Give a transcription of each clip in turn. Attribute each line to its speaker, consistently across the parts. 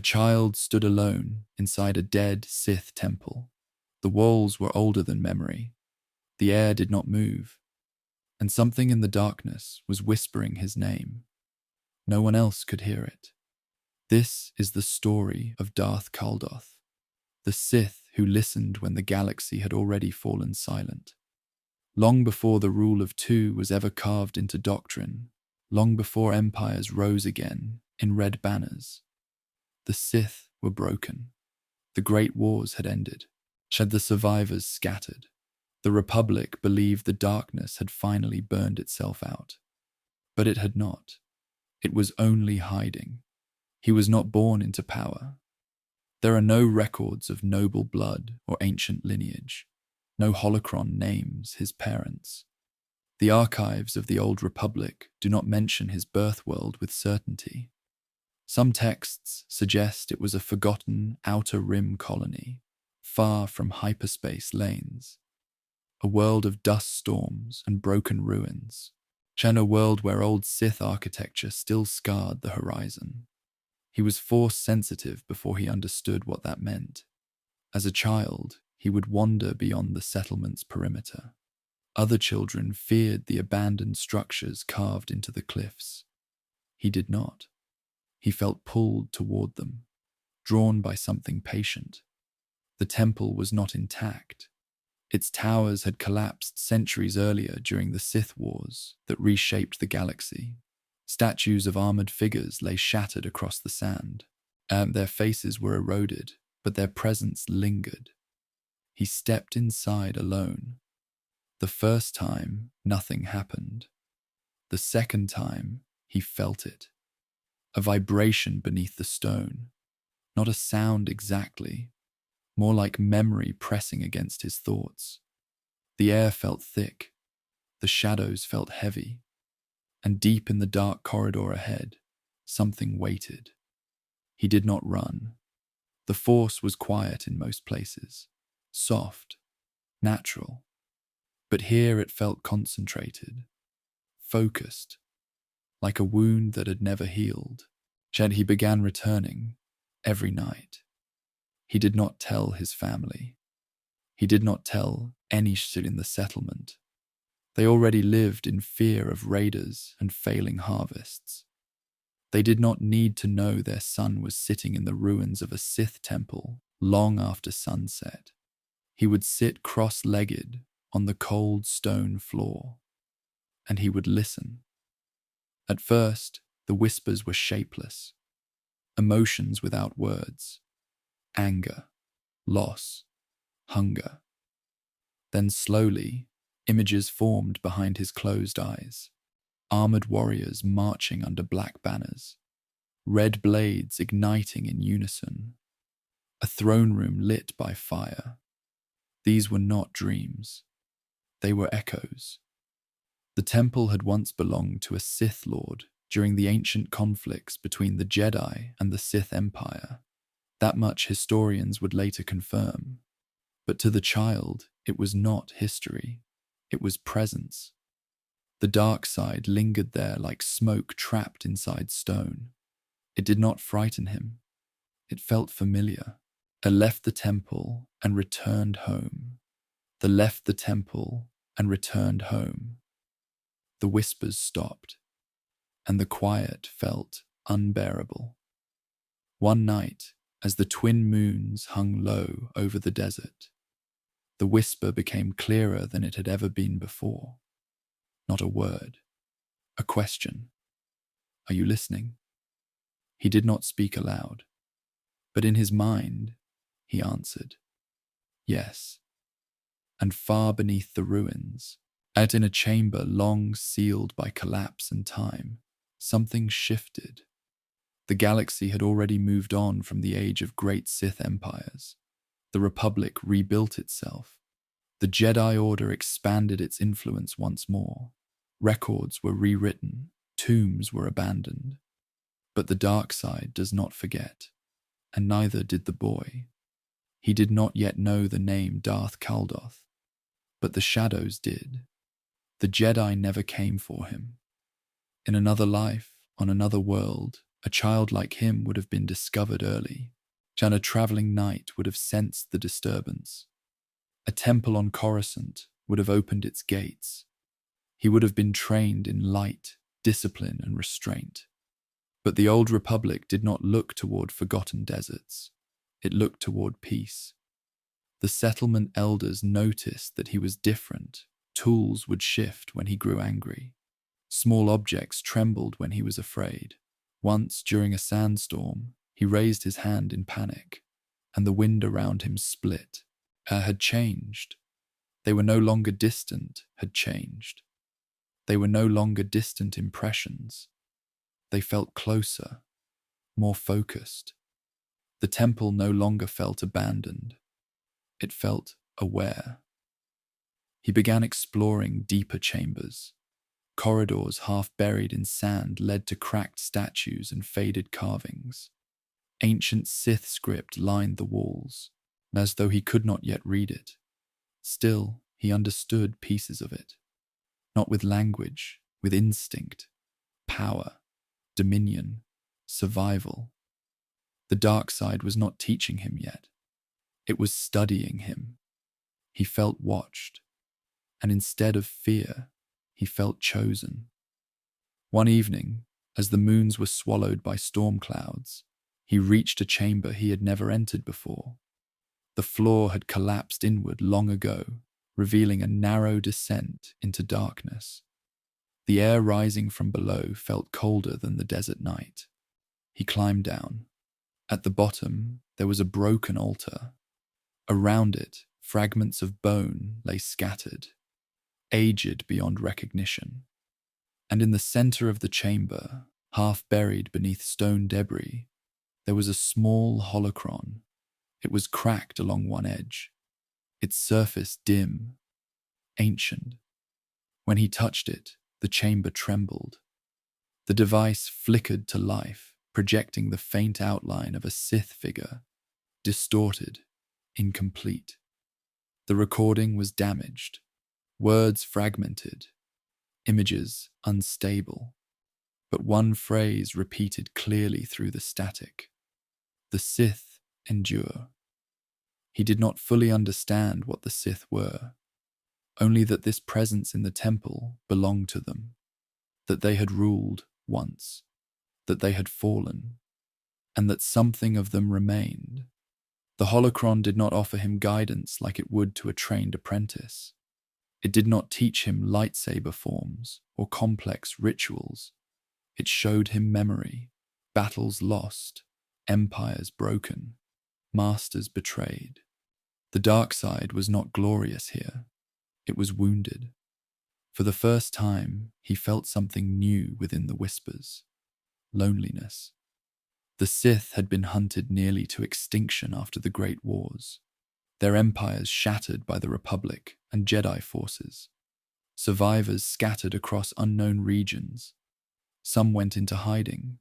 Speaker 1: child stood alone inside a dead Sith temple. The walls were older than memory. The air did not move, and something in the darkness was whispering his name. No one else could hear it. This is the story of Darth Caldoth, the Sith who listened when the galaxy had already fallen silent. Long before the rule of two was ever carved into doctrine, long before empires rose again in red banners, the Sith were broken. The great wars had ended, had the survivors scattered. The Republic believed the darkness had finally burned itself out. But it had not. It was only hiding. He was not born into power. There are no records of noble blood or ancient lineage. No holocron names his parents. The archives of the old Republic do not mention his birth world with certainty. Some texts suggest it was a forgotten outer rim colony, far from hyperspace lanes. A world of dust storms and broken ruins, and a world where old Sith architecture still scarred the horizon. He was Force-sensitive before he understood what that meant. As a child, he would wander beyond the settlement's perimeter. Other children feared the abandoned structures carved into the cliffs. He did not. He felt pulled toward them, drawn by something patient. The temple was not intact. Its towers had collapsed centuries earlier during the Sith Wars that reshaped the galaxy. Statues of armored figures lay shattered across the sand. Their faces were eroded, but their presence lingered. He stepped inside alone. The first time, nothing happened. The second time, he felt it. A vibration beneath the stone. Not a sound exactly, more like memory pressing against his thoughts. The air felt thick. The shadows felt heavy. And deep in the dark corridor ahead, something waited. He did not run. The Force was quiet in most places, soft, natural. But here it felt concentrated, focused, like a wound that had never healed. Yet he began returning every night. He did not tell his family. He did not tell any Sith in the settlement. They already lived in fear of raiders and failing harvests. They did not need to know their son was sitting in the ruins of a Sith temple long after sunset. He would sit cross-legged on the cold stone floor, and he would listen. At first, the whispers were shapeless, emotions without words, anger, loss, hunger. Then slowly, images formed behind his closed eyes, armored warriors marching under black banners, red blades igniting in unison, a throne room lit by fire. These were not dreams. They were echoes. The temple had once belonged to a Sith Lord during the ancient conflicts between the Jedi and the Sith Empire. That much historians would later confirm. But to the child, it was not history. It was presence. The dark side lingered there like smoke trapped inside stone. It did not frighten him. It felt familiar. I left the temple and returned home. The left the temple and returned home. The whispers stopped, and the quiet felt unbearable. One night, as the twin moons hung low over the desert, the whisper became clearer than it had ever been before. Not a word, a question. Are you listening? He did not speak aloud, but in his mind, he answered, yes. And far beneath the ruins, out in a chamber long sealed by collapse and time, something shifted. The galaxy had already moved on from the age of great Sith empires. The Republic rebuilt itself. The Jedi Order expanded its influence once more. Records were rewritten, tombs were abandoned. But the dark side does not forget, and neither did the boy. He did not yet know the name Darth Caldoth, but the shadows did. The Jedi never came for him. In another life, on another world, A child like him would have been discovered early, and a traveling knight would have sensed the disturbance. A temple on Coruscant would have opened its gates. He would have been trained in light, discipline, and restraint. But the old Republic did not look toward forgotten deserts. It looked toward peace. The settlement elders noticed that he was different. Tools would shift when he grew angry. Small objects trembled when he was afraid. Once, during a sandstorm, he raised his hand in panic, and the wind around him split. Had changed. They were no longer distant, had changed. They were no longer distant impressions. They felt closer, more focused. The temple no longer felt abandoned. It felt aware. He began exploring deeper chambers. Corridors half buried in sand led to cracked statues and faded carvings. Ancient Sith script lined the walls, as though he could not yet read it. Still, he understood pieces of it. Not with language, with instinct, power, dominion, survival. The dark side was not teaching him yet. It was studying him. He felt watched, and instead of fear, he felt chosen. One evening, as the moons were swallowed by storm clouds, he reached a chamber he had never entered before. The floor had collapsed inward long ago, revealing a narrow descent into darkness. The air rising from below felt colder than the desert night. He climbed down. At the bottom, there was a broken altar. Around it, fragments of bone lay scattered, aged beyond recognition. And in the center of the chamber, half buried beneath stone debris, there was a small holocron. It was cracked along one edge, its surface dim, ancient. When he touched it, the chamber trembled. The device flickered to life, projecting the faint outline of a Sith figure, distorted, incomplete. The recording was damaged, words fragmented, images unstable, but one phrase repeated clearly through the static. The Sith endure. He did not fully understand what the Sith were, only that this presence in the temple belonged to them, that they had ruled once, that they had fallen, and that something of them remained. The holocron did not offer him guidance like it would to a trained apprentice. It did not teach him lightsaber forms or complex rituals. It showed him memory, battles lost, empires broken, masters betrayed. The dark side was not glorious here. It was wounded. For the first time, he felt something new within the whispers. Loneliness. The Sith had been hunted nearly to extinction after the Great Wars, their empires shattered by the Republic and Jedi forces. Survivors scattered across unknown regions. Some went into hiding.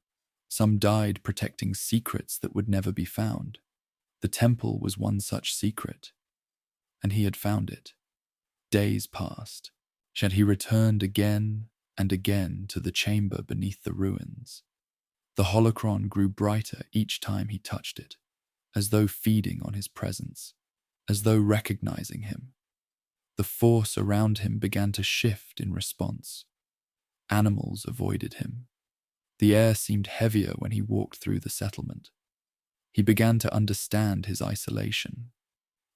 Speaker 1: Some died protecting secrets that would never be found. The temple was one such secret, and he had found it. Days passed, yet he returned again and again to the chamber beneath the ruins. The holocron grew brighter each time he touched it, as though feeding on his presence, as though recognizing him. The force around him began to shift in response. Animals avoided him. The air seemed heavier when he walked through the settlement. He began to understand his isolation,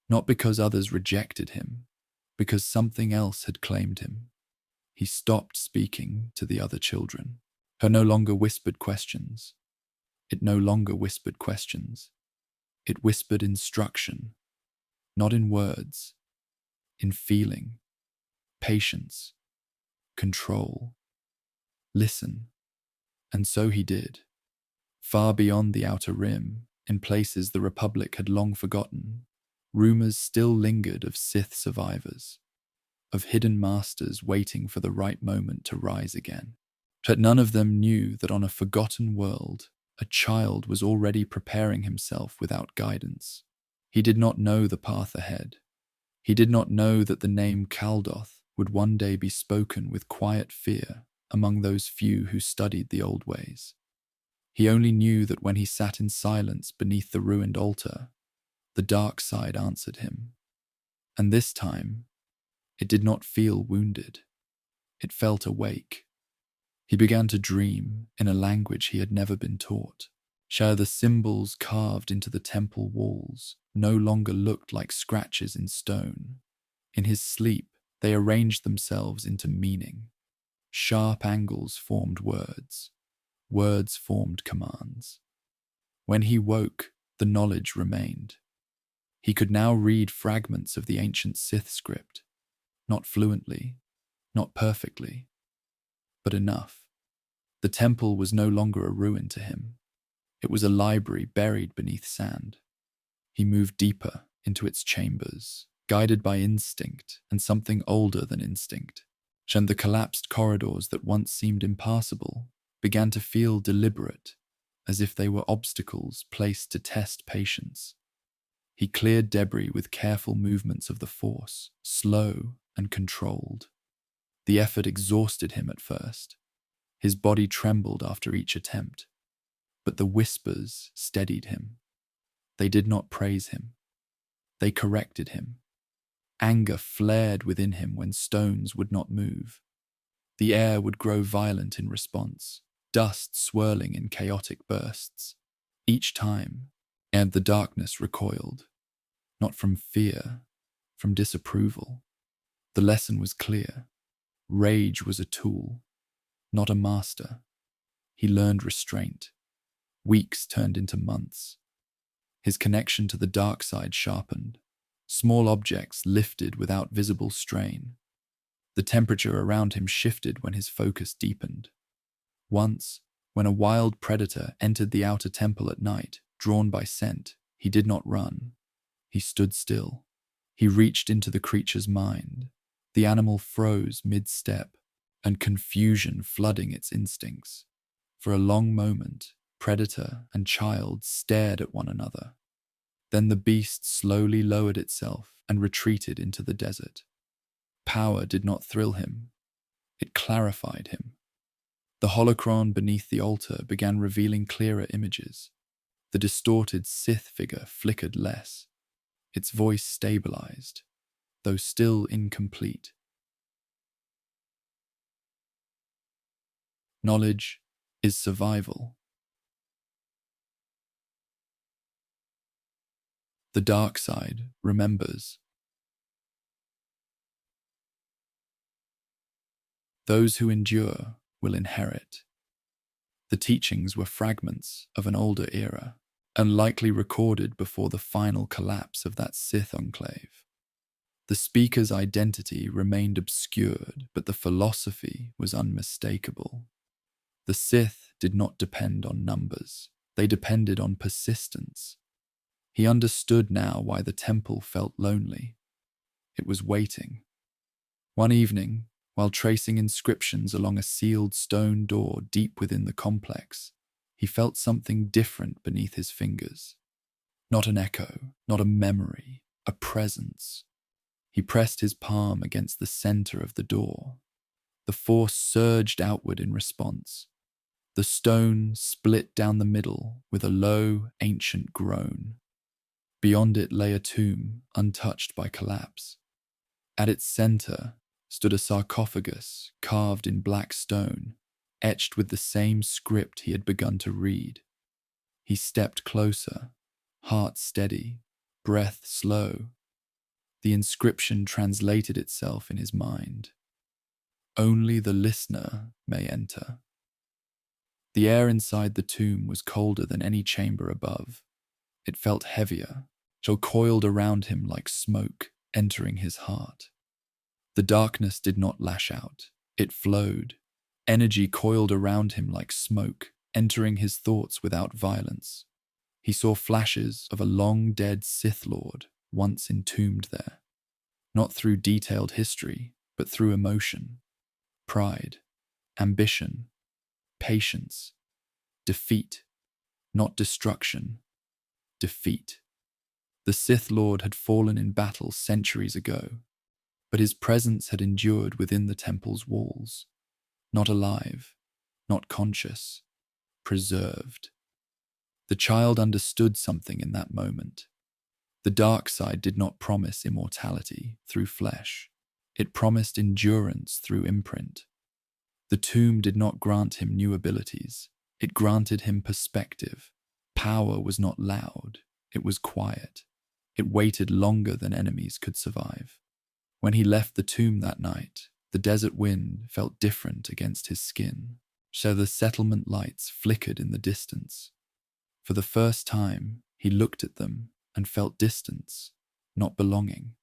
Speaker 1: not because others rejected him, because something else had claimed him. He stopped speaking to the other children. Her no longer whispered questions. It no longer whispered questions. It whispered instruction, not in words, in feeling, patience, control. Listen. And so he did. Far beyond the outer rim, in places the Republic had long forgotten, rumors still lingered of Sith survivors, of hidden masters waiting for the right moment to rise again. But none of them knew that on a forgotten world, a child was already preparing himself without guidance. He did not know the path ahead. He did not know that the name Caldoth would one day be spoken with quiet fear among those few who studied the old ways. He only knew that when he sat in silence beneath the ruined altar, the dark side answered him. And this time, it did not feel wounded. It felt awake. He began to dream in a language he had never been taught. The symbols carved into the temple walls no longer looked like scratches in stone. In his sleep, they arranged themselves into meaning. Sharp angles formed words. Words formed commands. When he woke, the knowledge remained. He could now read fragments of the ancient Sith script, not fluently, not perfectly, but enough. The temple was no longer a ruin to him. It was a library buried beneath sand. He moved deeper into its chambers, guided by instinct and something older than instinct. And the collapsed corridors that once seemed impassable began to feel deliberate, as if they were obstacles placed to test patience. He cleared debris with careful movements of the Force, slow and controlled. The effort exhausted him at first. His body trembled after each attempt. But the whispers steadied him. They did not praise him. They corrected him. Anger flared within him when stones would not move. The air would grow violent in response, dust swirling in chaotic bursts. Each time, and the darkness recoiled, not from fear, from disapproval. The lesson was clear. Rage was a tool, not a master. He learned restraint. Weeks turned into months. His connection to the dark side sharpened. Small objects lifted without visible strain. The temperature around him shifted when his focus deepened. Once, when a wild predator entered the outer temple at night, drawn by scent, he did not run. He stood still. He reached into the creature's mind. The animal froze mid-step, and confusion flooding its instincts. For a long moment, predator and child stared at one another. Then the beast slowly lowered itself and retreated into the desert. Power did not thrill him. It clarified him. The holocron beneath the altar began revealing clearer images. The distorted Sith figure flickered less. Its voice stabilized, though still incomplete. Knowledge is survival. The dark side remembers. Those who endure will inherit. The teachings were fragments of an older era, and likely recorded before the final collapse of that Sith enclave. The speaker's identity remained obscured, but the philosophy was unmistakable. The Sith did not depend on numbers. They depended on persistence. He understood now why the temple felt lonely. It was waiting. One evening, while tracing inscriptions along a sealed stone door deep within the complex, he felt something different beneath his fingers. Not an echo, not a memory, a presence. He pressed his palm against the center of the door. The force surged outward in response. The stone split down the middle with a low, ancient groan. Beyond it lay a tomb, untouched by collapse. At its center stood a sarcophagus carved in black stone, etched with the same script he had begun to read. He stepped closer, heart steady, breath slow. The inscription translated itself in his mind. Only the listener may enter. The air inside the tomb was colder than any chamber above. It felt heavier, coiled around him like smoke entering his heart. The darkness did not lash out. It flowed. Energy coiled around him like smoke, entering his thoughts without violence. He saw flashes of a long-dead Sith Lord once entombed there, not through detailed history, but through emotion, pride, ambition, patience, defeat, not destruction, defeat. The Sith Lord had fallen in battle centuries ago, but his presence had endured within the temple's walls, not alive, not conscious, preserved. The child understood something in that moment. The dark side did not promise immortality through flesh. It promised endurance through imprint. The tomb did not grant him new abilities. It granted him perspective. Power was not loud. It was quiet. It waited longer than enemies could survive. When he left the tomb that night, the desert wind felt different against his skin, so the settlement lights flickered in the distance. For the first time, he looked at them and felt distance, not belonging.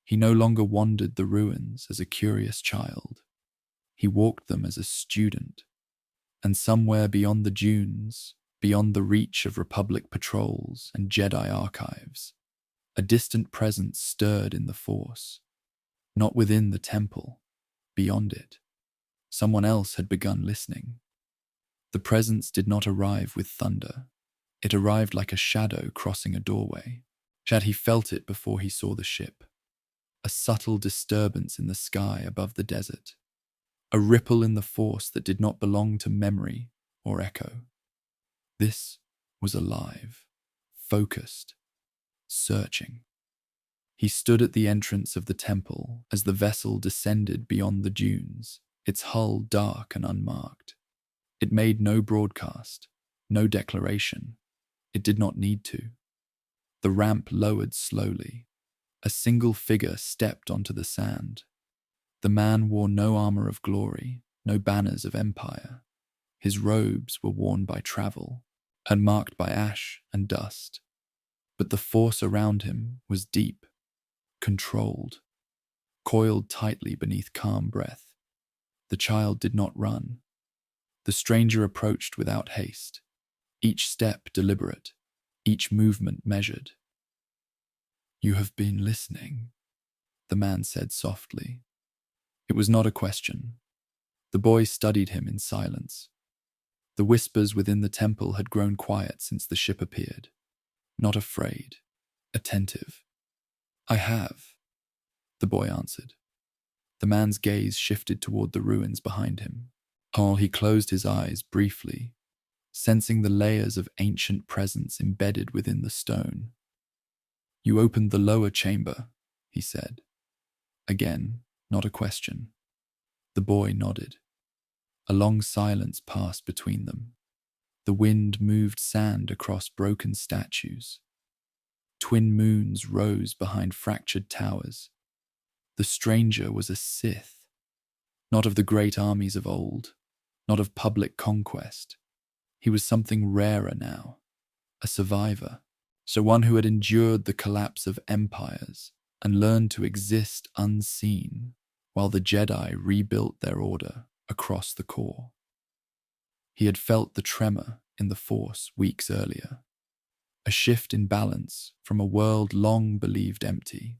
Speaker 1: He no longer wandered the ruins as a curious child. He walked them as a student. And somewhere beyond the dunes, beyond the reach of Republic patrols and Jedi archives, a distant presence stirred in the Force. Not within the temple, beyond it. Someone else had begun listening. The presence did not arrive with thunder. It arrived like a shadow crossing a doorway. He felt it before he saw the ship. A subtle disturbance in the sky above the desert. A ripple in the Force that did not belong to memory or echo. This was alive, focused, searching. He stood at the entrance of the temple as the vessel descended beyond the dunes, its hull dark and unmarked. It made no broadcast, no declaration. It did not need to. The ramp lowered slowly. A single figure stepped onto the sand. The man wore no armor of glory, no banners of empire. His robes were worn by travel and marked by ash and dust. But the Force around him was deep, controlled, coiled tightly beneath calm breath. The child did not run. The stranger approached without haste, each step deliberate, each movement measured. "You have been listening," the man said softly. It was not a question. The boy studied him in silence. The whispers within the temple had grown quiet since the ship appeared. Not afraid, attentive. "I have," the boy answered. The man's gaze shifted toward the ruins behind him. He closed his eyes briefly, sensing the layers of ancient presence embedded within the stone. "You opened the lower chamber," he said. Again, not a question. The boy nodded. A long silence passed between them. The wind moved sand across broken statues. Twin moons rose behind fractured towers. The stranger was a Sith, not of the great armies of old, not of public conquest. He was something rarer now, a survivor, so one who had endured the collapse of empires and learned to exist unseen while the Jedi rebuilt their order across the core. He had felt the tremor in the Force weeks earlier, a shift in balance from a world long believed empty.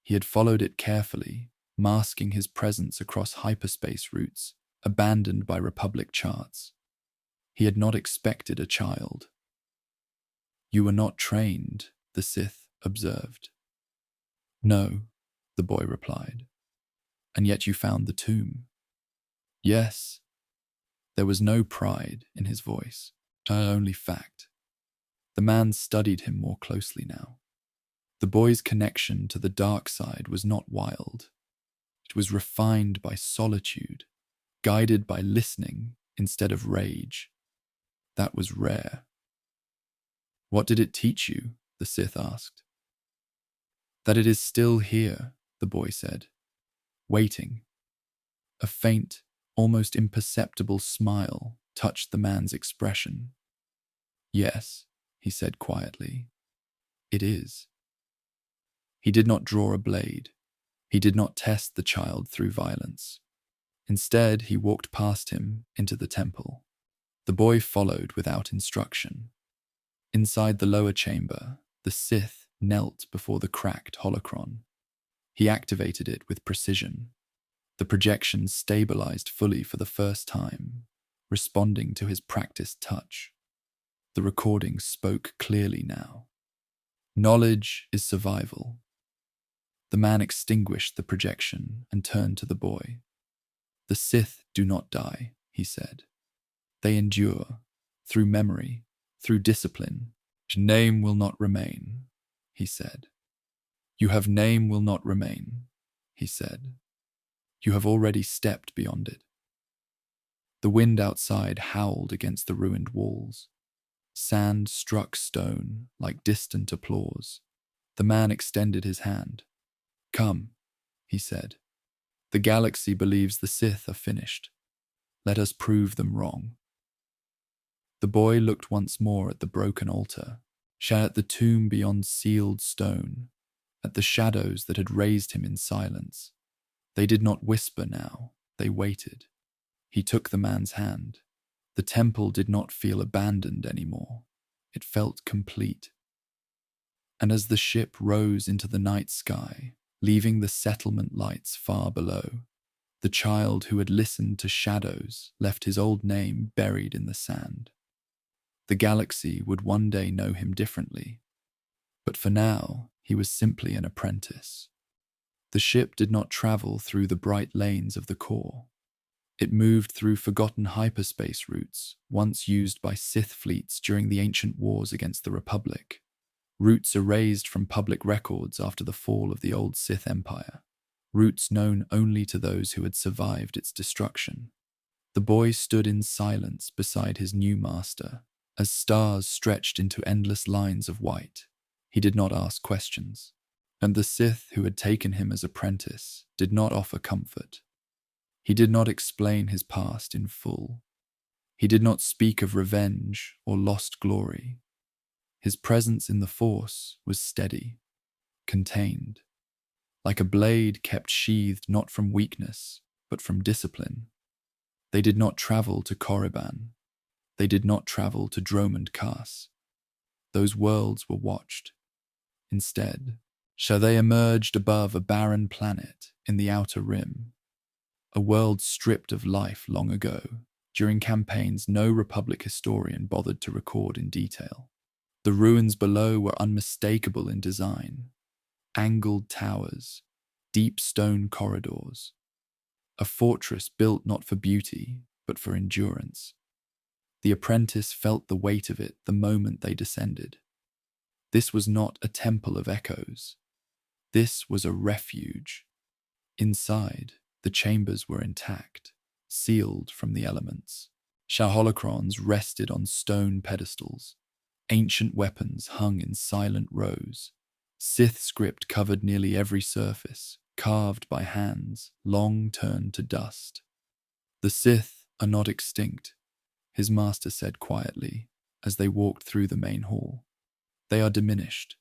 Speaker 1: He had followed it carefully, masking his presence across hyperspace routes abandoned by Republic charts. He had not expected a child. "You were not trained," the Sith observed. "No," the boy replied. "And yet you found the tomb." "Yes." There was no pride in his voice, only fact. The man studied him more closely now. The boy's connection to the dark side was not wild. It was refined by solitude, guided by listening instead of rage. That was rare. "What did it teach you?" the Sith asked. "That it is still here," the boy said, waiting. A faint, almost imperceptible smile touched the man's expression. "Yes," he said quietly, "it is." He did not draw a blade. He did not test the child through violence. Instead, he walked past him into the temple. The boy followed without instruction. Inside the lower chamber, the Sith knelt before the cracked holocron. He activated it with precision. The projection stabilized fully for the first time, responding to his practiced touch. The recording spoke clearly now. "Knowledge is survival." The man extinguished the projection and turned to the boy. "The Sith do not die," he said. They endure, through memory, through discipline. Name will not remain, he said. You have name will not remain, he said. You have already stepped beyond it. The wind outside howled against the ruined walls. Sand struck stone like distant applause. The man extended his hand. Come, he said. The galaxy believes the Sith are finished. Let us prove them wrong. The boy looked once more at the broken altar, at the tomb beyond sealed stone, at the shadows that had raised him in silence. They did not whisper now, they waited. He took the man's hand. The temple did not feel abandoned anymore. It felt complete. And as the ship rose into the night sky, leaving the settlement lights far below, the child who had listened to shadows left his old name buried in the sand. The galaxy would one day know him differently, but for now he was simply an apprentice. The ship did not travel through the bright lanes of the core. It moved through forgotten hyperspace routes once used by Sith fleets during the ancient wars against the Republic, routes erased from public records after the fall of the old Sith Empire, routes known only to those who had survived its destruction. The boy stood in silence beside his new master, as stars stretched into endless lines of white. He did not ask questions, and the Sith who had taken him as apprentice did not offer comfort. He did not explain his past in full. He did not speak of revenge or lost glory. His presence in the Force was steady, contained, like a blade kept sheathed not from weakness, but from discipline. They did not travel to Korriban. They did not travel to Dromund Kaas. Those worlds were watched. Instead, they emerged above a barren planet in the Outer Rim, a world stripped of life long ago, during campaigns no Republic historian bothered to record in detail. The ruins below were unmistakable in design: angled towers, deep stone corridors, a fortress built not for beauty, but for endurance. The apprentice felt the weight of it the moment they descended. This was not a temple of echoes. This was a refuge. Inside, the chambers were intact, sealed from the elements. Holocrons rested on stone pedestals. Ancient weapons hung in silent rows. Sith script covered nearly every surface, carved by hands long turned to dust. The Sith are not extinct, his master said quietly as they walked through the main hall. They are diminished.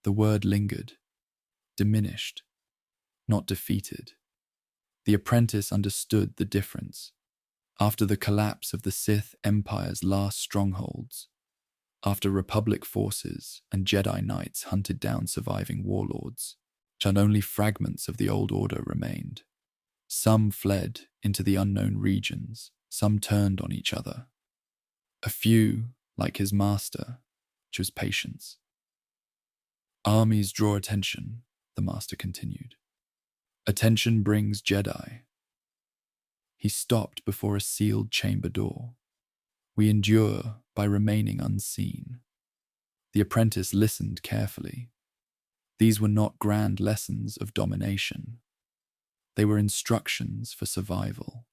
Speaker 1: The word lingered. Diminished, not defeated. The apprentice understood the difference. After the collapse of the Sith Empire's last strongholds, after Republic forces and Jedi Knights hunted down surviving warlords, and only fragments of the old order remained. Some fled into the unknown regions, some turned on each other. A few, like his master, chose patience. Armies draw attention, the master continued. Attention brings Jedi. He stopped before a sealed chamber door. We endure by remaining unseen. The apprentice listened carefully. These were not grand lessons of domination. They were instructions for survival.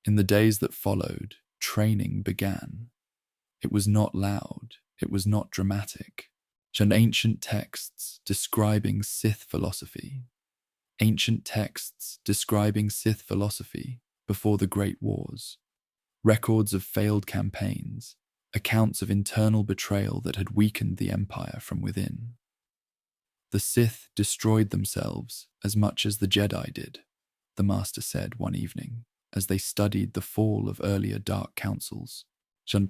Speaker 1: In the days that followed, training began. It was not loud, it was not dramatic. Ancient texts describing Sith philosophy. Ancient texts describing Sith philosophy before the Great Wars. Records of failed campaigns, accounts of internal betrayal that had weakened the Empire from within. The Sith destroyed themselves as much as the Jedi did, the Master said one evening, as they studied the fall of earlier dark councils.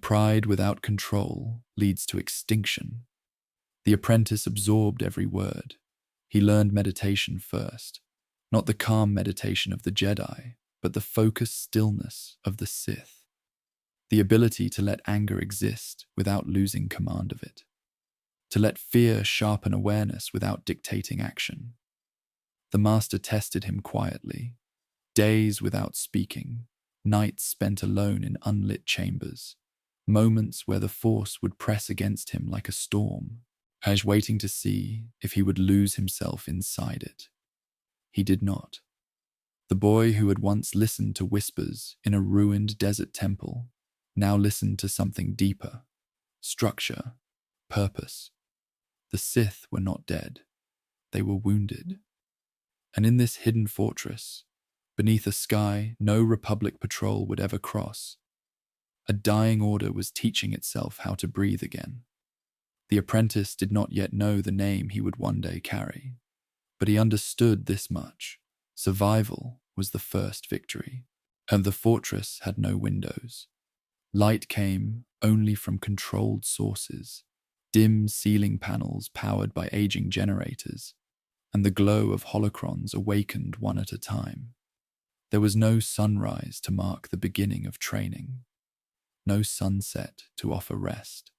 Speaker 1: Pride without control leads to extinction. The apprentice absorbed every word. He learned meditation first, not the calm meditation of the Jedi, but the focused stillness of the Sith. The ability to let anger exist without losing command of it. To let fear sharpen awareness without dictating action. The Master tested him quietly, days without speaking, nights spent alone in unlit chambers, moments where the Force would press against him like a storm, as waiting to see if he would lose himself inside it. He did not. The boy who had once listened to whispers in a ruined desert temple now listened to something deeper: structure, purpose. The Sith were not dead. They were wounded. And in this hidden fortress, beneath a sky no Republic patrol would ever cross, a dying order was teaching itself how to breathe again. The apprentice did not yet know the name he would one day carry, but he understood this much: survival was the first victory, and the fortress had no windows. Light came only from controlled sources, dim ceiling panels powered by aging generators, and the glow of holocrons awakened one at a time. There was no sunrise to mark the beginning of training, no sunset to offer rest.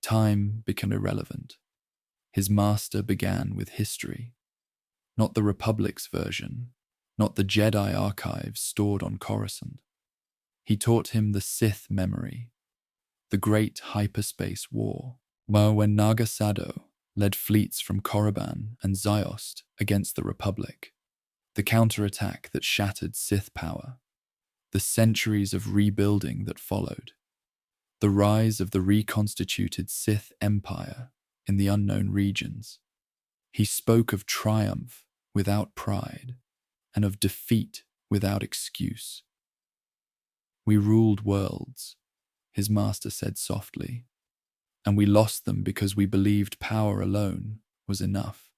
Speaker 1: Time became irrelevant. His master began with history, not the Republic's version, not the Jedi archives stored on Coruscant. He taught him the Sith memory, the great hyperspace war, when Naga Sadow led fleets from Korriban and Ziost against the Republic, the counterattack that shattered Sith power, the centuries of rebuilding that followed, the rise of the reconstituted Sith Empire in the unknown regions. He spoke of triumph without pride, and of defeat without excuse. "We ruled worlds," his master said softly, "and we lost them because we believed power alone was enough."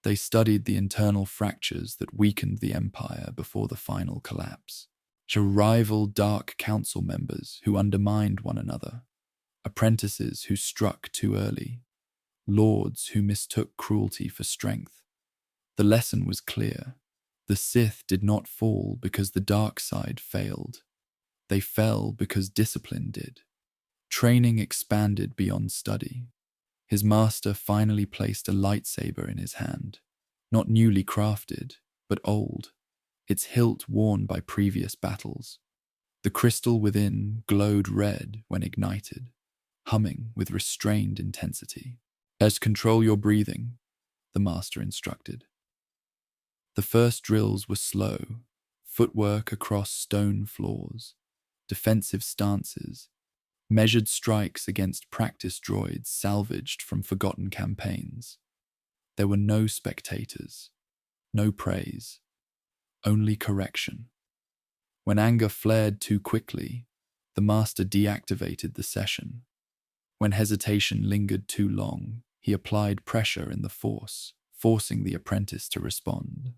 Speaker 1: They studied the internal fractures that weakened the Empire before the final collapse. Rival Dark Council members who undermined one another, apprentices who struck too early, lords who mistook cruelty for strength. The lesson was clear. The Sith did not fall because the dark side failed. They fell because discipline did. Training expanded beyond study. His master finally placed a lightsaber in his hand, not newly crafted, but old, its hilt worn by previous battles. The crystal within glowed red when ignited, humming with restrained intensity. "Control your breathing," the master instructed. The first drills were slow, footwork across stone floors, defensive stances, measured strikes against practice droids salvaged from forgotten campaigns. There were no spectators, no praise, only correction. When anger flared too quickly, the master deactivated the session. When hesitation lingered too long, he applied pressure in the Force, forcing the apprentice to respond.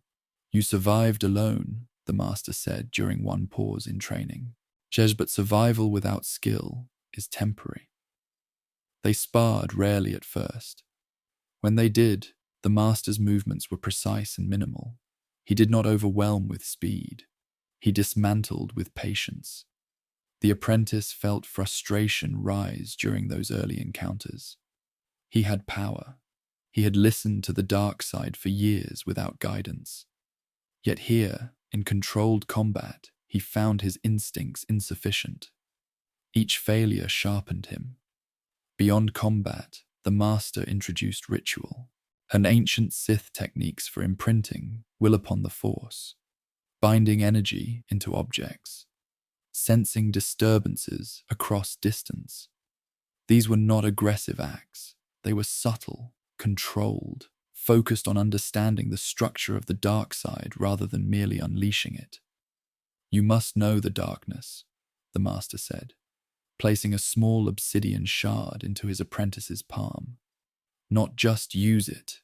Speaker 1: "You survived alone," the master said during one pause in training. "But survival without skill is temporary." They sparred rarely at first. When they did, the master's movements were precise and minimal. He did not overwhelm with speed. He dismantled with patience. The apprentice felt frustration rise during those early encounters. He had power. He had listened to the dark side for years without guidance. Yet here, in controlled combat, he found his instincts insufficient. Each failure sharpened him. Beyond combat, the master introduced ritual, and ancient Sith techniques for imprinting will upon the Force, binding energy into objects, sensing disturbances across distance. These were not aggressive acts. They were subtle, controlled, focused on understanding the structure of the dark side rather than merely unleashing it. "You must know the darkness," the master said, placing a small obsidian shard into his apprentice's palm. "Not just use it."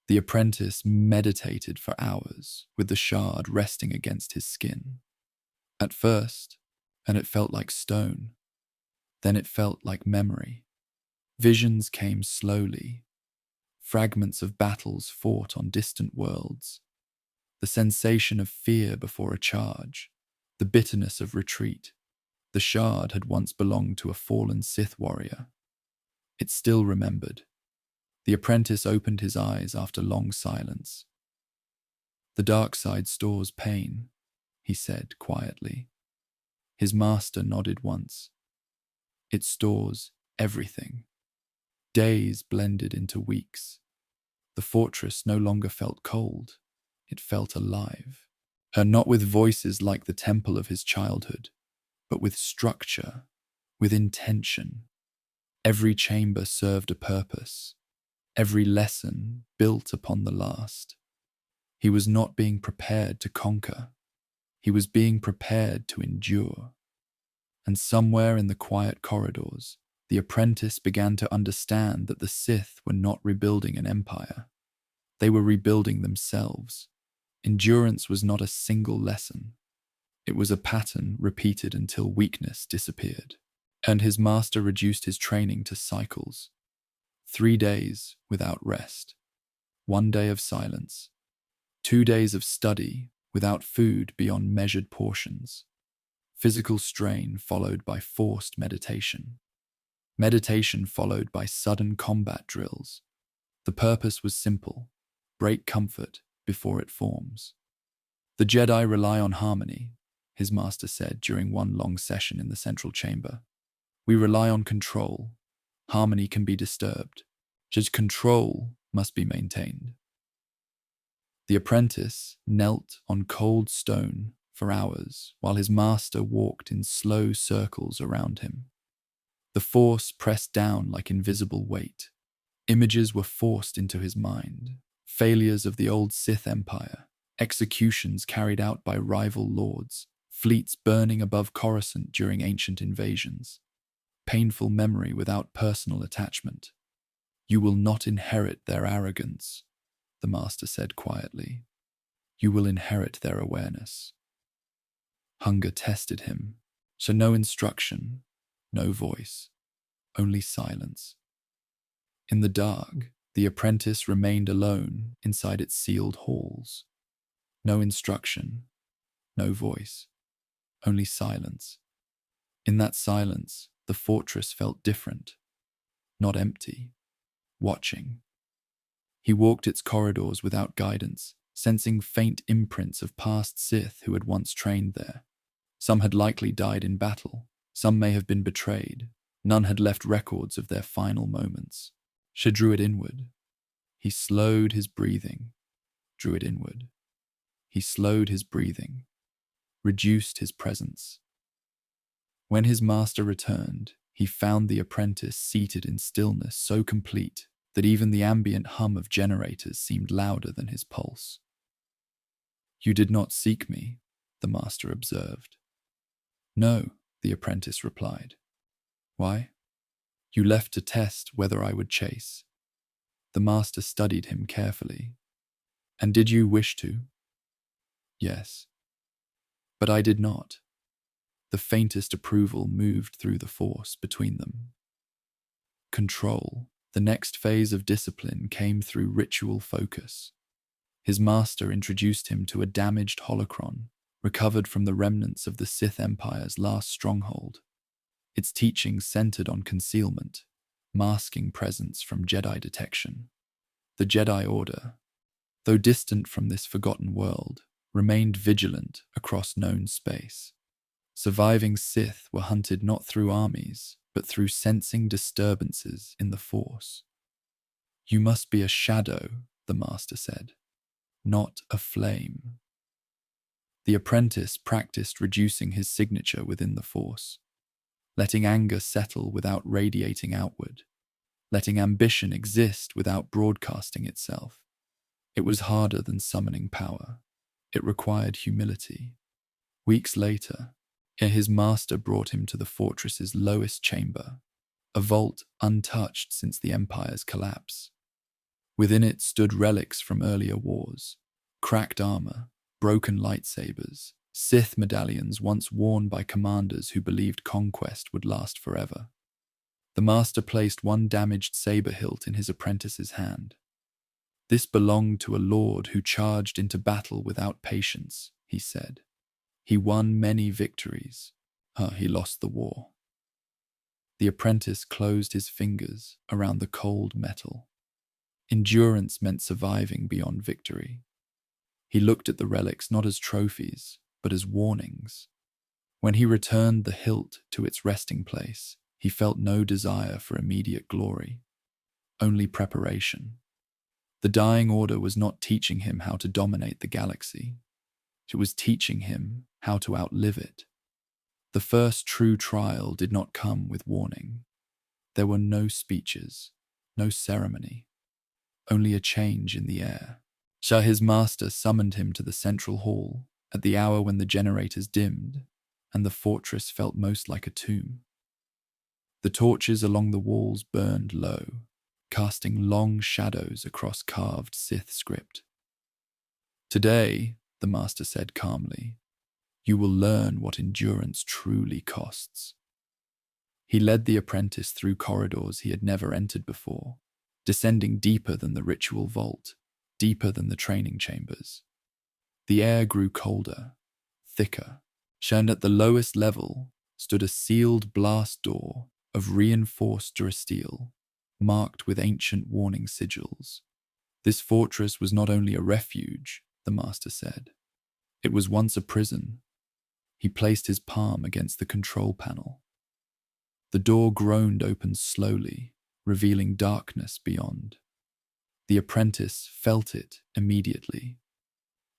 Speaker 1: The apprentice meditated for hours, with the shard resting against his skin. At first, and it felt like stone. Then it felt like memory. Visions came slowly. Fragments of battles fought on distant worlds. The sensation of fear before a charge. The bitterness of retreat. The shard had once belonged to a fallen Sith warrior. It still remembered. The apprentice opened his eyes after long silence. "The dark side stores pain," he said quietly. His master nodded once. It stores everything. Days blended into weeks. The fortress no longer felt cold. It felt alive. Not with voices like the temple of his childhood, but with structure, with intention. Every chamber served a purpose. Every lesson built upon the last. He was not being prepared to conquer. He was being prepared to endure. And somewhere in the quiet corridors, the apprentice began to understand that the Sith were not rebuilding an empire. They were rebuilding themselves. Endurance was not a single lesson. It was a pattern repeated until weakness disappeared. And his master reduced his training to cycles. 3 days without rest. 1 day of silence. 2 days of study without food beyond measured portions. Physical strain followed by forced meditation. Meditation followed by sudden combat drills. The purpose was simple: break comfort before it forms. The Jedi rely on harmony, his master said during one long session in the central chamber. We rely on control. Harmony can be disturbed. Just control must be maintained. The apprentice knelt on cold stone for hours while his master walked in slow circles around him. The force pressed down like invisible weight. Images were forced into his mind. Failures of the old Sith Empire, executions carried out by rival lords, fleets burning above Coruscant during ancient invasions. Painful memory without personal attachment. You will not inherit their arrogance, the master said quietly. You will inherit their awareness. Hunger tested him, so no instruction, no voice, only silence. In the dark, the apprentice remained alone inside its sealed halls. No instruction, no voice, only silence. In that silence, the fortress felt different, not empty, watching. He walked its corridors without guidance, sensing faint imprints of past Sith who had once trained there. Some had likely died in battle, some may have been betrayed, none had left records of their final moments. She drew it inward. He slowed his breathing, drew it inward. He slowed his breathing, reduced his presence. When his master returned, he found the apprentice seated in stillness so complete that even the ambient hum of generators seemed louder than his pulse. You did not seek me, the master observed. No, the apprentice replied. Why? You left to test whether I would chase. The master studied him carefully. And did you wish to? Yes. But I did not. The faintest approval moved through the force between them. Control, the next phase of discipline, came through ritual focus. His master introduced him to a damaged holocron, recovered from the remnants of the Sith Empire's last stronghold. Its teachings centered on concealment, masking presence from Jedi detection. The Jedi Order, though distant from this forgotten world, remained vigilant across known space. Surviving Sith were hunted not through armies, but through sensing disturbances in the Force. You must be a shadow, the master said, not a flame. The apprentice practiced reducing his signature within the Force, letting anger settle without radiating outward, letting ambition exist without broadcasting itself. It was harder than summoning power. It required humility. Weeks later, his master brought him to the fortress's lowest chamber, a vault untouched since the Empire's collapse. Within it stood relics from earlier wars, cracked armor, broken lightsabers, Sith medallions once worn by commanders who believed conquest would last forever. The master placed one damaged saber hilt in his apprentice's hand. This belonged to a lord who charged into battle without patience, he said. He won many victories. He lost the war. The apprentice closed his fingers around the cold metal. Endurance meant surviving beyond victory. He looked at the relics not as trophies, but as warnings. When he returned the hilt to its resting place, he felt no desire for immediate glory, only preparation. The dying order was not teaching him how to dominate the galaxy. It was teaching him how to outlive it. The first true trial did not come with warning. There were no speeches, no ceremony, only a change in the air. His master summoned him to the central hall at the hour when the generators dimmed and the fortress felt most like a tomb. The torches along the walls burned low, casting long shadows across carved Sith script. "Today," the master said calmly, "you will learn what endurance truly costs." He led the apprentice through corridors he had never entered before, descending deeper than the ritual vault, deeper than the training chambers. The air grew colder, thicker, and at the lowest level stood a sealed blast door of reinforced durasteel, marked with ancient warning sigils. This fortress was not only a refuge, the master said. It was once a prison. He placed his palm against the control panel. The door groaned open slowly, revealing darkness beyond. The apprentice felt it immediately.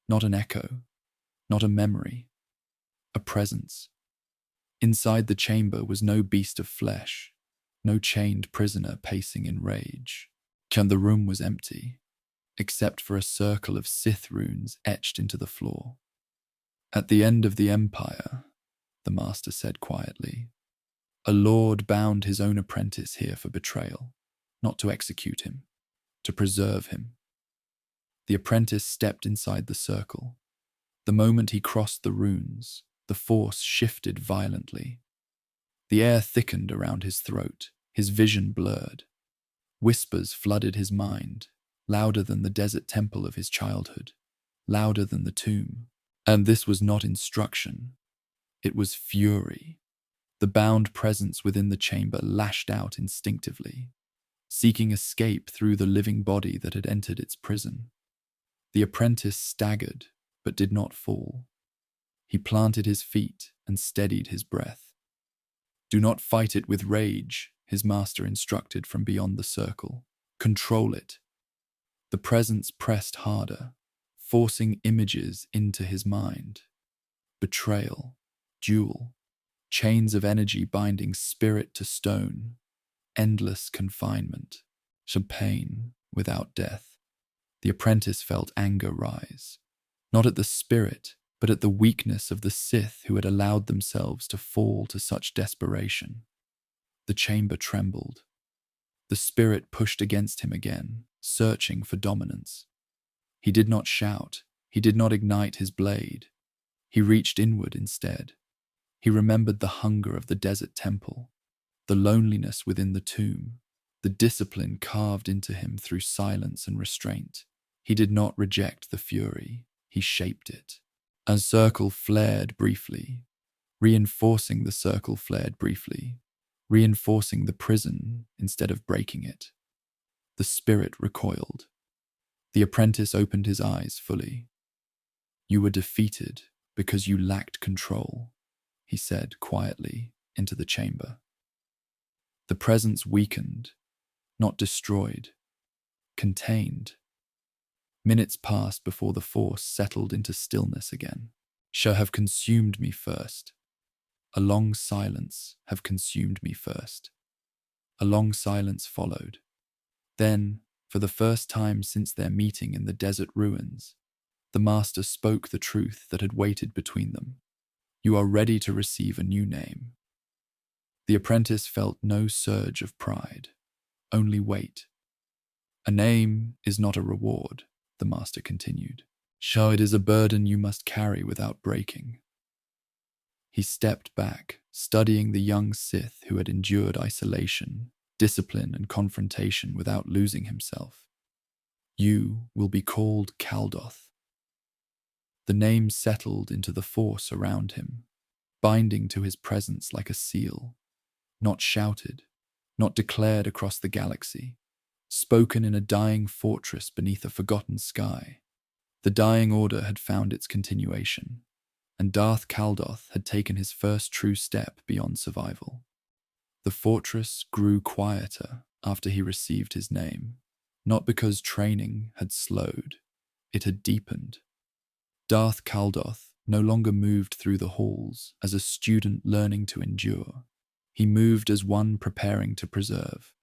Speaker 1: Not an echo, not a memory, a presence. Inside the chamber was no beast of flesh, no chained prisoner pacing in rage. And the room was empty, except for a circle of Sith runes etched into the floor. "At the end of the Empire," the master said quietly, "a lord bound his own apprentice here for betrayal, not to execute him, to preserve him." The apprentice stepped inside the circle. The moment he crossed the runes, the force shifted violently. The air thickened around his throat, his vision blurred. Whispers flooded his mind, louder than the desert temple of his childhood, louder than the tomb. And this was not instruction. It was fury. The bound presence within the chamber lashed out instinctively, seeking escape through the living body that had entered its prison. The apprentice staggered, but did not fall. He planted his feet and steadied his breath. "Do not fight it with rage," his master instructed from beyond the circle. "Control it." The presence pressed harder, forcing images into his mind. Betrayal, duel, chains of energy binding spirit to stone, endless confinement, pain without death. The apprentice felt anger rise, not at the spirit, but at the weakness of the Sith who had allowed themselves to fall to such desperation. The chamber trembled. The spirit pushed against him again, searching for dominance. He did not shout. He did not ignite his blade. He reached inward instead. He remembered the hunger of the desert temple, the loneliness within the tomb, the discipline carved into him through silence and restraint. He did not reject the fury. He shaped it. A circle flared briefly, reinforcing the circle flared briefly, reinforcing the prison instead of breaking it. The spirit recoiled. The apprentice opened his eyes fully. "You were defeated because you lacked control," he said quietly into the chamber. The presence weakened, not destroyed, contained. Minutes passed before the force settled into stillness again. "Shall have consumed me first." A long silence have consumed me first. A long silence followed. Then, for the first time since their meeting in the desert ruins, the master spoke the truth that had waited between them. "You are ready to receive a new name." The apprentice felt no surge of pride, only weight. "A name is not a reward," the master continued. "It is a burden you must carry without breaking." He stepped back, studying the young Sith who had endured isolation, discipline, and confrontation without losing himself. "You will be called Caldoth." The name settled into the force around him, binding to his presence like a seal, not shouted, not declared across the galaxy, spoken in a dying fortress beneath a forgotten sky. The dying order had found its continuation, and Darth Caldoth had taken his first true step beyond survival. The fortress grew quieter after he received his name, not because training had slowed, it had deepened. Darth Caldoth no longer moved through the halls as a student learning to endure. He moved as one preparing to preserve.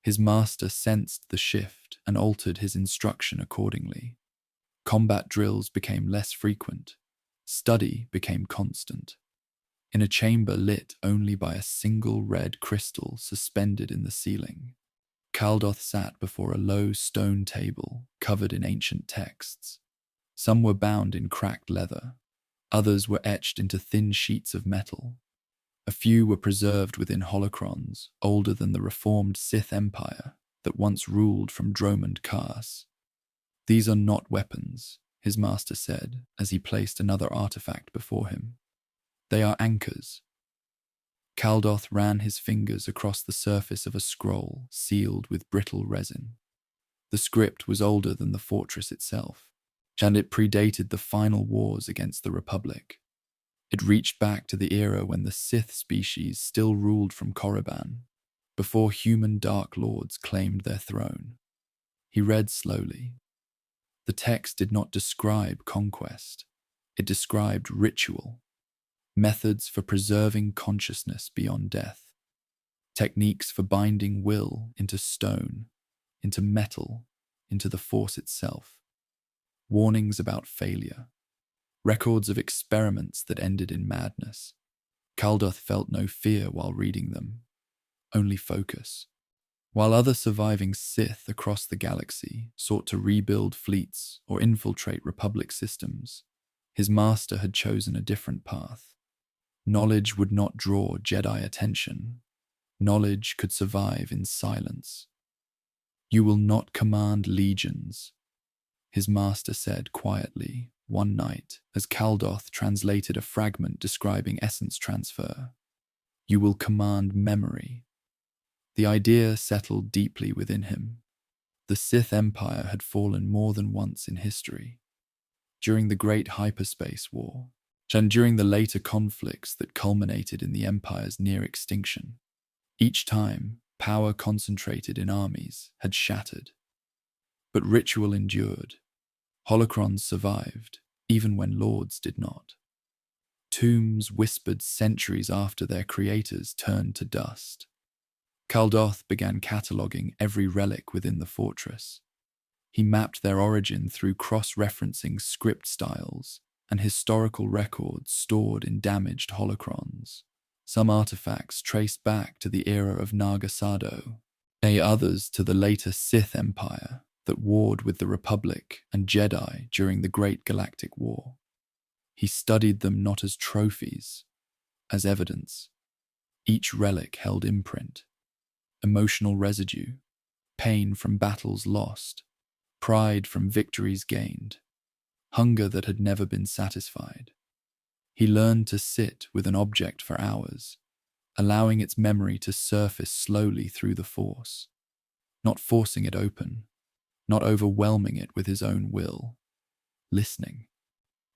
Speaker 1: His master sensed the shift and altered his instruction accordingly. Combat drills became less frequent. Study became constant. In a chamber lit only by a single red crystal suspended in the ceiling, Caldoth sat before a low stone table covered in ancient texts. Some were bound in cracked leather. Others were etched into thin sheets of metal. A few were preserved within holocrons older than the reformed Sith Empire that once ruled from Dromund Kaas. "These are not weapons," his master said as he placed another artifact before him. "They are anchors." Caldoth ran his fingers across the surface of a scroll sealed with brittle resin. The script was older than the fortress itself, and it predated the final wars against the Republic. It reached back to the era when the Sith species still ruled from Korriban, before human Dark Lords claimed their throne. He read slowly. The text did not describe conquest. It described ritual, methods for preserving consciousness beyond death, techniques for binding will into stone, into metal, into the Force itself, warnings about failure, records of experiments that ended in madness. Caldoth felt no fear while reading them, only focus. While other surviving Sith across the galaxy sought to rebuild fleets or infiltrate Republic systems, his master had chosen a different path. Knowledge would not draw Jedi attention. Knowledge could survive in silence. "You will not command legions," his master said quietly one night as Caldoth translated a fragment describing essence transfer. "You will command memory." The idea settled deeply within him. The Sith Empire had fallen more than once in history. During the Great Hyperspace War, and during the later conflicts that culminated in the Empire's near extinction. Each time, power concentrated in armies had shattered. But ritual endured. Holocrons survived, even when lords did not. Tombs whispered centuries after their creators turned to dust. Caldoth began cataloguing every relic within the fortress. He mapped their origin through cross-referencing script styles and historical records stored in damaged holocrons. Some artifacts traced back to the era of Nagasado, others to the later Sith Empire that warred with the Republic and Jedi during the Great Galactic War. He studied them not as trophies, as evidence. Each relic held imprint, emotional residue, pain from battles lost, pride from victories gained, hunger that had never been satisfied. He learned to sit with an object for hours, allowing its memory to surface slowly through the Force, not forcing it open, not overwhelming it with his own will, listening,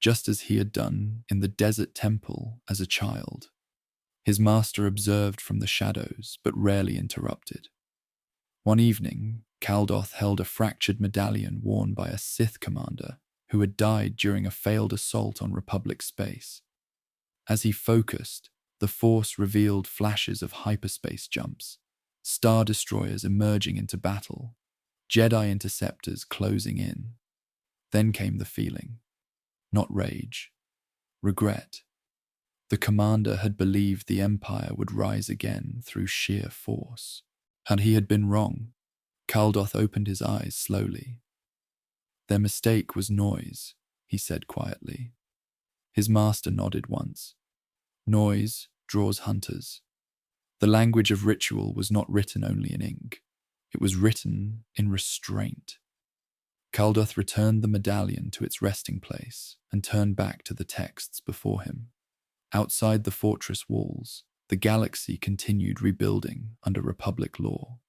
Speaker 1: just as he had done in the desert temple as a child. His master observed from the shadows, but rarely interrupted. One evening, Caldoth held a fractured medallion worn by a Sith commander who had died during a failed assault on Republic space. As he focused, the Force revealed flashes of hyperspace jumps, star destroyers emerging into battle, Jedi interceptors closing in. Then came the feeling, not rage, regret. The commander had believed the Empire would rise again through sheer force, and he had been wrong. Caldoth opened his eyes slowly. "Their mistake was noise," he said quietly. His master nodded once. "Noise draws hunters." The language of ritual was not written only in ink. It was written in restraint. Caldoth returned the medallion to its resting place and turned back to the texts before him. Outside the fortress walls, the galaxy continued rebuilding under Republic law.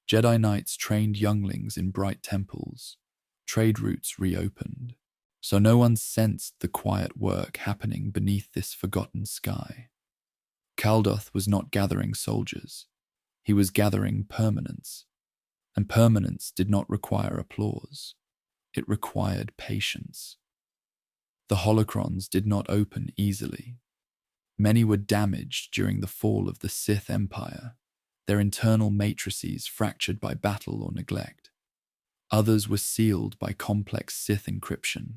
Speaker 1: Jedi Knights trained younglings in bright temples. Trade routes reopened. so no one sensed the quiet work happening beneath this forgotten sky. Caldoth was not gathering soldiers. He was gathering permanence, and permanence did not require applause. It required patience. The holocrons did not open easily. Many were damaged during the fall of the Sith Empire, their internal matrices fractured by battle or neglect. Others were sealed by complex Sith encryption,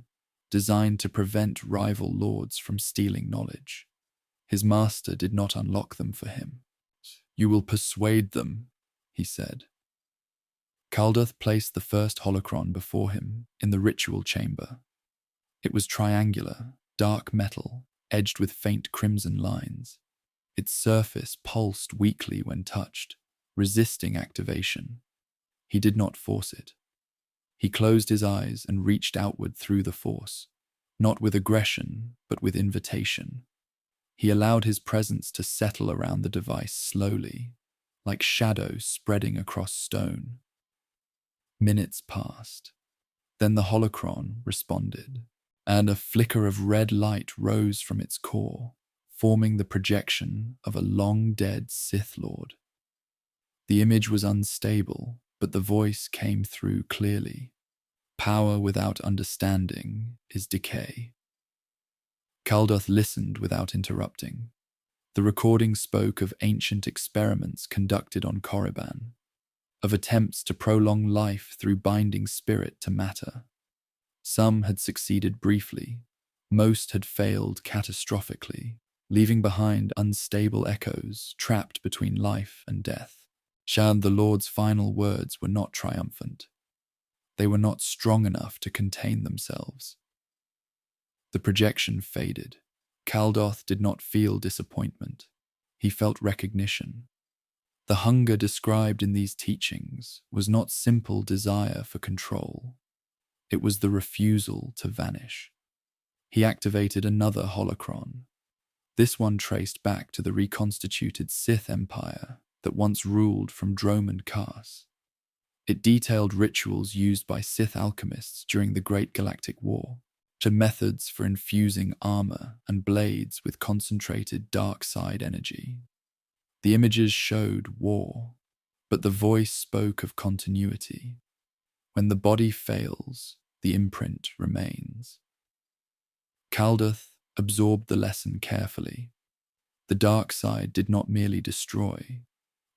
Speaker 1: designed to prevent rival lords from stealing knowledge. His master did not unlock them for him. "You will persuade them," he said. Caldoth placed the first holocron before him in the ritual chamber. It was triangular, dark metal, edged with faint crimson lines. Its surface pulsed weakly when touched, resisting activation. He did not force it. He closed his eyes and reached outward through the force, not with aggression, but with invitation. He allowed his presence to settle around the device slowly, like shadows spreading across stone. Minutes passed. Then the holocron responded, and a flicker of red light rose from its core, forming the projection of a long-dead Sith Lord. The image was unstable, but the voice came through clearly. "Power without understanding is decay." Caldoth listened without interrupting. The recording spoke of ancient experiments conducted on Korriban, of attempts to prolong life through binding spirit to matter. Some had succeeded briefly, most had failed catastrophically, leaving behind unstable echoes trapped between life and death. Shad the Lord's final words were not triumphant. They were not strong enough to contain themselves. The projection faded. Caldoth did not feel disappointment. He felt recognition. The hunger described in these teachings was not simple desire for control. It was the refusal to vanish. He activated another holocron. This one traced back to the reconstituted Sith Empire that once ruled from Dromund Kaas. It detailed rituals used by Sith alchemists during the Great Galactic War, to methods for infusing armor and blades with concentrated dark side energy. The images showed war, but the voice spoke of continuity. When the body fails, the imprint remains. Caldoth absorbed the lesson carefully. The dark side did not merely destroy,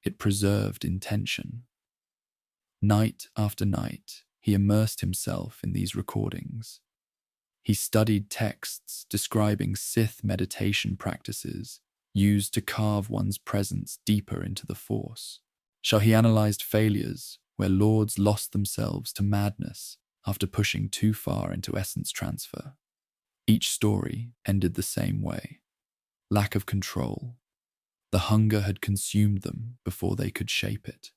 Speaker 1: it preserved intention. Night after night, he immersed himself in these recordings. He studied texts describing Sith meditation practices used to carve one's presence deeper into the Force. He analyzed failures where lords lost themselves to madness after pushing too far into essence transfer. Each story ended the same way: lack of control. The hunger had consumed them before they could shape it.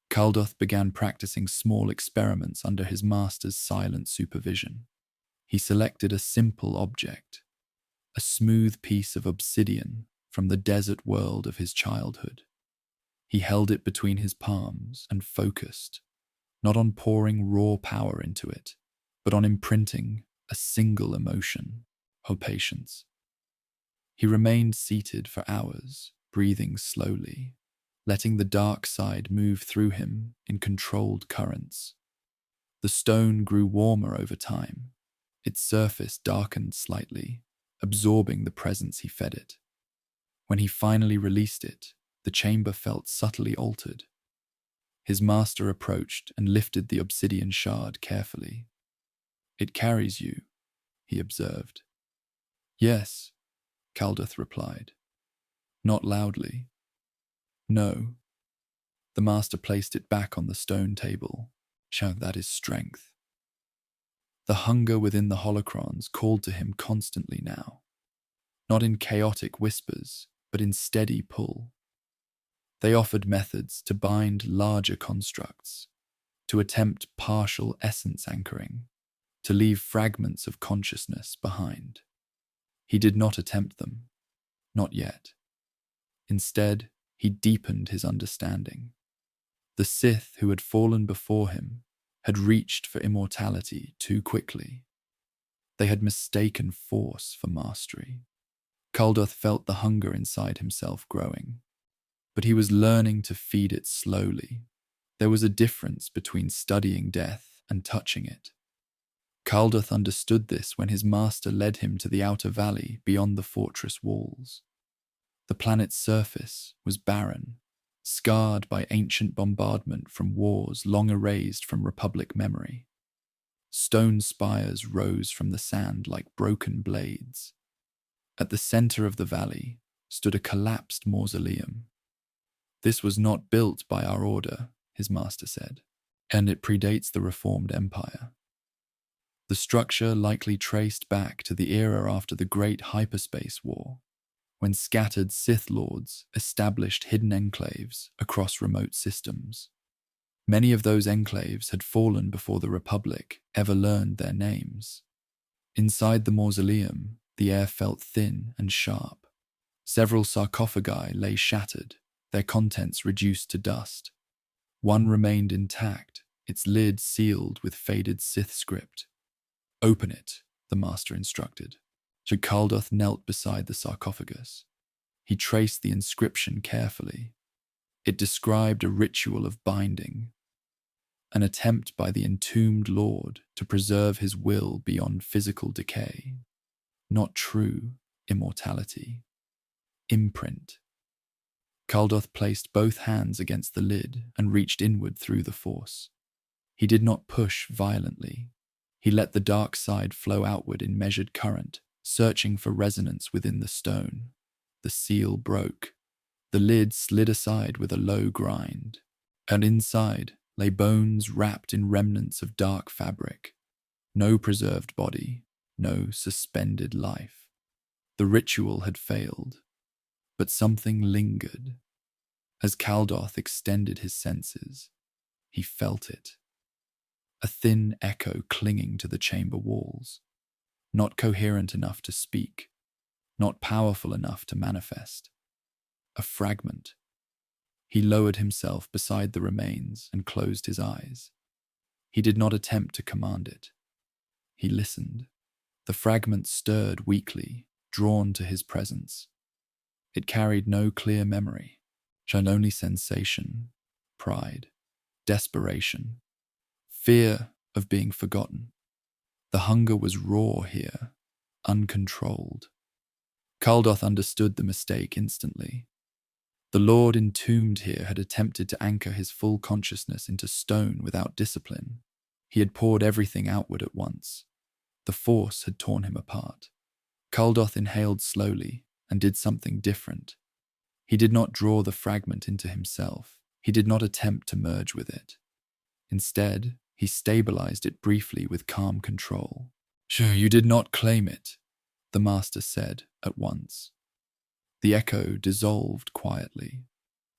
Speaker 1: Caldoth began practicing small experiments under his master's silent supervision. He selected a simple object, a smooth piece of obsidian from the desert world of his childhood. He held it between his palms and focused, not on pouring raw power into it, but on imprinting a single emotion: patience. He remained seated for hours, breathing slowly, letting the dark side move through him in controlled currents. The stone grew warmer over time. Its surface darkened slightly, absorbing the presence he fed it. When he finally released it, the chamber felt subtly altered. His master approached and lifted the obsidian shard carefully. "It carries you," he observed. "Yes," Caldoth replied. Not loudly. "No." The master placed it back on the stone table. That is strength." The hunger within the holocrons called to him constantly now, not in chaotic whispers, but in steady pull. They offered methods to bind larger constructs, to attempt partial essence anchoring, to leave fragments of consciousness behind. He did not attempt them, not yet. Instead, he deepened his understanding. The Sith who had fallen before him had reached for immortality too quickly. They had mistaken force for mastery. Caldoth felt the hunger inside himself growing, but he was learning to feed it slowly. There was a difference between studying death and touching it. Caldoth understood this when his master led him to the outer valley beyond the fortress walls. The planet's surface was barren, scarred by ancient bombardment from wars long erased from Republic memory. Stone spires rose from the sand like broken blades. At the center of the valley stood a collapsed mausoleum. "This was not built by our order," his master said, "and it predates the Reformed Empire." The structure likely traced back to the era after the Great Hyperspace War, when scattered Sith Lords established hidden enclaves across remote systems. Many of those enclaves had fallen before the Republic ever learned their names. Inside the mausoleum, the air felt thin and sharp. Several sarcophagi lay shattered, their contents reduced to dust. One remained intact, its lid sealed with faded Sith script. "Open it," the master instructed. Caldoth knelt beside the sarcophagus. He traced the inscription carefully. It described a ritual of binding, an attempt by the entombed Lord to preserve his will beyond physical decay. Not true immortality. Imprint. Caldoth placed both hands against the lid and reached inward through the force. He did not push violently. He let the dark side flow outward in measured current, searching for resonance within the stone. The seal broke. The lid slid aside with a low grind, and inside lay bones wrapped in remnants of dark fabric. No preserved body, no suspended life. The ritual had failed, but something lingered. As Caldoth extended his senses, he felt it. A thin echo clinging to the chamber walls, not coherent enough to speak, not powerful enough to manifest. A fragment. He lowered himself beside the remains and closed his eyes. He did not attempt to command it. He listened. The fragment stirred weakly, drawn to his presence. It carried no clear memory, only sensation, pride, desperation, fear of being forgotten. The hunger was raw here, uncontrolled. Caldoth understood the mistake instantly. The Lord entombed here had attempted to anchor his full consciousness into stone without discipline. He had poured everything outward at once. The force had torn him apart. Caldoth inhaled slowly and did something different. He did not draw the fragment into himself. He did not attempt to merge with it. Instead, he stabilized it briefly with calm control. "Sure, you did not claim it," the master said at once. The echo dissolved quietly.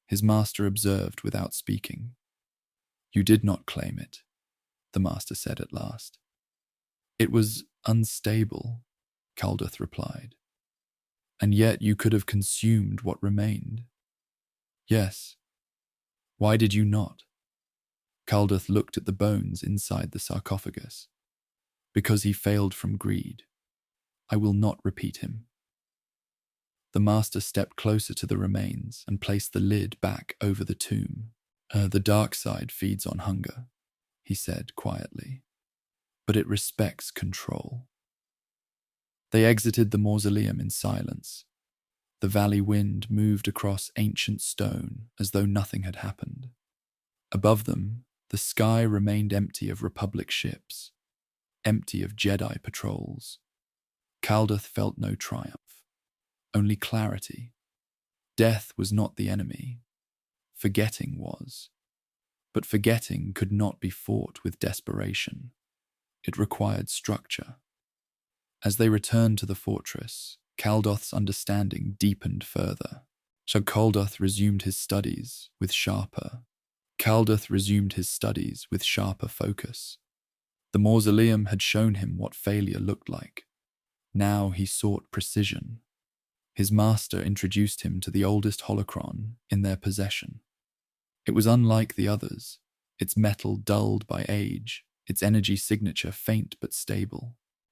Speaker 1: His master observed without speaking. "You did not claim it," the master said at last. "It was unstable," Caldoth replied. "And yet you could have consumed what remained." "Yes. Why did you not?" Caldoth looked at the bones inside the sarcophagus. "Because he failed from greed. I will not repeat him." The master stepped closer to the remains and placed the lid back over the tomb. "The dark side feeds on hunger," he said quietly, "but it respects control." They exited the mausoleum in silence. The valley wind moved across ancient stone as though nothing had happened. Above them, the sky remained empty of Republic ships, empty of Jedi patrols. Caldoth felt no triumph, only clarity. Death was not the enemy. Forgetting was. But forgetting could not be fought with desperation. It required structure. As they returned to the fortress, Caldoth's understanding deepened further. Caldoth resumed his studies with sharper focus. The mausoleum had shown him what failure looked like. Now he sought precision. His master introduced him to the oldest holocron in their possession. It was unlike the others, its metal dulled by age, its energy signature faint but stable.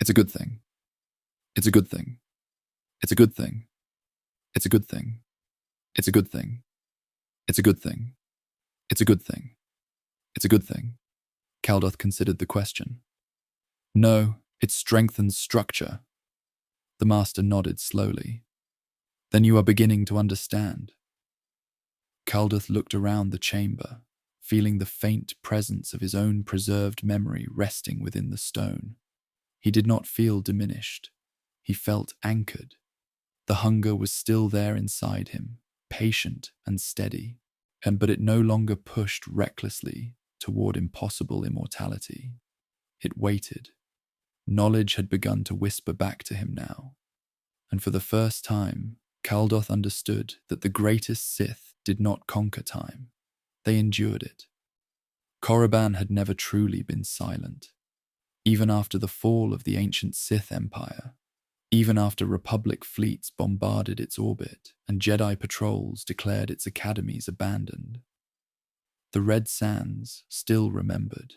Speaker 1: It's a good thing. It's a good thing. It's a good thing. It's a good thing. It's a good thing. It's a good thing. It's a good thing. It's a good thing. Caldoth considered the question. No, it strengthens structure. The master nodded slowly. Then you are beginning to understand. Caldoth looked around the chamber, feeling the faint presence of his own preserved memory resting within the stone. He did not feel diminished. He felt anchored. The hunger was still there inside him, patient and steady, but it no longer pushed recklessly toward impossible immortality. It waited. Knowledge had begun to whisper back to him now, and for the first time, Caldoth understood that the greatest Sith did not conquer time. They endured it. Korriban had never truly been silent. Even after the fall of the ancient Sith Empire, even after Republic fleets bombarded its orbit and Jedi patrols declared its academies abandoned, the Red Sands still remembered.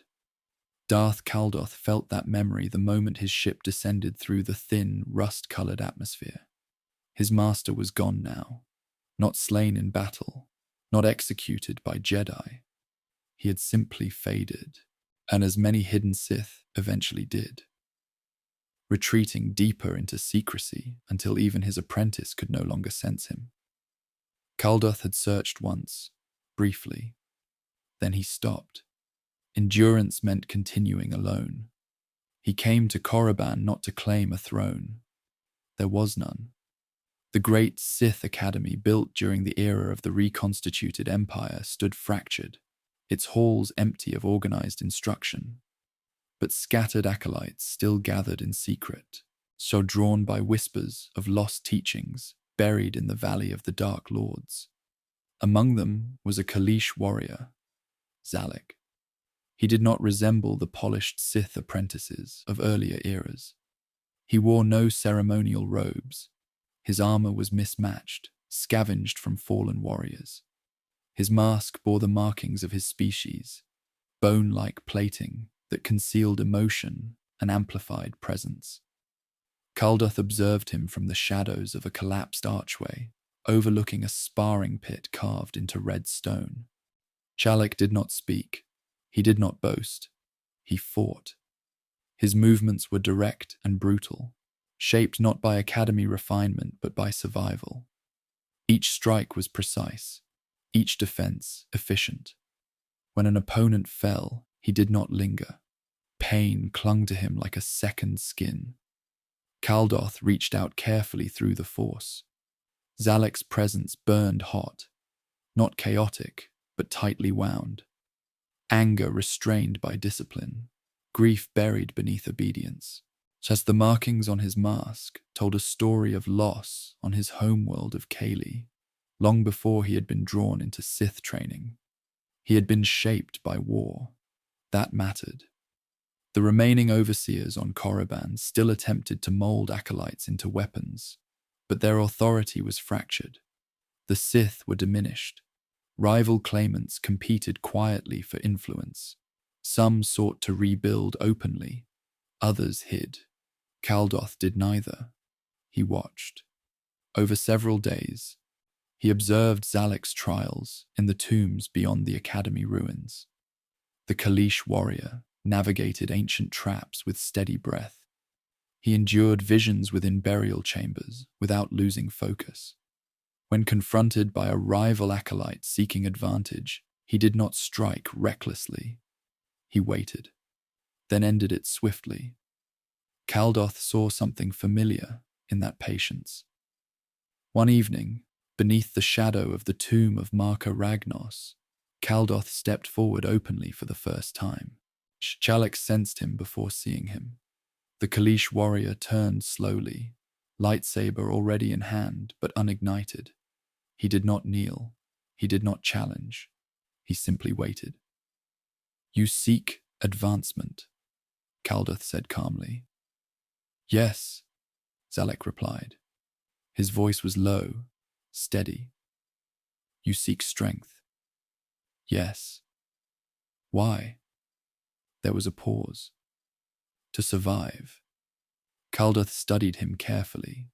Speaker 1: Darth Caldoth felt that memory the moment his ship descended through the thin, rust-colored atmosphere. His master was gone now, not slain in battle, not executed by Jedi. He had simply faded, and as many hidden Sith eventually did, retreating deeper into secrecy until even his apprentice could no longer sense him. Caldoth had searched once, briefly. Then he stopped. Endurance meant continuing alone. He came to Korriban not to claim a throne. There was none. The great Sith Academy built during the era of the reconstituted Empire stood fractured, its halls empty of organized instruction. But scattered acolytes still gathered in secret, so drawn by whispers of lost teachings buried in the Valley of the Dark Lords. Among them was a Kaleesh warrior, Zalek. He did not resemble the polished Sith apprentices of earlier eras. He wore no ceremonial robes. His armor was mismatched, scavenged from fallen warriors. His mask bore the markings of his species, bone-like plating that concealed emotion and amplified presence. Caldoth observed him from the shadows of a collapsed archway, overlooking a sparring pit carved into red stone. Chalak did not speak. He did not boast. He fought. His movements were direct and brutal, shaped not by academy refinement but by survival. Each strike was precise, each defense efficient. When an opponent fell, he did not linger. Pain clung to him like a second skin. Caldoth reached out carefully through the force. Zalek's presence burned hot, not chaotic, but tightly wound. Anger restrained by discipline, grief buried beneath obedience. As the markings on his mask told a story of loss on his homeworld of Kaylee, long before he had been drawn into Sith training. He had been shaped by war. That mattered. The remaining overseers on Korriban still attempted to mold acolytes into weapons, but their authority was fractured. The Sith were diminished. Rival claimants competed quietly for influence. Some sought to rebuild openly, others hid. Caldoth did neither. He watched. Over several days, he observed Zalek's trials in the tombs beyond the academy ruins. The Kaleesh warrior navigated ancient traps with steady breath. He endured visions within burial chambers without losing focus. When confronted by a rival acolyte seeking advantage, he did not strike recklessly. He waited, then ended it swiftly. Caldoth saw something familiar in that patience. One evening, beneath the shadow of the tomb of Marka Ragnos, Caldoth stepped forward openly for the first time. Chalak sensed him before seeing him. The Kaleesh warrior turned slowly, lightsaber already in hand but unignited. He did not kneel. He did not challenge. He simply waited. "You seek advancement," Caldoth said calmly. "Yes," Zalek replied. His voice was low, steady. "You seek strength." "Yes." "Why?" There was a pause. "To survive." Caldoth studied him carefully.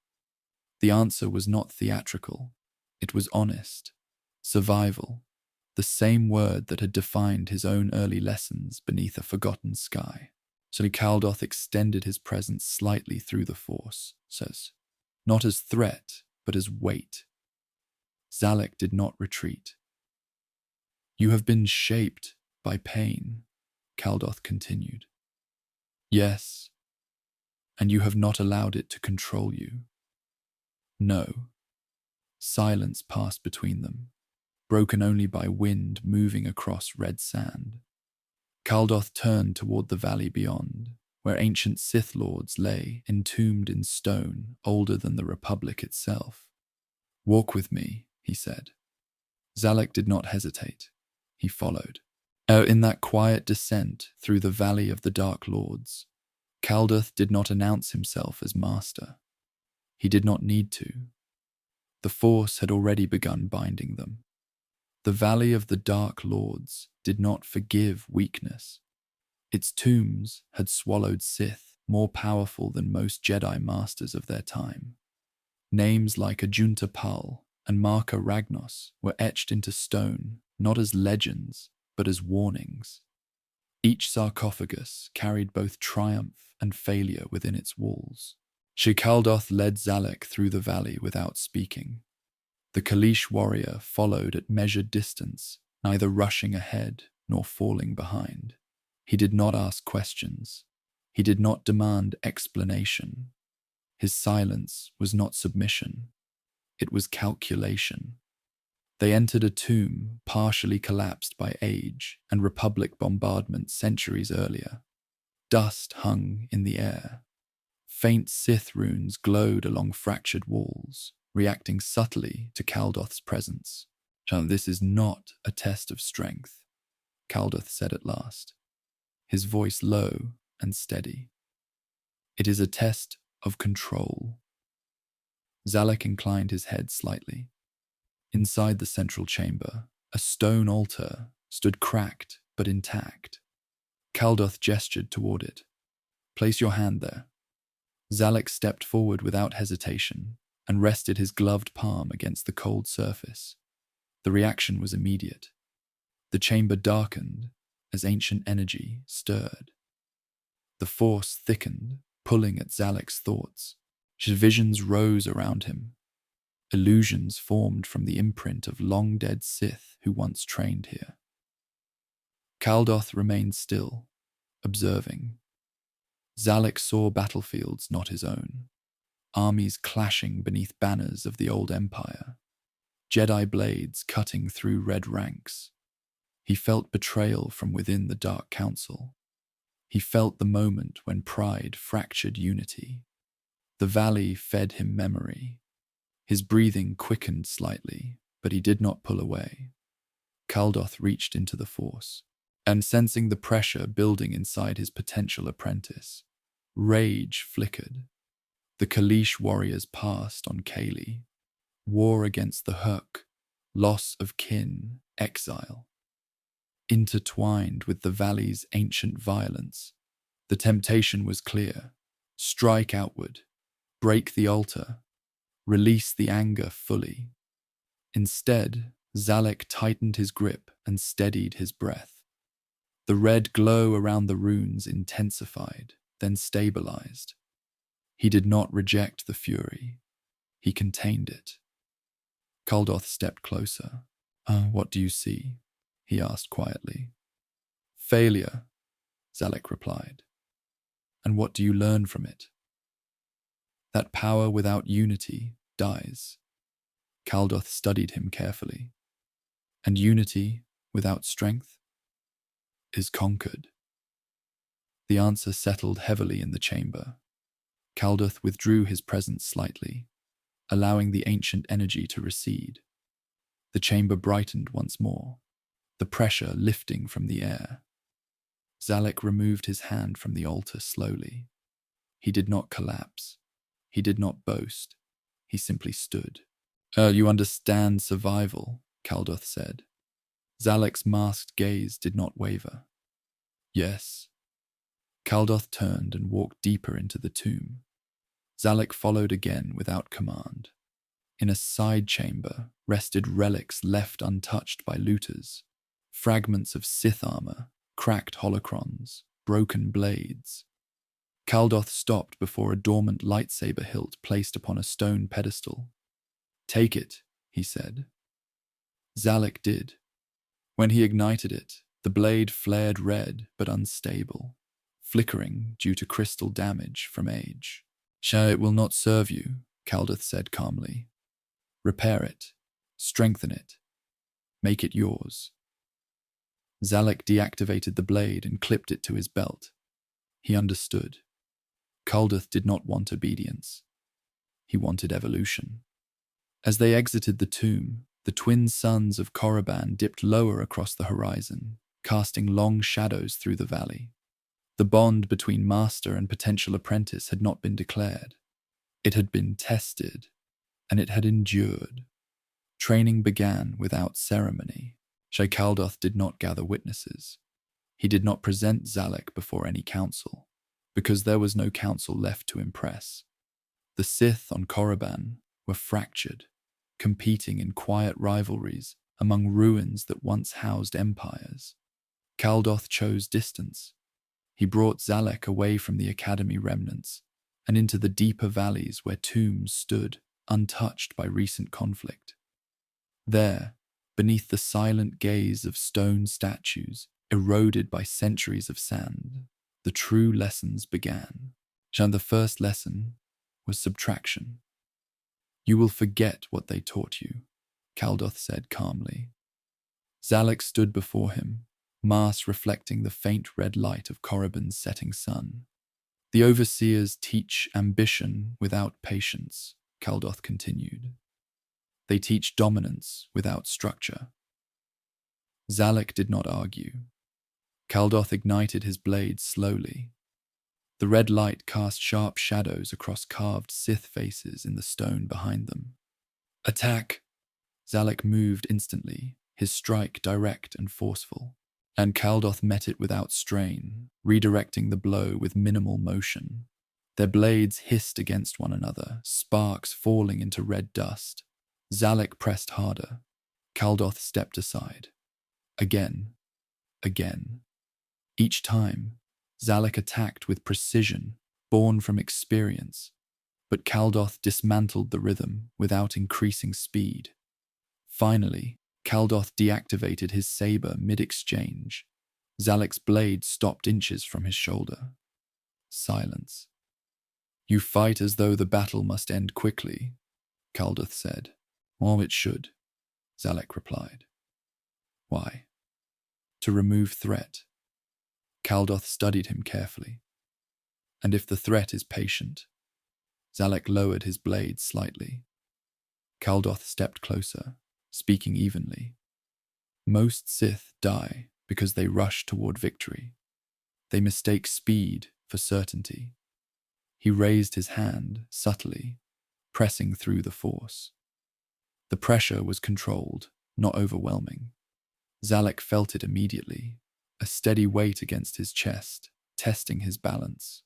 Speaker 1: The answer was not theatrical. It was honest. Survival. The same word that had defined his own early lessons beneath a forgotten sky. So Caldoth extended his presence slightly through the force, says, not as threat, but as weight. Zalek did not retreat. You have been shaped by pain, Caldoth continued. Yes, and you have not allowed it to control you. No. Silence passed between them, broken only by wind moving across red sand. Caldoth turned toward the valley beyond, where ancient Sith Lords lay entombed in stone older than the Republic itself. Walk with me, he said. Zalek did not hesitate. He followed. In that quiet descent through the Valley of the Dark Lords, Caldoth did not announce himself as master. He did not need to. The Force had already begun binding them. The Valley of the Dark Lords did not forgive weakness. Its tombs had swallowed Sith more powerful than most Jedi masters of their time. Names like Ajunta Pal and Marka Ragnos were etched into stone, not as legends, but as warnings. Each sarcophagus carried both triumph and failure within its walls. Caldoth led Zalek through the valley without speaking. The Kaleesh warrior followed at measured distance, neither rushing ahead nor falling behind. He did not ask questions. He did not demand explanation. His silence was not submission. It was calculation. They entered a tomb partially collapsed by age and Republic bombardment centuries earlier. Dust hung in the air. Faint Sith runes glowed along fractured walls, reacting subtly to Caldoth's presence. This is not a test of strength, Caldoth said at last, his voice low and steady. It is a test of control. Zalek inclined his head slightly. Inside the central chamber, a stone altar stood cracked but intact. Caldoth gestured toward it. Place your hand there. Zalek stepped forward without hesitation and rested his gloved palm against the cold surface. The reaction was immediate. The chamber darkened as ancient energy stirred. The force thickened, pulling at Zalek's thoughts. His visions rose around him. Illusions formed from the imprint of long-dead Sith who once trained here. Caldoth remained still, observing. Zalek saw battlefields not his own, armies clashing beneath banners of the old empire, Jedi blades cutting through red ranks. He felt betrayal from within the Dark Council. He felt the moment when pride fractured unity. The valley fed him memory. His breathing quickened slightly, but he did not pull away. Caldoth reached into the Force, and sensing the pressure building inside his potential apprentice, rage flickered. The Kaleesh warriors passed on Kaylee. War against the Hurk, loss of kin, exile. Intertwined with the valley's ancient violence, the temptation was clear. Strike outward, break the altar, release the anger fully. Instead, Zalek tightened his grip and steadied his breath. The red glow around the runes intensified, then stabilized. He did not reject the fury. He contained it. Caldoth stepped closer. What do you see? He asked quietly. Failure, Zalek replied. And what do you learn from it? That power without unity dies. Caldoth studied him carefully. And unity without strength is conquered. The answer settled heavily in the chamber. Caldoth withdrew his presence slightly, allowing the ancient energy to recede. The chamber brightened once more, the pressure lifting from the air. Zalek removed his hand from the altar slowly. He did not collapse. He did not boast. He simply stood. You understand survival, Caldoth said. Zalek's masked gaze did not waver. Yes. Caldoth turned and walked deeper into the tomb. Zalek followed again without command. In a side chamber rested relics left untouched by looters, fragments of Sith armor, cracked holocrons, broken blades. Caldoth stopped before a dormant lightsaber hilt placed upon a stone pedestal. "Take it," he said. Zalek did. When he ignited it, the blade flared red but unstable, flickering due to crystal damage from age. "It will not serve you," Caldoth said calmly. "Repair it, strengthen it, make it yours." Zalek deactivated the blade and clipped it to his belt. He understood. Caldoth did not want obedience. He wanted evolution. As they exited the tomb, the twin suns of Korriban dipped lower across the horizon, casting long shadows through the valley. The bond between master and potential apprentice had not been declared. It had been tested, and it had endured. Training began without ceremony. Caldoth did not gather witnesses. He did not present Zalek before any council, because there was no council left to impress. The Sith on Korriban were fractured, competing in quiet rivalries among ruins that once housed empires. Caldoth chose distance. He brought Zalek away from the Academy remnants and into the deeper valleys where tombs stood, untouched by recent conflict. There, beneath the silent gaze of stone statues eroded by centuries of sand, the true lessons began. And the first lesson was subtraction. "You will forget what they taught you," Caldoth said calmly. Zalek stood before him, mass reflecting the faint red light of Korriban's setting sun. "The overseers teach ambition without patience," Caldoth continued. "They teach dominance without structure." Zalek did not argue. Caldoth ignited his blade slowly. The red light cast sharp shadows across carved Sith faces in the stone behind them. "Attack!" Zalek moved instantly, his strike direct and forceful, and Caldoth met it without strain, redirecting the blow with minimal motion. Their blades hissed against one another, sparks falling into red dust. Zalek pressed harder. Caldoth stepped aside. Again. Each time, Zalek attacked with precision, born from experience, but Caldoth dismantled the rhythm without increasing speed. Finally, Caldoth deactivated his saber mid-exchange. Zalek's blade stopped inches from his shoulder. Silence. "You fight as though the battle must end quickly," Caldoth said. "Well, it should," Zalek replied. "Why?" "To remove threat." Caldoth studied him carefully. "And if the threat is patient?" Zalek lowered his blade slightly. Caldoth stepped closer, speaking evenly. "Most Sith die because they rush toward victory. They mistake speed for certainty." He raised his hand subtly, pressing through the force. The pressure was controlled, not overwhelming. Zalek felt it immediately, a steady weight against his chest, testing his balance.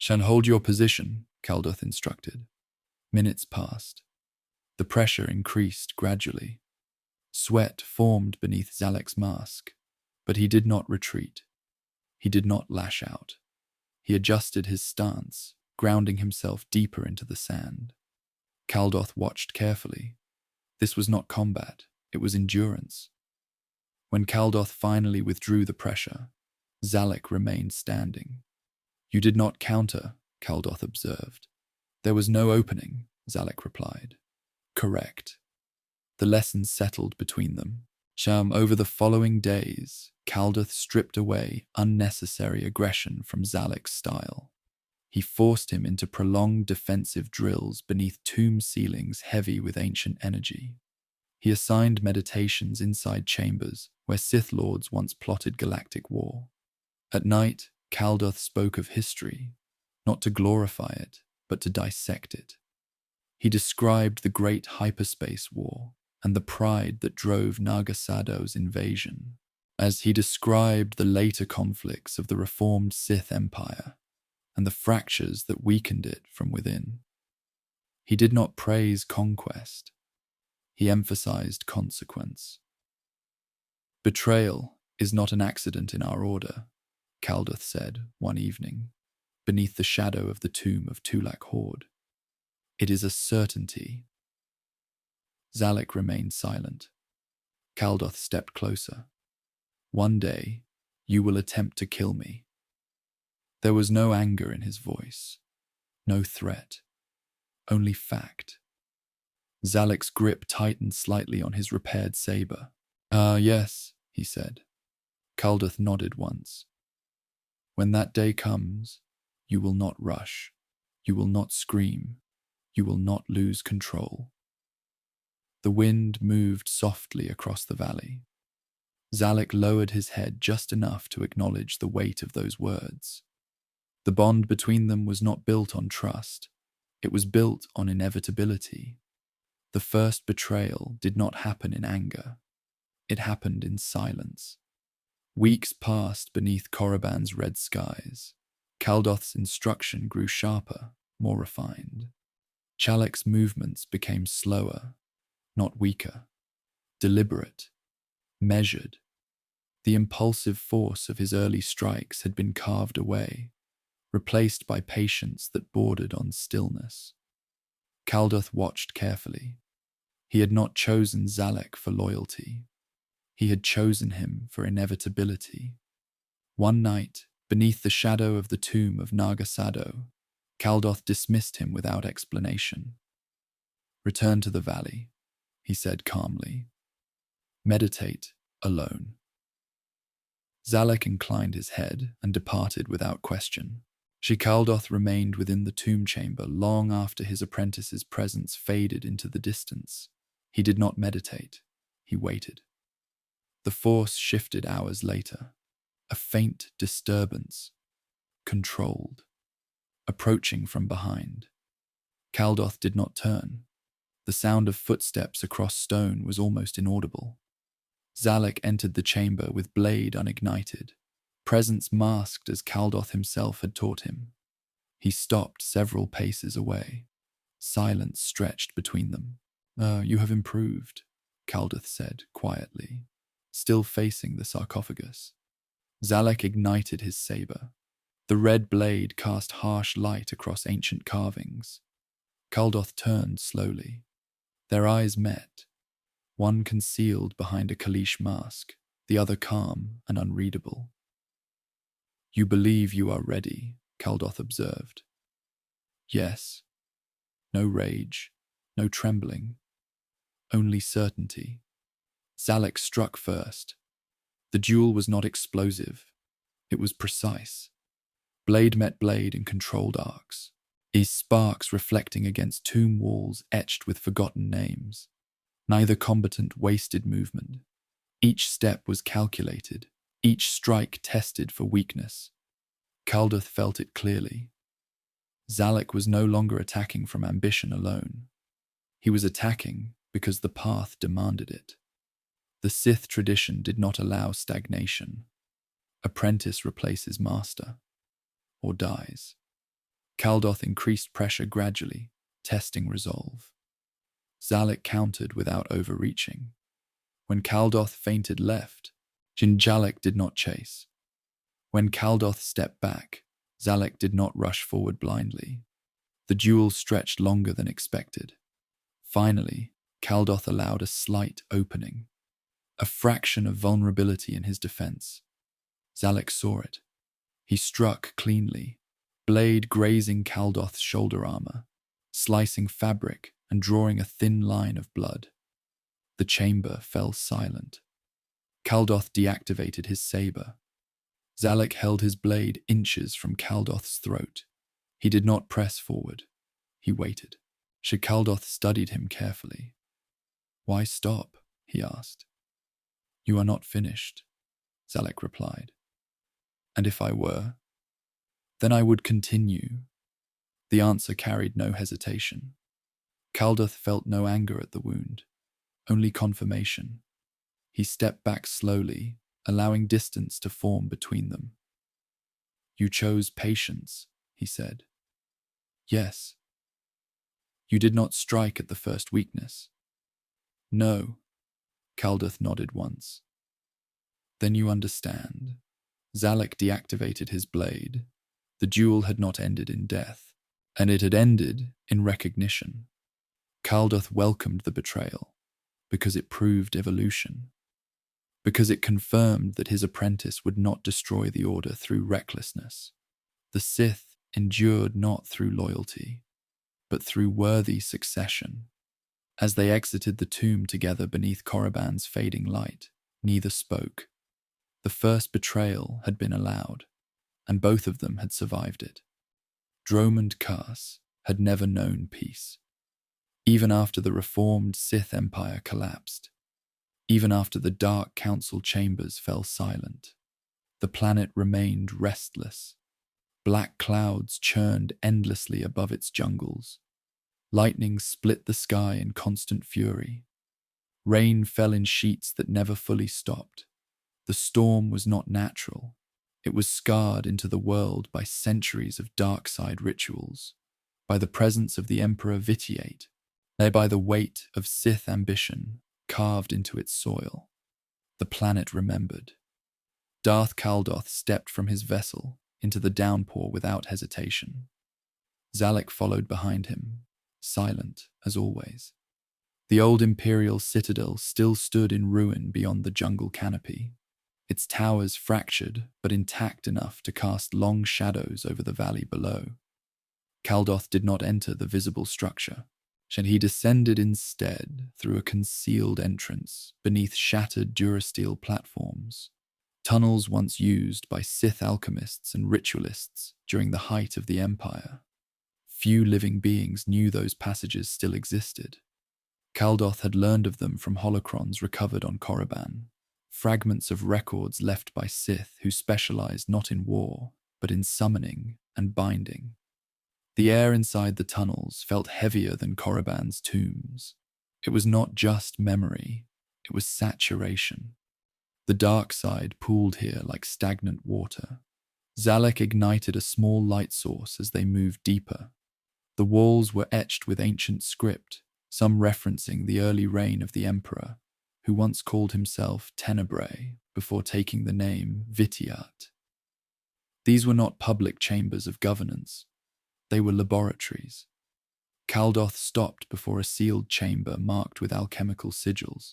Speaker 1: "Hold your position," Caldoth instructed. Minutes passed. The pressure increased gradually. Sweat formed beneath Zalek's mask, but he did not retreat. He did not lash out. He adjusted his stance, grounding himself deeper into the sand. Caldoth watched carefully. This was not combat, it was endurance. When Caldoth finally withdrew the pressure, Zalek remained standing. "You did not counter," Caldoth observed. "There was no opening," Zalek replied. "Correct." The lessons settled between them. Over the following days, Caldoth stripped away unnecessary aggression from Zalek's style. He forced him into prolonged defensive drills beneath tomb ceilings heavy with ancient energy. He assigned meditations inside chambers where Sith Lords once plotted galactic war. At night, Caldoth spoke of history, not to glorify it, but to dissect it. He described the great hyperspace war and the pride that drove Nagasado's invasion, as he described the later conflicts of the reformed Sith Empire and the fractures that weakened it from within. He did not praise conquest. He emphasized consequence. Betrayal is not an accident in our order, Caldoth said one evening, beneath the shadow of the tomb of Tulak Horde. It is a certainty. Zalek remained silent. Caldoth stepped closer. One day, you will attempt to kill me. There was no anger in his voice, no threat, only fact. Zalek's grip tightened slightly on his repaired saber. Yes, he said. Caldoth nodded once. When that day comes, you will not rush. You will not scream. You will not lose control. The wind moved softly across the valley. Zalek lowered his head just enough to acknowledge the weight of those words. The bond between them was not built on trust. It was built on inevitability. The first betrayal did not happen in anger. It happened in silence. Weeks passed beneath Korriban's red skies. Caldoth's instruction grew sharper, more refined. Chalek's movements became slower, not weaker, deliberate, measured. The impulsive force of his early strikes had been carved away, replaced by patience that bordered on stillness. Caldoth watched carefully. He had not chosen Zalek for loyalty. He had chosen him for inevitability. One night, beneath the shadow of the tomb of Nagasado, Caldoth dismissed him without explanation. "Return to the valley," he said calmly. "Meditate alone." Zalek inclined his head and departed without question. Caldoth remained within the tomb chamber long after his apprentice's presence faded into the distance. He did not meditate. He waited. The force shifted hours later. A faint disturbance, controlled, approaching from behind. Caldoth did not turn. The sound of footsteps across stone was almost inaudible. Zalek entered the chamber with blade unignited, presence masked as Caldoth himself had taught him. He stopped several paces away. Silence stretched between them. You have improved," Caldoth said quietly, still facing the sarcophagus. Zalek ignited his saber. The red blade cast harsh light across ancient carvings. Caldoth turned slowly. Their eyes met, one concealed behind a Kalish mask, the other calm and unreadable. "You believe you are ready," Caldoth observed. "Yes." No rage, no trembling, only certainty. Zalek struck first. The duel was not explosive. It was precise. Blade met blade in controlled arcs, these sparks reflecting against tomb walls etched with forgotten names. Neither combatant wasted movement. Each step was calculated, each strike tested for weakness. Caldoth felt it clearly. Zalek was no longer attacking from ambition alone. He was attacking because the path demanded it. The Sith tradition did not allow stagnation. Apprentice replaces master, or dies. Caldoth increased pressure gradually, testing resolve. Zalek countered without overreaching. When Caldoth feinted left, Jinjalek did not chase. When Caldoth stepped back, Zalek did not rush forward blindly. The duel stretched longer than expected. Finally, Caldoth allowed a slight opening, a fraction of vulnerability in his defense. Zalek saw it. He struck cleanly, blade grazing Caldoth's shoulder armor, slicing fabric and drawing a thin line of blood. The chamber fell silent. Caldoth deactivated his saber. Zalek held his blade inches from Caldoth's throat. He did not press forward. He waited. Caldoth studied him carefully. "Why stop?" he asked. "You are not finished," Zalek replied. "And if I were? Then I would continue." The answer carried no hesitation. Caldoth felt no anger at the wound, only confirmation. He stepped back slowly, allowing distance to form between them. "You chose patience," he said. "Yes." You did not strike at the first weakness. No, Caldoth nodded once. Then you understand. Zalek deactivated his blade. The duel had not ended in death, and it had ended in recognition. Caldoth welcomed the betrayal, because it proved evolution, because it confirmed that his apprentice would not destroy the Order through recklessness. The Sith endured not through loyalty, but through worthy succession. As they exited the tomb together beneath Korriban's fading light, neither spoke. The first betrayal had been allowed, and both of them had survived it. Dromund Kaas had never known peace. Even after the reformed Sith Empire collapsed, even after the Dark Council chambers fell silent, the planet remained restless. Black clouds churned endlessly above its jungles. Lightning split the sky in constant fury. Rain fell in sheets that never fully stopped. The storm was not natural. It was scarred into the world by centuries of dark side rituals, by the presence of the Emperor Vitiate, and by the weight of Sith ambition carved into its soil. The planet remembered. Darth Caldoth stepped from his vessel into the downpour without hesitation. Zalek followed behind him, silent as always. The old Imperial citadel still stood in ruin beyond the jungle canopy, its towers fractured but intact enough to cast long shadows over the valley below. Caldoth did not enter the visible structure, and he descended instead through a concealed entrance beneath shattered durasteel platforms, tunnels once used by Sith alchemists and ritualists during the height of the Empire. Few living beings knew those passages still existed. Caldoth had learned of them from holocrons recovered on Korriban, fragments of records left by Sith who specialized not in war, but in summoning and binding. The air inside the tunnels felt heavier than Korriban's tombs. It was not just memory, it was saturation. The dark side pooled here like stagnant water. Zalek ignited a small light source as they moved deeper. The walls were etched with ancient script, some referencing the early reign of the Emperor, who once called himself Tenebrae before taking the name Vitiate. These were not public chambers of governance. They were laboratories. Caldoth stopped before a sealed chamber marked with alchemical sigils.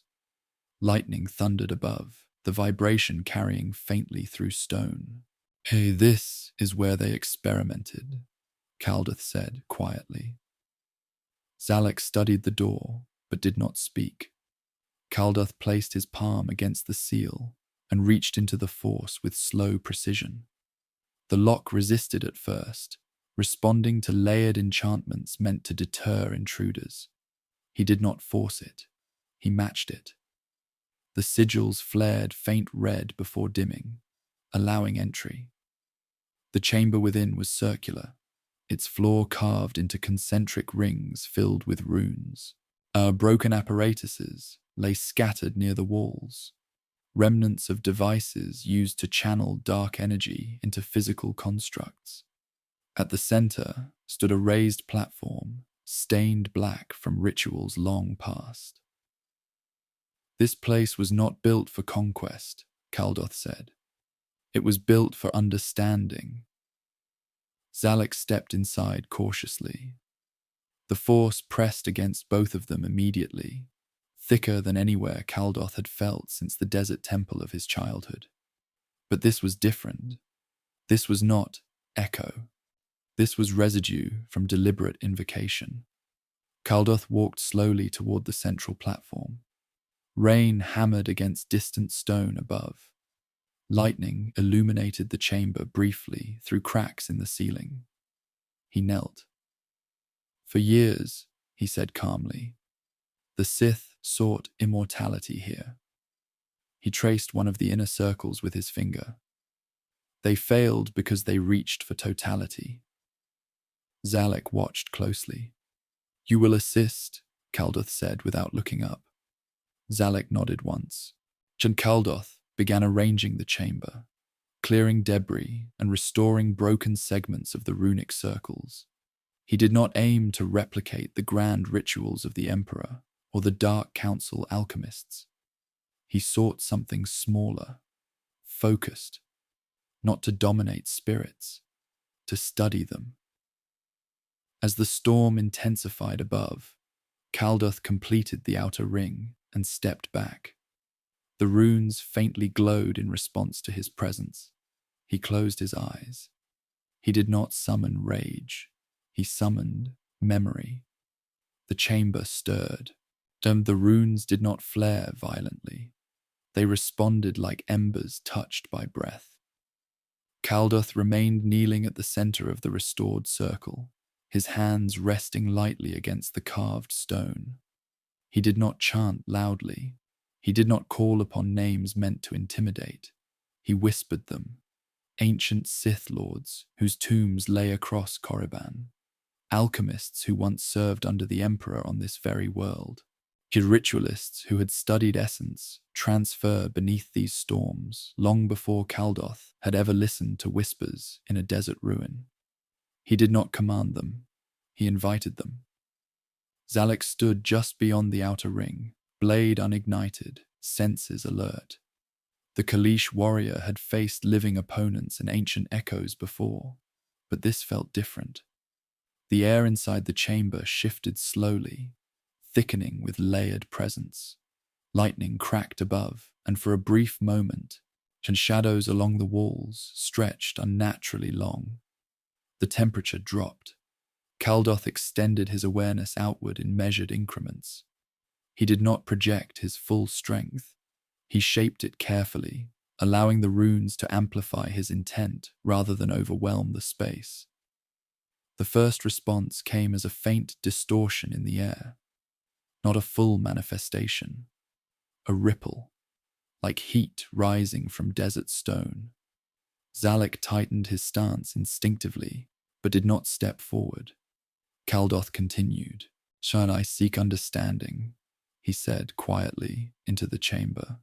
Speaker 1: Lightning thundered above, the vibration carrying faintly through stone. "Hey, this is where they experimented," Caldoth said quietly. Zalek studied the door, but did not speak. Caldoth placed his palm against the seal and reached into the force with slow precision. The lock resisted at first, responding to layered enchantments meant to deter intruders. He did not force it. He matched it. The sigils flared faint red before dimming, allowing entry. The chamber within was circular, its floor carved into concentric rings filled with runes. Broken apparatuses lay scattered near the walls, remnants of devices used to channel dark energy into physical constructs. At the center stood a raised platform, stained black from rituals long past. This place was not built for conquest, Caldoth said. It was built for understanding. Zalek stepped inside cautiously. The force pressed against both of them immediately, thicker than anywhere Caldoth had felt since the desert temple of his childhood. But this was different. This was not echo. This was residue from deliberate invocation. Caldoth walked slowly toward the central platform. Rain hammered against distant stone above. Lightning illuminated the chamber briefly through cracks in the ceiling. He knelt. "For years," he said calmly, "the Sith sought immortality here." He traced one of the inner circles with his finger. They failed because they reached for totality. Zalek watched closely. "You will assist," Caldoth said without looking up. Zalek nodded once. Caldoth began arranging the chamber, clearing debris and restoring broken segments of the runic circles. He did not aim to replicate the grand rituals of the Emperor or the Dark Council alchemists. He sought something smaller, focused, not to dominate spirits, to study them. As the storm intensified above, Caldoth completed the outer ring and stepped back. The runes faintly glowed in response to his presence. He closed his eyes. He did not summon rage. He summoned memory. The chamber stirred. The runes did not flare violently. They responded like embers touched by breath. Caldoth remained kneeling at the center of the restored circle, his hands resting lightly against the carved stone. He did not chant loudly. He did not call upon names meant to intimidate. He whispered them. Ancient Sith Lords whose tombs lay across Korriban. Alchemists who once served under the Emperor on this very world. Ritualists who had studied essence transfer beneath these storms long before Caldoth had ever listened to whispers in a desert ruin. He did not command them. He invited them. Zalek stood just beyond the outer ring, blade unignited, senses alert. The Kalish warrior had faced living opponents and ancient echoes before, but this felt different. The air inside the chamber shifted slowly, thickening with layered presence. Lightning cracked above, and for a brief moment, shadows along the walls stretched unnaturally long. The temperature dropped. Caldoth extended his awareness outward in measured increments. He did not project his full strength. He shaped it carefully, allowing the runes to amplify his intent rather than overwhelm the space. The first response came as a faint distortion in the air, not a full manifestation, a ripple, like heat rising from desert stone. Zalek tightened his stance instinctively, but did not step forward. Caldoth continued. "Shall I seek understanding?" he said quietly into the chamber.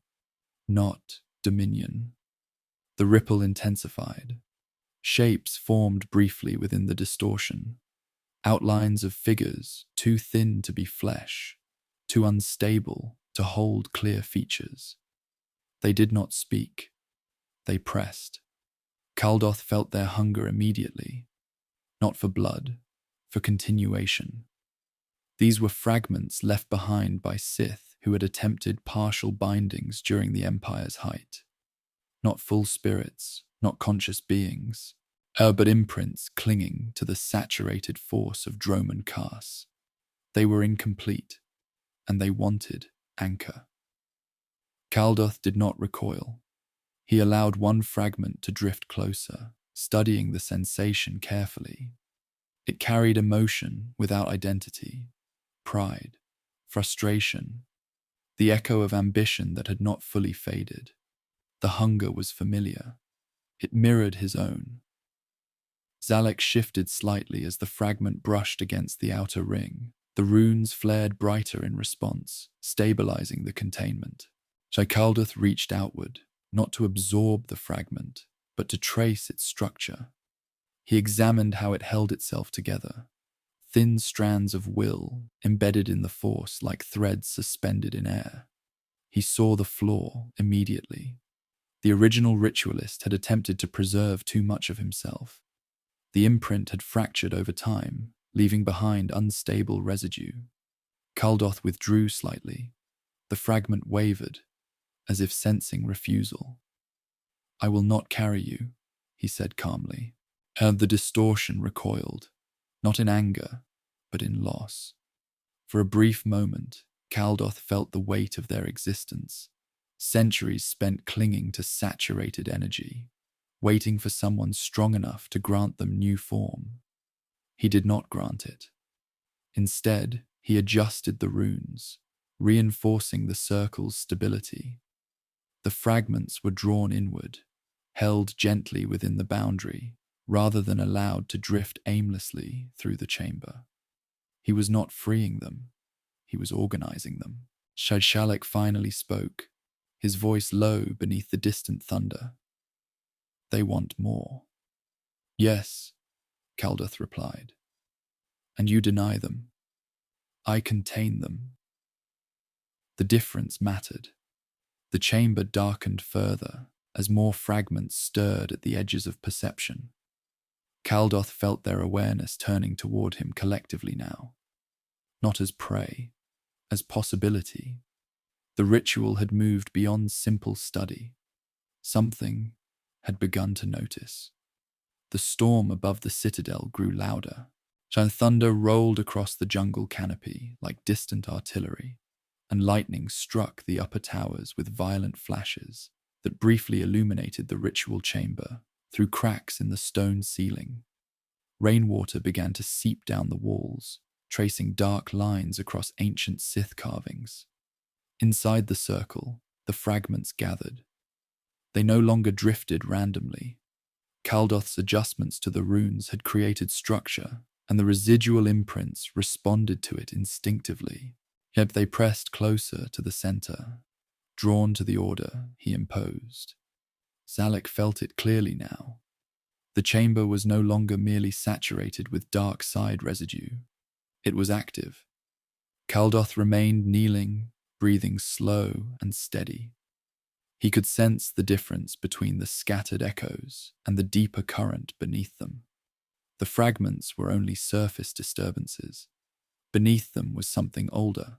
Speaker 1: "Not dominion." The ripple intensified. Shapes formed briefly within the distortion. Outlines of figures too thin to be flesh, too unstable to hold clear features. They did not speak. They pressed. Caldoth felt their hunger immediately, not for blood, for continuation. These were fragments left behind by Sith who had attempted partial bindings during the Empire's height. Not full spirits, not conscious beings, but imprints clinging to the saturated force of Droman Khas. They were incomplete, and they wanted anchor. Caldoth did not recoil. He allowed one fragment to drift closer, studying the sensation carefully. It carried emotion without identity, pride, frustration, the echo of ambition that had not fully faded. The hunger was familiar. It mirrored his own. Zalek shifted slightly as the fragment brushed against the outer ring. The runes flared brighter in response, stabilizing the containment. Caldoth reached outward, not to absorb the fragment, but to trace its structure. He examined how it held itself together. Thin strands of will embedded in the force like threads suspended in air. He saw the flaw immediately. The original ritualist had attempted to preserve too much of himself. The imprint had fractured over time, leaving behind unstable residue. Caldoth withdrew slightly. The fragment wavered, as if sensing refusal. "I will not carry you," he said calmly. The distortion recoiled, not in anger, but in loss. For a brief moment, Caldoth felt the weight of their existence. Centuries spent clinging to saturated energy, waiting for someone strong enough to grant them new form. He did not grant it. Instead, he adjusted the runes, reinforcing the circle's stability. The fragments were drawn inward, held gently within the boundary, rather than allowed to drift aimlessly through the chamber. He was not freeing them, he was organizing them. Shalek finally spoke, his voice low beneath the distant thunder. "They want more." "Yes," Caldoth replied. and you deny them. I contain them. The difference mattered. The chamber darkened further as more fragments stirred at the edges of perception. Caldoth felt their awareness turning toward him collectively now. Not as prey, as possibility. The ritual had moved beyond simple study. Something had begun to notice. The storm above the citadel grew louder. Thunder rolled across the jungle canopy like distant artillery, and lightning struck the upper towers with violent flashes that briefly illuminated the ritual chamber through cracks in the stone ceiling. Rainwater began to seep down the walls, tracing dark lines across ancient Sith carvings. Inside the circle, the fragments gathered. They no longer drifted randomly. Caldoth's adjustments to the runes had created structure, and the residual imprints responded to it instinctively. Yet they pressed closer to the center, drawn to the order he imposed. Zalek felt it clearly now. The chamber was no longer merely saturated with dark side residue. It was active. Caldoth remained kneeling, breathing slow and steady. He could sense the difference between the scattered echoes and the deeper current beneath them. The fragments were only surface disturbances. Beneath them was something older,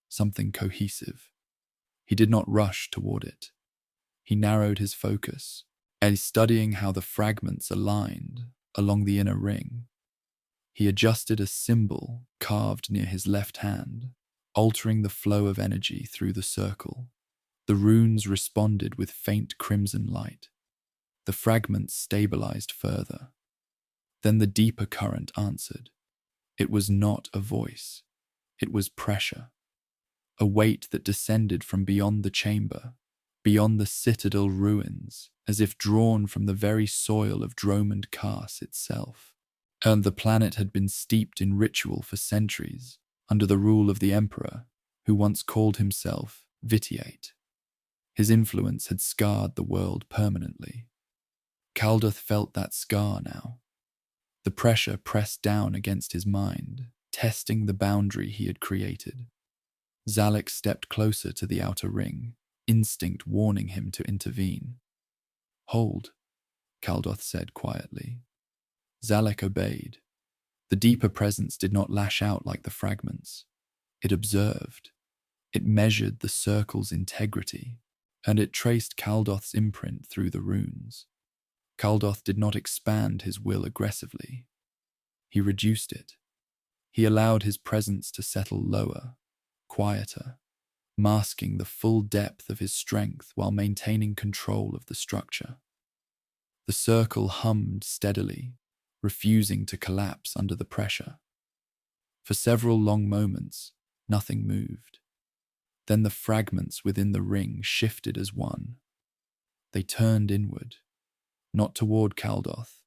Speaker 1: something cohesive. He did not rush toward it. He narrowed his focus, studying how the fragments aligned along the inner ring. He adjusted a symbol carved near his left hand, altering the flow of energy through the circle. The runes responded with faint crimson light. The fragments stabilized further. Then the deeper current answered. It was not a voice. It was pressure. A weight that descended from beyond the chamber, beyond the citadel ruins, as if drawn from the very soil of Dromund Kaas itself. And the planet had been steeped in ritual for centuries, under the rule of the Emperor, who once called himself Vitiate. His influence had scarred the world permanently. Caldoth felt that scar now. The pressure pressed down against his mind, testing the boundary he had created. Zalek stepped closer to the outer ring, instinct warning him to intervene. "Hold," Caldoth said quietly. Zalek obeyed. The deeper presence did not lash out like the fragments. It observed. It measured the circle's integrity, and it traced Caldoth's imprint through the runes. Caldoth did not expand his will aggressively. He reduced it. He allowed his presence to settle lower, quieter, masking the full depth of his strength while maintaining control of the structure. The circle hummed steadily, refusing to collapse under the pressure. For several long moments, nothing moved. Then the fragments within the ring shifted as one. They turned inward, not toward Caldoth,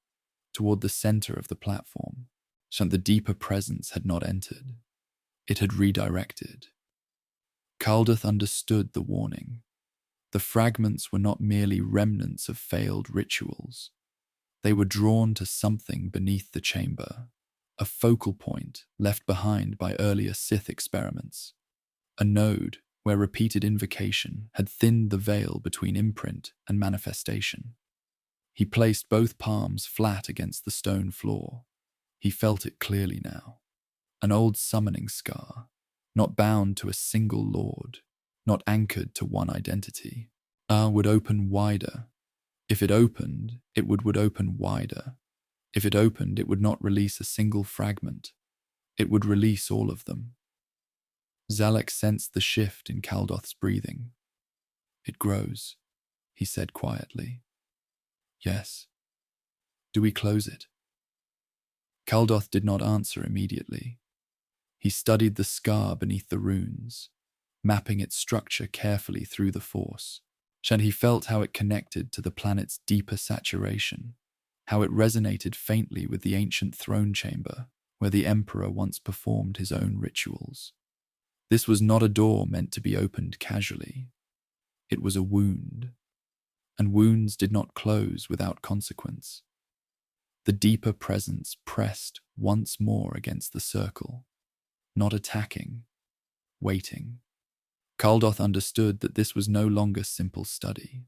Speaker 1: toward the center of the platform, so the deeper presence had not entered. It had redirected. Caldoth understood the warning. The fragments were not merely remnants of failed rituals. They were drawn to something beneath the chamber, a focal point left behind by earlier Sith experiments, a node where repeated invocation had thinned the veil between imprint and manifestation. He placed both palms flat against the stone floor. He felt it clearly now. An old summoning scar, not bound to a single lord, not anchored to one identity, would open wider. If it opened, it would open wider. If it opened, it would not release a single fragment. It would release all of them. Zalek sensed the shift in Caldoth's breathing. "It grows," he said quietly. "Yes. Do we close it?" Caldoth did not answer immediately. He studied the scar beneath the runes, mapping its structure carefully through the force, and he felt how it connected to the planet's deeper saturation, how it resonated faintly with the ancient throne chamber where the Emperor once performed his own rituals. This was not a door meant to be opened casually. It was a wound, and wounds did not close without consequence. The deeper presence pressed once more against the circle, not attacking, waiting. Caldoth understood that this was no longer simple study.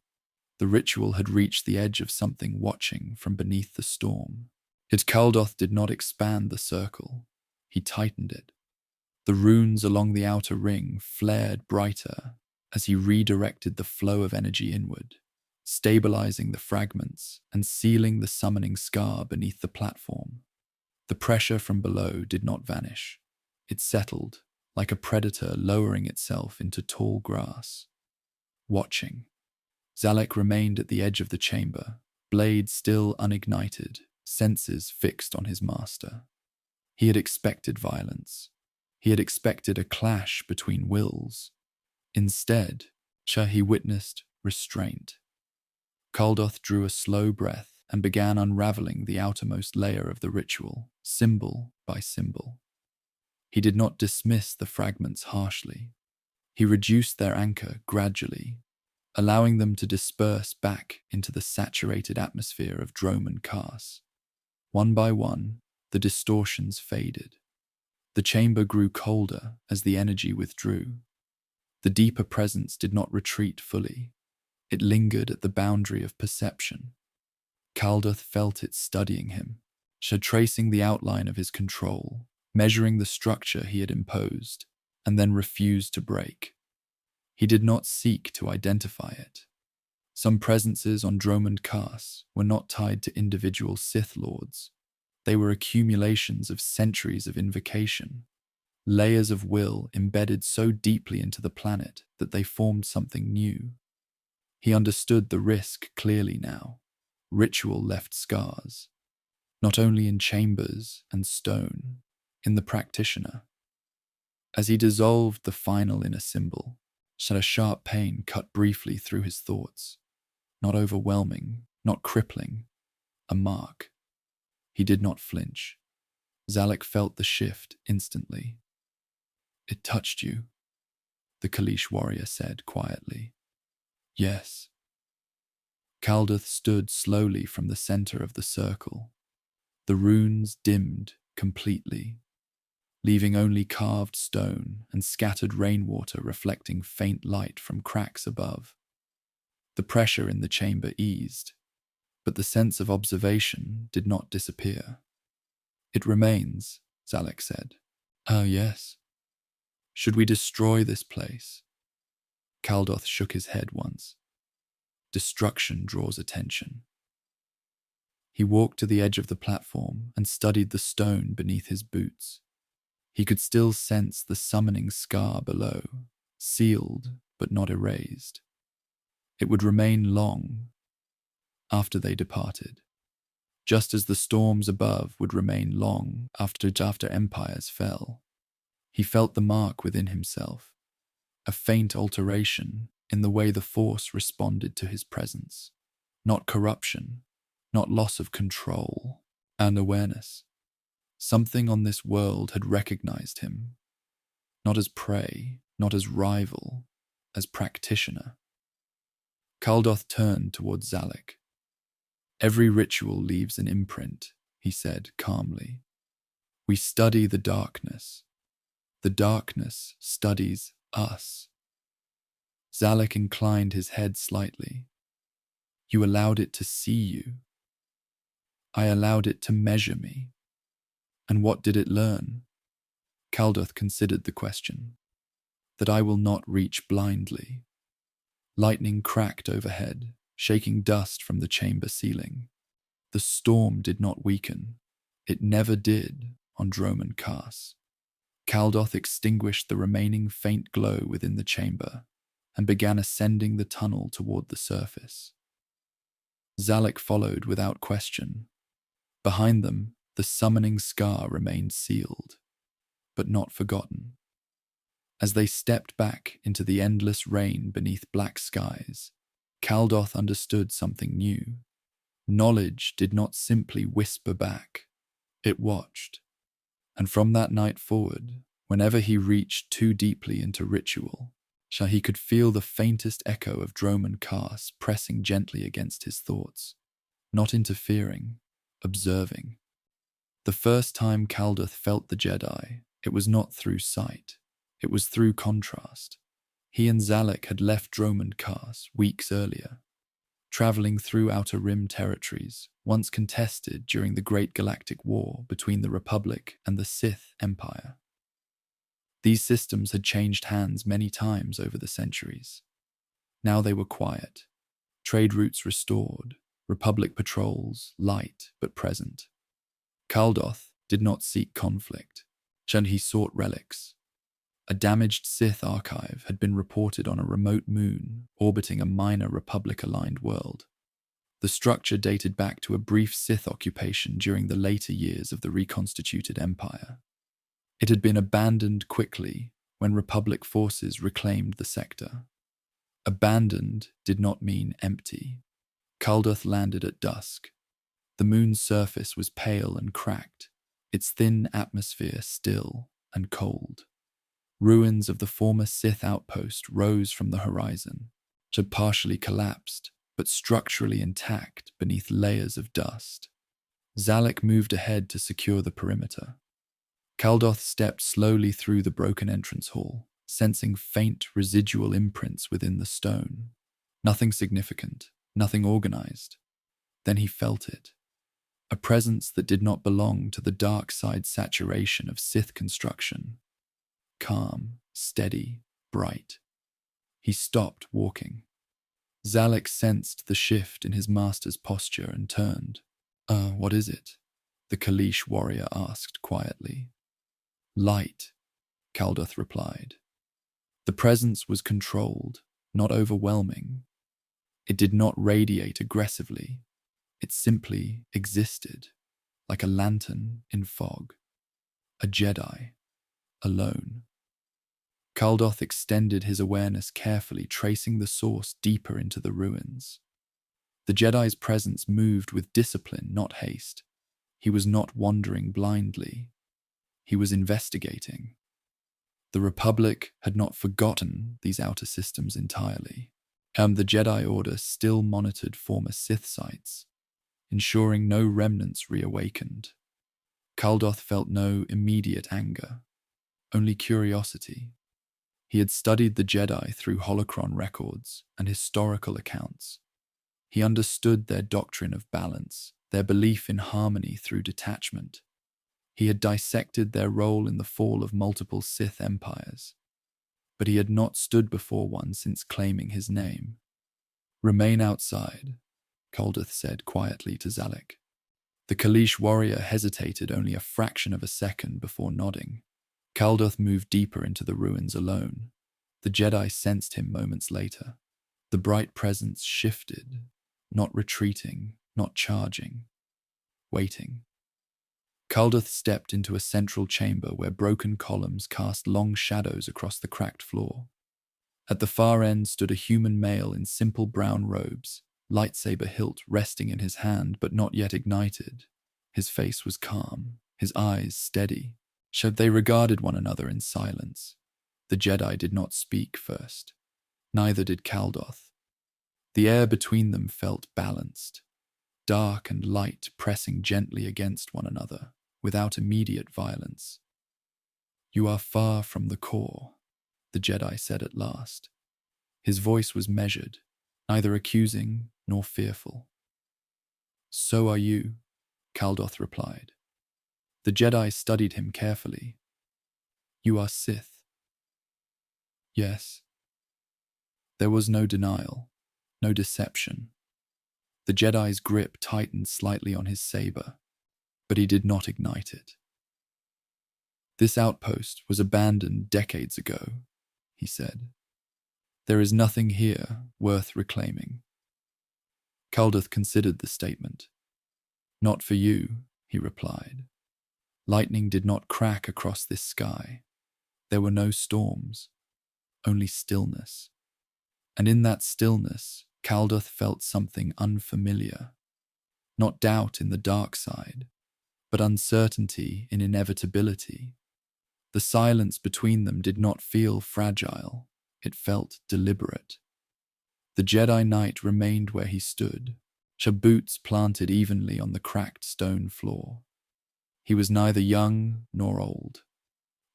Speaker 1: The ritual had reached the edge of something watching from beneath the storm. Yet Caldoth did not expand the circle. He tightened it. The runes along the outer ring flared brighter as he redirected the flow of energy inward, stabilizing the fragments and sealing the summoning scar beneath the platform. The pressure from below did not vanish. It settled, like a predator lowering itself into tall grass. Watching, Zalek remained at the edge of the chamber, blade still unignited, senses fixed on his master. He had expected violence. He had expected a clash between wills. Instead, he witnessed restraint. Caldoth drew a slow breath and began unraveling the outermost layer of the ritual, symbol by symbol. He did not dismiss the fragments harshly. He reduced their anchor gradually, allowing them to disperse back into the saturated atmosphere of Droman Kars. One by one, the distortions faded. The chamber grew colder as the energy withdrew. The deeper presence did not retreat fully. It lingered at the boundary of perception. Caldoth felt it studying him, tracing the outline of his control, measuring the structure he had imposed, and then refused to break. He did not seek to identify it. Some presences on Droman Kars were not tied to individual Sith Lords. They were accumulations of centuries of invocation, layers of will embedded so deeply into the planet that they formed something new. He understood the risk clearly now. Ritual left scars, not only in chambers and stone, in the practitioner. As he dissolved the final inner symbol, a sharp pain cut briefly through his thoughts. Not overwhelming, not crippling, a mark. He did not flinch. Zalek felt the shift instantly. "It touched you," the Kalish warrior said quietly. "Yes." Caldoth stood slowly from the center of the circle. The runes dimmed completely, leaving only carved stone and scattered rainwater reflecting faint light from cracks above. The pressure in the chamber eased, but the sense of observation did not disappear. "It remains," Zalek said. "Oh, yes. Should we destroy this place?" Caldoth shook his head once. Destruction draws attention. He walked to the edge of the platform and studied the stone beneath his boots. He could still sense the summoning scar below, sealed but not erased. It would remain long after they departed, just as the storms above would remain long after empires fell. He felt the mark within himself, a faint alteration in the way the Force responded to his presence. Not corruption, not loss of control and awareness. Something on this world had recognized him, not as prey, not as rival, as practitioner. Caldoth turned towards Zalek. "Every ritual leaves an imprint," he said calmly. "We study the darkness. The darkness studies us." Zalek inclined his head slightly. "You allowed it to see you. I allowed it to measure me. And what did it learn?" Caldoth considered the question. "That I will not reach blindly." Lightning cracked overhead, shaking dust from the chamber ceiling. The storm did not weaken. It never did on Droman Kars. Caldoth extinguished the remaining faint glow within the chamber and began ascending the tunnel toward the surface. Zalek followed without question. Behind them, the summoning scar remained sealed, but not forgotten. As they stepped back into the endless rain beneath black skies, Caldoth understood something new. Knowledge did not simply whisper back. It watched. And from that night forward, whenever he reached too deeply into ritual, he could feel the faintest echo of Droman Kars pressing gently against his thoughts, not interfering, observing. The first time Caldoth felt the Jedi, it was not through sight, it was through contrast. He and Zalek had left Dromund Kaas weeks earlier, traveling through Outer Rim territories, once contested during the Great Galactic War between the Republic and the Sith Empire. These systems had changed hands many times over the centuries. Now they were quiet, trade routes restored, Republic patrols light but present. Caldoth did not seek conflict, and he sought relics. A damaged Sith archive had been reported on a remote moon orbiting a minor Republic-aligned world. The structure dated back to a brief Sith occupation during the later years of the reconstituted Empire. It had been abandoned quickly when Republic forces reclaimed the sector. Abandoned did not mean empty. Caldoth landed at dusk. The moon's surface was pale and cracked, its thin atmosphere still and cold. Ruins of the former Sith outpost rose from the horizon, which had partially collapsed, but structurally intact beneath layers of dust. Zalek moved ahead to secure the perimeter. Caldoth stepped slowly through the broken entrance hall, sensing faint residual imprints within the stone. Nothing significant, nothing organized. Then he felt it. A presence that did not belong to the dark side saturation of Sith construction. Calm, steady, bright. He stopped walking. Zalek sensed the shift in his master's posture and turned. What is it?" the Kaleesh warrior asked quietly. "Light," Caldoth replied. The presence was controlled, not overwhelming. It did not radiate aggressively. It simply existed, like a lantern in fog. A Jedi, alone. Caldoth extended his awareness carefully, tracing the source deeper into the ruins. The Jedi's presence moved with discipline, not haste. He was not wandering blindly. He was investigating. The Republic had not forgotten these outer systems entirely. The Jedi Order still monitored former Sith sites, ensuring no remnants reawakened. Caldoth felt no immediate anger, only curiosity. He had studied the Jedi through holocron records and historical accounts. He understood their doctrine of balance, their belief in harmony through detachment. He had dissected their role in the fall of multiple Sith empires, but he had not stood before one since claiming his name. "Remain outside," Caldoth said quietly to Zalek. The Kaleesh warrior hesitated only a fraction of a second before nodding. Caldoth moved deeper into the ruins alone. The Jedi sensed him moments later. The bright presence shifted, not retreating, not charging, waiting. Caldoth stepped into a central chamber where broken columns cast long shadows across the cracked floor. At the far end stood a human male in simple brown robes, lightsaber hilt resting in his hand but not yet ignited. His face was calm, his eyes steady. They regarded one another in silence. The Jedi did not speak first. Neither did Caldoth. The air between them felt balanced, dark and light pressing gently against one another, without immediate violence. "You are far from the core," the Jedi said at last. His voice was measured, neither accusing nor fearful. "So are you," Caldoth replied. The Jedi studied him carefully. "You are Sith." "Yes." There was no denial, no deception. The Jedi's grip tightened slightly on his saber, but he did not ignite it. "This outpost was abandoned decades ago," he said. "There is nothing here worth reclaiming." Caldoth considered the statement. "Not for you," he replied. Lightning did not crack across this sky. There were no storms, only stillness. And in that stillness, Caldoth felt something unfamiliar. Not doubt in the dark side, but uncertainty in inevitability. The silence between them did not feel fragile. It felt deliberate. The Jedi Knight remained where he stood, boots planted evenly on the cracked stone floor. He was neither young nor old.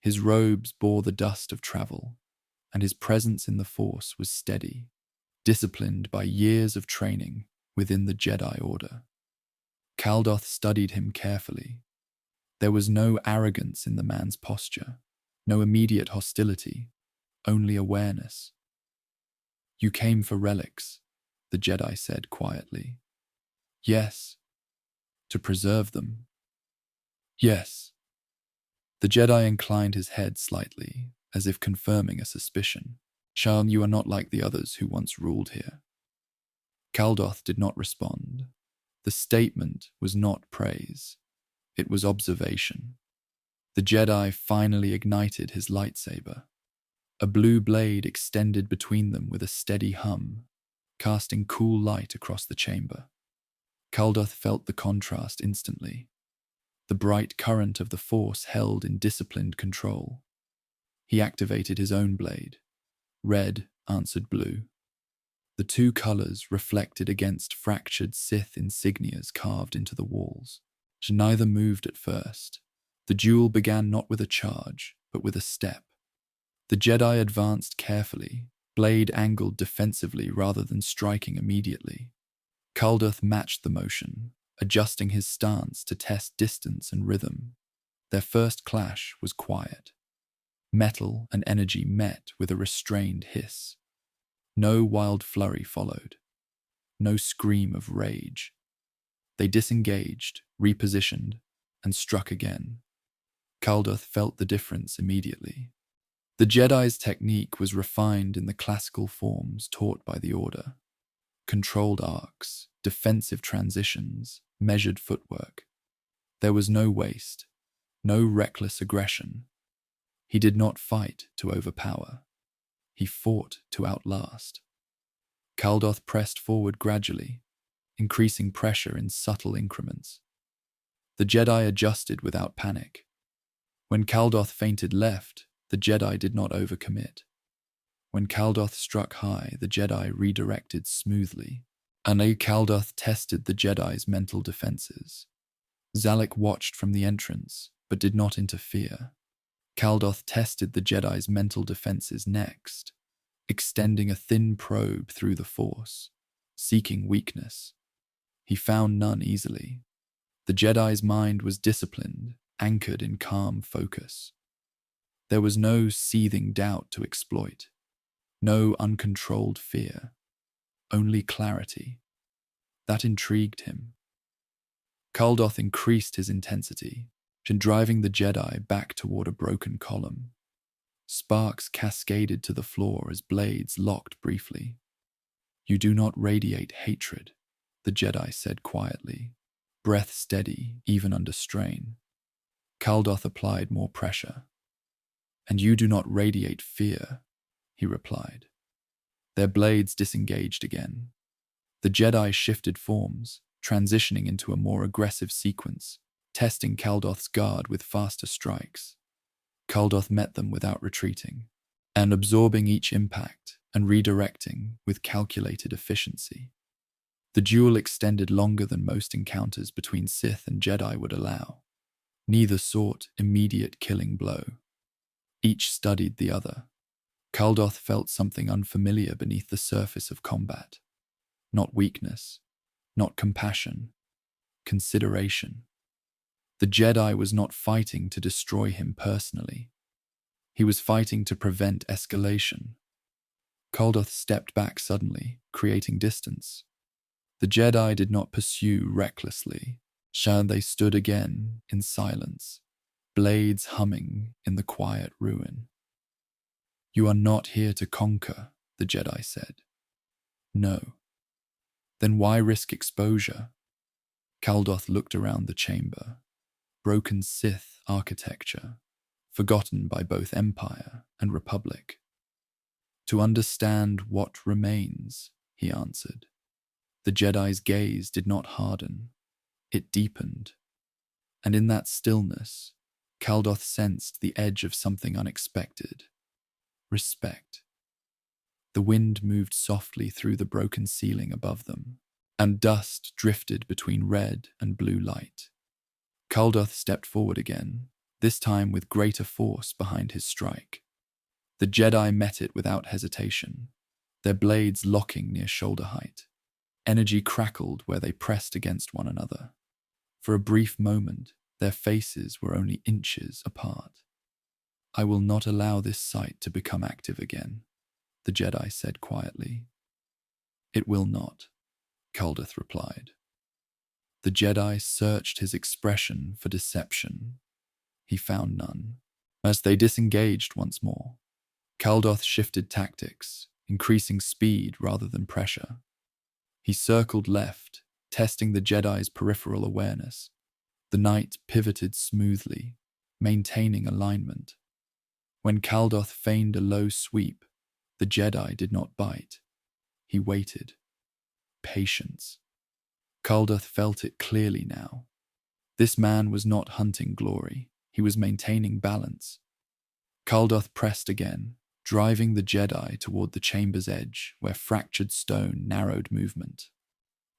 Speaker 1: His robes bore the dust of travel, and his presence in the Force was steady, disciplined by years of training within the Jedi Order. Caldoth studied him carefully. There was no arrogance in the man's posture, no immediate hostility, only awareness. "You came for relics," the Jedi said quietly. "Yes." "To preserve them?" "Yes." The Jedi inclined his head slightly, as if confirming a suspicion. "Shan, you are not like the others who once ruled here." Caldoth did not respond. The statement was not praise. It was observation. The Jedi finally ignited his lightsaber. A blue blade extended between them with a steady hum, casting cool light across the chamber. Caldoth felt the contrast instantly. The bright current of the Force held in disciplined control. He activated his own blade. Red answered blue. The two colors reflected against fractured Sith insignias carved into the walls. Neither moved at first. The duel began not with a charge, but with a step. The Jedi advanced carefully, blade angled defensively rather than striking immediately. Caldoth matched the motion, adjusting his stance to test distance and rhythm. Their first clash was quiet. Metal and energy met with a restrained hiss. No wild flurry followed. No scream of rage. They disengaged, repositioned, and struck again. Caldoth felt the difference immediately. The Jedi's technique was refined in the classical forms taught by the Order. Controlled arcs, defensive transitions, measured footwork. There was no waste, no reckless aggression. He did not fight to overpower. He fought to outlast. Caldoth pressed forward gradually, increasing pressure in subtle increments. The Jedi adjusted without panic. When Caldoth feinted left, the Jedi did not overcommit. When Caldoth struck high, the Jedi redirected smoothly. Caldoth tested the Jedi's mental defenses. Zalek watched from the entrance, but did not interfere. Caldoth tested the Jedi's mental defenses next, extending a thin probe through the Force, seeking weakness. He found none easily. The Jedi's mind was disciplined, anchored in calm focus. There was no seething doubt to exploit, no uncontrolled fear, only clarity. That intrigued him. Caldoth increased his intensity, driving the Jedi back toward a broken column. Sparks cascaded to the floor as blades locked briefly. "You do not radiate hatred," the Jedi said quietly, breath steady even under strain. Caldoth applied more pressure. "And you do not radiate fear," he replied. Their blades disengaged again. The Jedi shifted forms, transitioning into a more aggressive sequence, testing Caldoth's guard with faster strikes. Caldoth met them without retreating, and absorbing each impact and redirecting with calculated efficiency. The duel extended longer than most encounters between Sith and Jedi would allow. Neither sought immediate killing blow. Each studied the other. Caldoth felt something unfamiliar beneath the surface of combat. Not weakness, not compassion, consideration. The Jedi was not fighting to destroy him personally. He was fighting to prevent escalation. Caldoth stepped back suddenly, creating distance. The Jedi did not pursue recklessly. They stood again in silence, blades humming in the quiet ruin. "You are not here to conquer," the Jedi said. "No." "Then why risk exposure?" Caldoth looked around the chamber. Broken Sith architecture, forgotten by both Empire and Republic. "To understand what remains," he answered. The Jedi's gaze did not harden. It deepened. And in that stillness, Caldoth sensed the edge of something unexpected. Respect. The wind moved softly through the broken ceiling above them. and dust drifted between red and blue light. Caldoth stepped forward again, this time with greater force behind his strike. The Jedi met it without hesitation, their blades locking near shoulder height. Energy crackled where they pressed against one another. For a brief moment, their faces were only inches apart. "I will not allow this sight to become active again," the Jedi said quietly. "It will not," Caldoth replied. The Jedi searched his expression for deception. He found none. As they disengaged once more, Caldoth shifted tactics, increasing speed rather than pressure. He circled left, testing the Jedi's peripheral awareness. The knight pivoted smoothly, maintaining alignment. When Caldoth feigned a low sweep, the Jedi did not bite. He waited. Patience. Caldoth felt it clearly now. This man was not hunting glory. He was maintaining balance. Caldoth pressed again, driving the Jedi toward the chamber's edge, where fractured stone narrowed movement.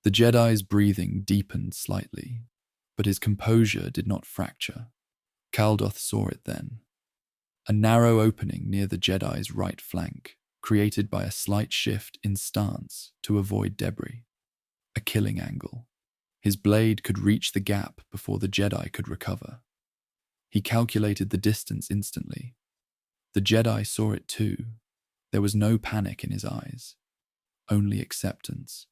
Speaker 1: The Jedi's breathing deepened slightly, but his composure did not fracture. Caldoth saw it then. A narrow opening near the Jedi's right flank, created by a slight shift in stance to avoid debris. A killing angle. His blade could reach the gap before the Jedi could recover. He calculated the distance instantly. The Jedi saw it too. There was no panic in his eyes, only acceptance.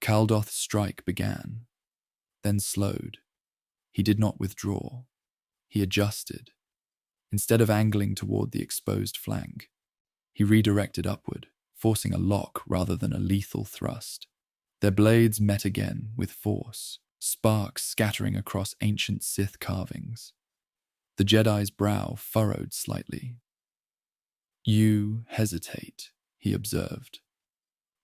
Speaker 1: Caldoth's strike began, then slowed. He did not withdraw. He adjusted. Instead of angling toward the exposed flank, he redirected upward, forcing a lock rather than a lethal thrust. Their blades met again with force, sparks scattering across ancient Sith carvings. The Jedi's brow furrowed slightly. "You hesitate," he observed.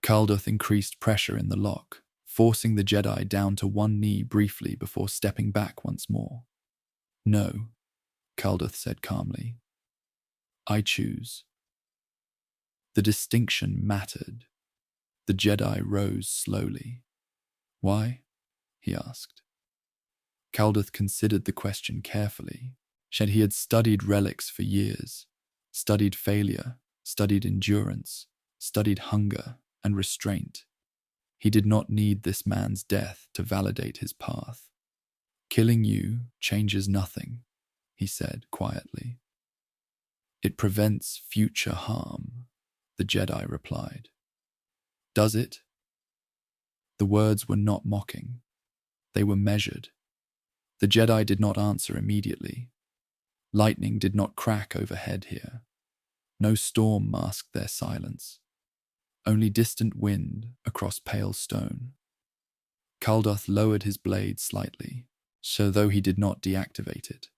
Speaker 1: Caldoth increased pressure in the lock, forcing the Jedi down to one knee briefly before stepping back once more. "No," Caldoth said calmly. "I choose." The distinction mattered. The Jedi rose slowly. "Why?" he asked. Caldoth considered the question carefully. He had studied relics for years, studied failure, studied endurance, studied hunger and restraint. He did not need this man's death to validate his path. "Killing you changes nothing," he said quietly. "It prevents future harm," the Jedi replied. "Does it?" The words were not mocking. They were measured. The Jedi did not answer immediately. Lightning did not crack overhead here. No storm masked their silence. Only distant wind across pale stone. Caldoth lowered his blade slightly, so though he did not deactivate it.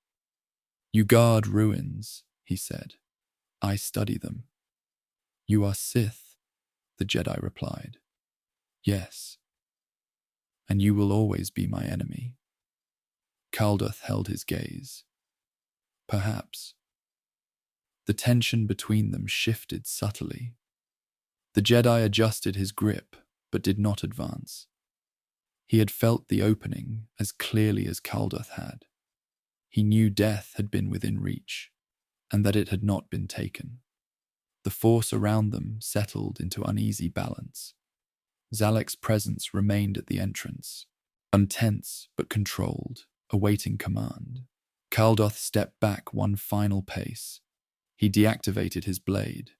Speaker 1: "You guard ruins," he said. "I study them." "You are Sith," the Jedi replied. "Yes. And you will always be my enemy." Caldoth held his gaze. "Perhaps." The tension between them shifted subtly. The Jedi adjusted his grip, but did not advance. He had felt the opening as clearly as Caldoth had. He knew death had been within reach, and that it had not been taken. The force around them settled into uneasy balance. Zalek's presence remained at the entrance, untense but controlled, awaiting command. Caldoth stepped back one final pace. He deactivated his blade.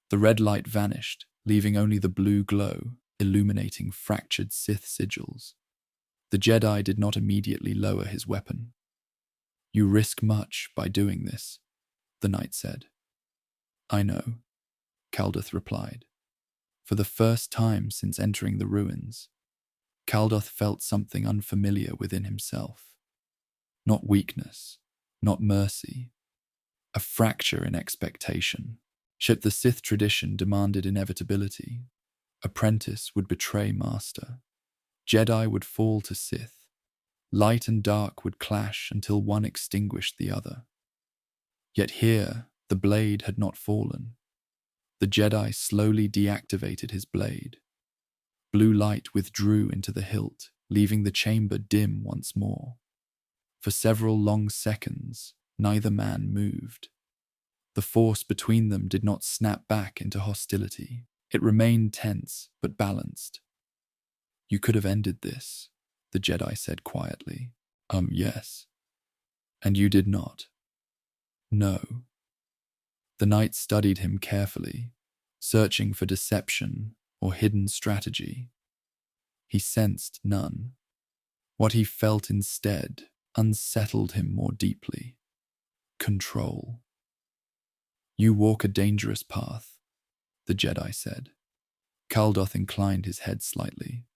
Speaker 1: The red light vanished, leaving only the blue glow, illuminating fractured Sith sigils. The Jedi did not immediately lower his weapon. "You risk much by doing this," the knight said. "I know," Caldoth replied. For the first time since entering the ruins, Caldoth felt something unfamiliar within himself. Not weakness, not mercy. A fracture in expectation. Yet the Sith tradition demanded inevitability. Apprentice would betray master. Jedi would fall to Sith. Light and dark would clash until one extinguished the other. Yet here, the blade had not fallen. The Jedi slowly deactivated his blade. Blue light withdrew into the hilt, leaving the chamber dim once more. For several long seconds, neither man moved. The force between them did not snap back into hostility. It remained tense but balanced. "You could have ended this," the Jedi said quietly. Yes. "And you did not?" "No." The knight studied him carefully, searching for deception or hidden strategy. He sensed none. What he felt instead unsettled him more deeply. Control. "You walk a dangerous path," the Jedi said. Caldoth inclined his head slightly.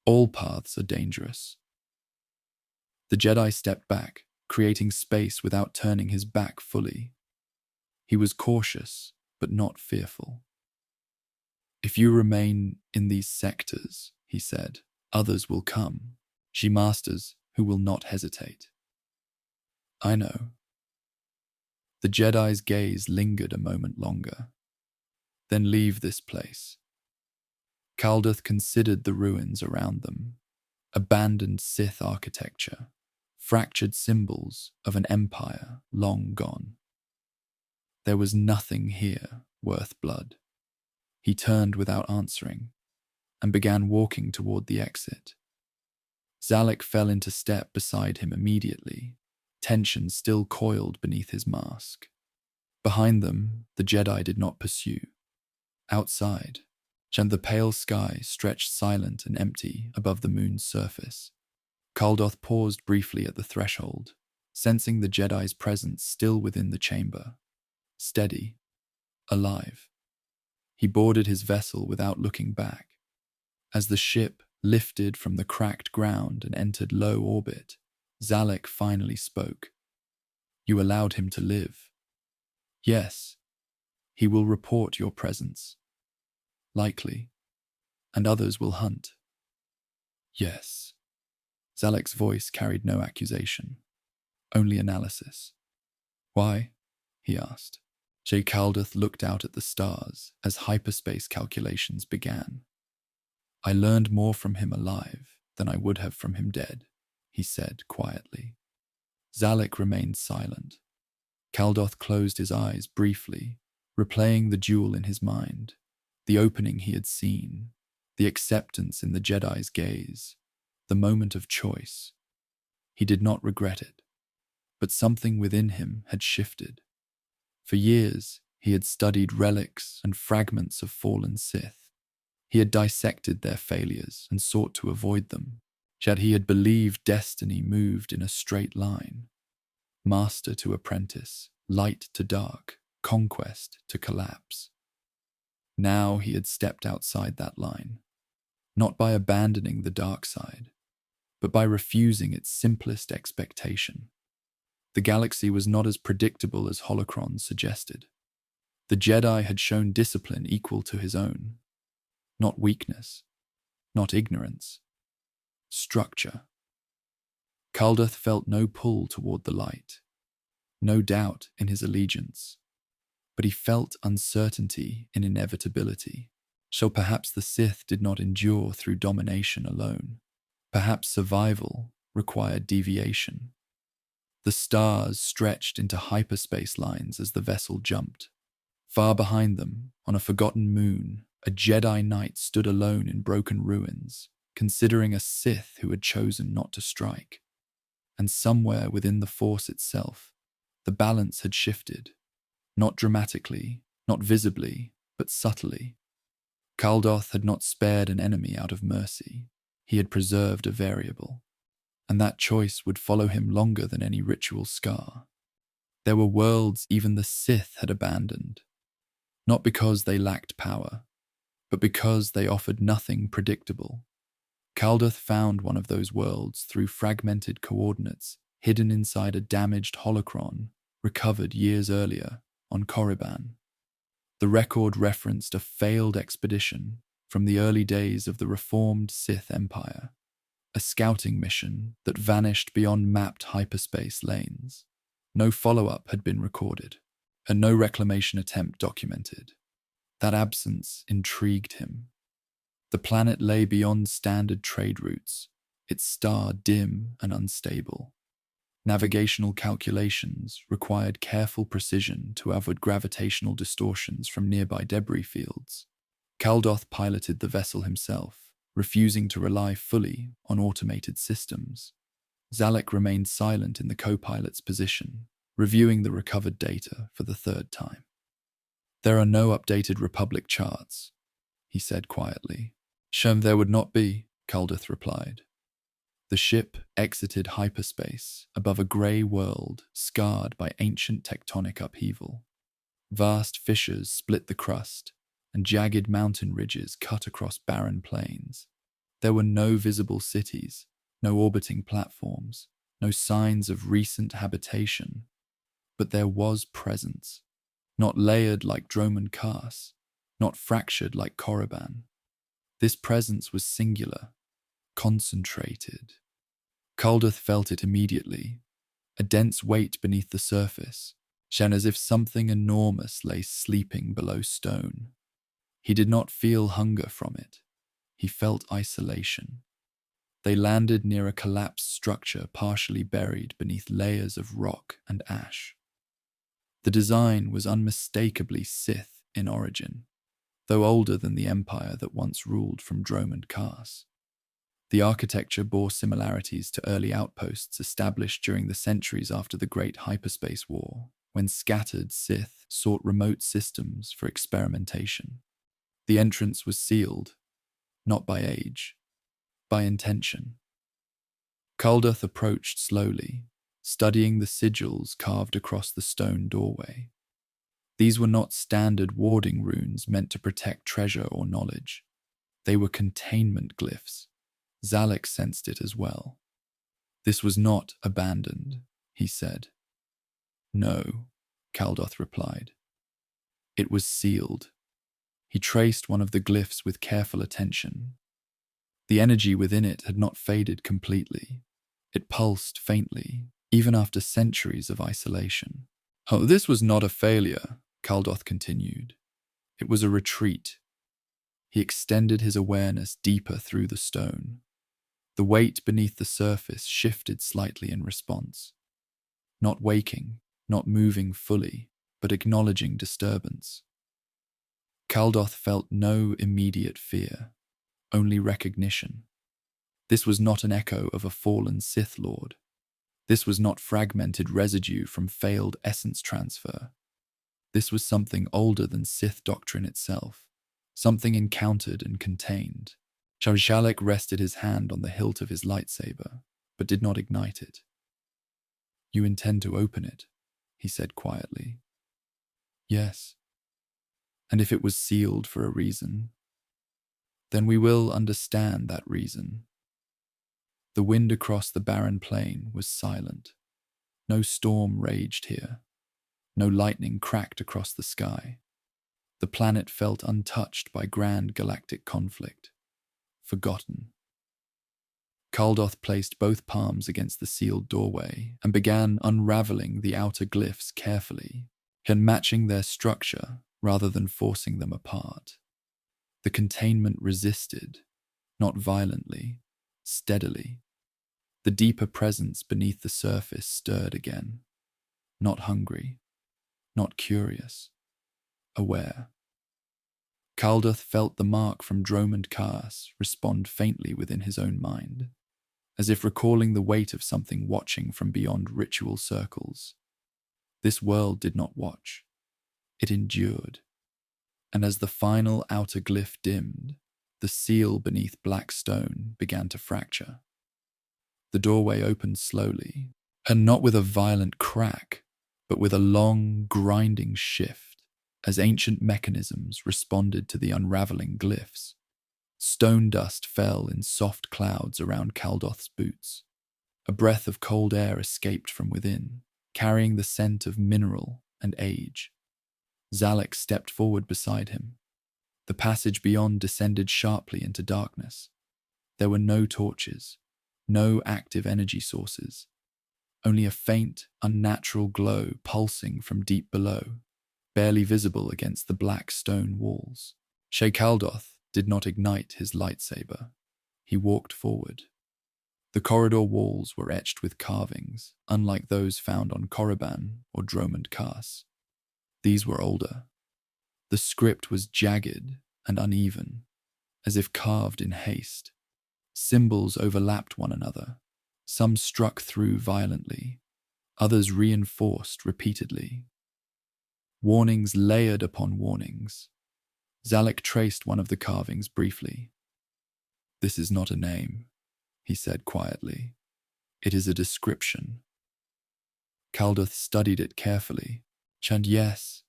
Speaker 1: "All paths are dangerous." The Jedi stepped back, creating space without turning his back fully. He was cautious, but not fearful. "If you remain in these sectors," he said, "others will come. She masters who will not hesitate." "I know." The Jedi's gaze lingered a moment longer. "Then leave this place." Caldoth considered the ruins around them, abandoned Sith architecture, fractured symbols of an empire long gone. There was nothing here worth blood. He turned without answering and began walking toward the exit. Zalek fell into step beside him immediately, tension still coiled beneath his mask. Behind them, the Jedi did not pursue. Outside, the pale sky stretched silent and empty above the moon's surface. Caldoth paused briefly at the threshold, sensing the Jedi's presence still within the chamber. Steady, alive. He boarded his vessel without looking back. As the ship lifted from the cracked ground and entered low orbit, Zalek finally spoke. "You allowed him to live." "Yes. He will report your presence." "Likely. And others will hunt." "Yes." Zalek's voice carried no accusation, only analysis. "Why?" he asked. Caldoth looked out at the stars as hyperspace calculations began. "I learned more from him alive than I would have from him dead," he said quietly. Zalek remained silent. Caldoth closed his eyes briefly, replaying the duel in his mind, the opening he had seen, the acceptance in the Jedi's gaze, the moment of choice. He did not regret it, but something within him had shifted. For years, he had studied relics and fragments of fallen Sith. He had dissected their failures and sought to avoid them, yet he had believed destiny moved in a straight line. Master to apprentice, light to dark, conquest to collapse. Now he had stepped outside that line, not by abandoning the dark side, but by refusing its simplest expectation. The galaxy was not as predictable as holocrons suggested. The Jedi had shown discipline equal to his own. Not weakness, not ignorance. Structure. Caldoth felt no pull toward the light, no doubt in his allegiance, but he felt uncertainty in inevitability. So perhaps the Sith did not endure through domination alone. Perhaps survival required deviation. The stars stretched into hyperspace lines as the vessel jumped. Far behind them, on a forgotten moon, a Jedi Knight stood alone in broken ruins, considering a Sith who had chosen not to strike. And somewhere within the Force itself, the balance had shifted. Not dramatically, not visibly, but subtly. Caldoth had not spared an enemy out of mercy. He had preserved a variable. And that choice would follow him longer than any ritual scar. There were worlds even the Sith had abandoned, not because they lacked power, but because they offered nothing predictable. Caldoth found one of those worlds through fragmented coordinates hidden inside a damaged holocron recovered years earlier on Korriban. The record referenced a failed expedition from the early days of the reformed Sith Empire, a scouting mission that vanished beyond mapped hyperspace lanes. No follow-up had been recorded, and no reclamation attempt documented. That absence intrigued him. The planet lay beyond standard trade routes, its star dim and unstable. Navigational calculations required careful precision to avoid gravitational distortions from nearby debris fields. Caldoth piloted the vessel himself, refusing to rely fully on automated systems. Zalek remained silent in the co-pilot's position, reviewing the recovered data for the third time. "There are no updated Republic charts," he said quietly. "Shem, there would not be," Caldoth replied. The ship exited hyperspace above a grey world scarred by ancient tectonic upheaval. Vast fissures split the crust, and jagged mountain ridges cut across barren plains. There were no visible cities, no orbiting platforms, no signs of recent habitation. But there was presence, not layered like Droman Kars, not fractured like Korriban. This presence was singular, concentrated. Caldoth felt it immediately, a dense weight beneath the surface, shown as if something enormous lay sleeping below stone. He did not feel hunger from it. He felt isolation. They landed near a collapsed structure partially buried beneath layers of rock and ash. The design was unmistakably Sith in origin, though older than the empire that once ruled from Droman Kars. The architecture bore similarities to early outposts established during the centuries after the Great Hyperspace War, when scattered Sith sought remote systems for experimentation. The entrance was sealed, not by age, by intention. Caldoth approached slowly, studying the sigils carved across the stone doorway. These were not standard warding runes meant to protect treasure or knowledge. They were containment glyphs. Zalek sensed it as well. "This was not abandoned," he said. "No," Caldoth replied. "It was sealed." He traced one of the glyphs with careful attention. The energy within it had not faded completely. It pulsed faintly, even after centuries of isolation. "Oh, this was not a failure," Caldoth continued. "It was a retreat." He extended his awareness deeper through the stone. The weight beneath the surface shifted slightly in response. Not waking, not moving fully, but acknowledging disturbance. Caldoth felt no immediate fear, only recognition. This was not an echo of a fallen Sith Lord. This was not fragmented residue from failed essence transfer. This was something older than Sith doctrine itself, something encountered and contained. Zalek rested his hand on the hilt of his lightsaber, but did not ignite it. "You intend to open it," he said quietly. "Yes. And if it was sealed for a reason, then we will understand that reason." The wind across the barren plain was silent. No storm raged here. No lightning cracked across the sky. The planet felt untouched by grand galactic conflict. Forgotten. Caldoth placed both palms against the sealed doorway and began unraveling the outer glyphs carefully, and matching their structure rather than forcing them apart. The containment resisted, not violently, steadily. The deeper presence beneath the surface stirred again, not hungry, not curious, aware. Caldoth felt the mark from Droman Kars respond faintly within his own mind, as if recalling the weight of something watching from beyond ritual circles. This world did not watch. It endured. And as the final outer glyph dimmed, the seal beneath black stone began to fracture. The doorway opened slowly, and not with a violent crack, but with a long, grinding shift, as ancient mechanisms responded to the unraveling glyphs. Stone dust fell in soft clouds around Caldoth's boots. A breath of cold air escaped from within, carrying the scent of mineral and age. Zalek stepped forward beside him. The passage beyond descended sharply into darkness. There were no torches, no active energy sources, only a faint, unnatural glow pulsing from deep below, barely visible against the black stone walls. Caldoth did not ignite his lightsaber. He walked forward. The corridor walls were etched with carvings, unlike those found on Korriban or Dromund Kaas. These were older. The script was jagged and uneven, as if carved in haste. Symbols overlapped one another. Some struck through violently, others reinforced repeatedly. Warnings layered upon warnings. Zalek traced one of the carvings briefly. "This is not a name," he said quietly. "It is a description." Caldoth studied it carefully, and yes,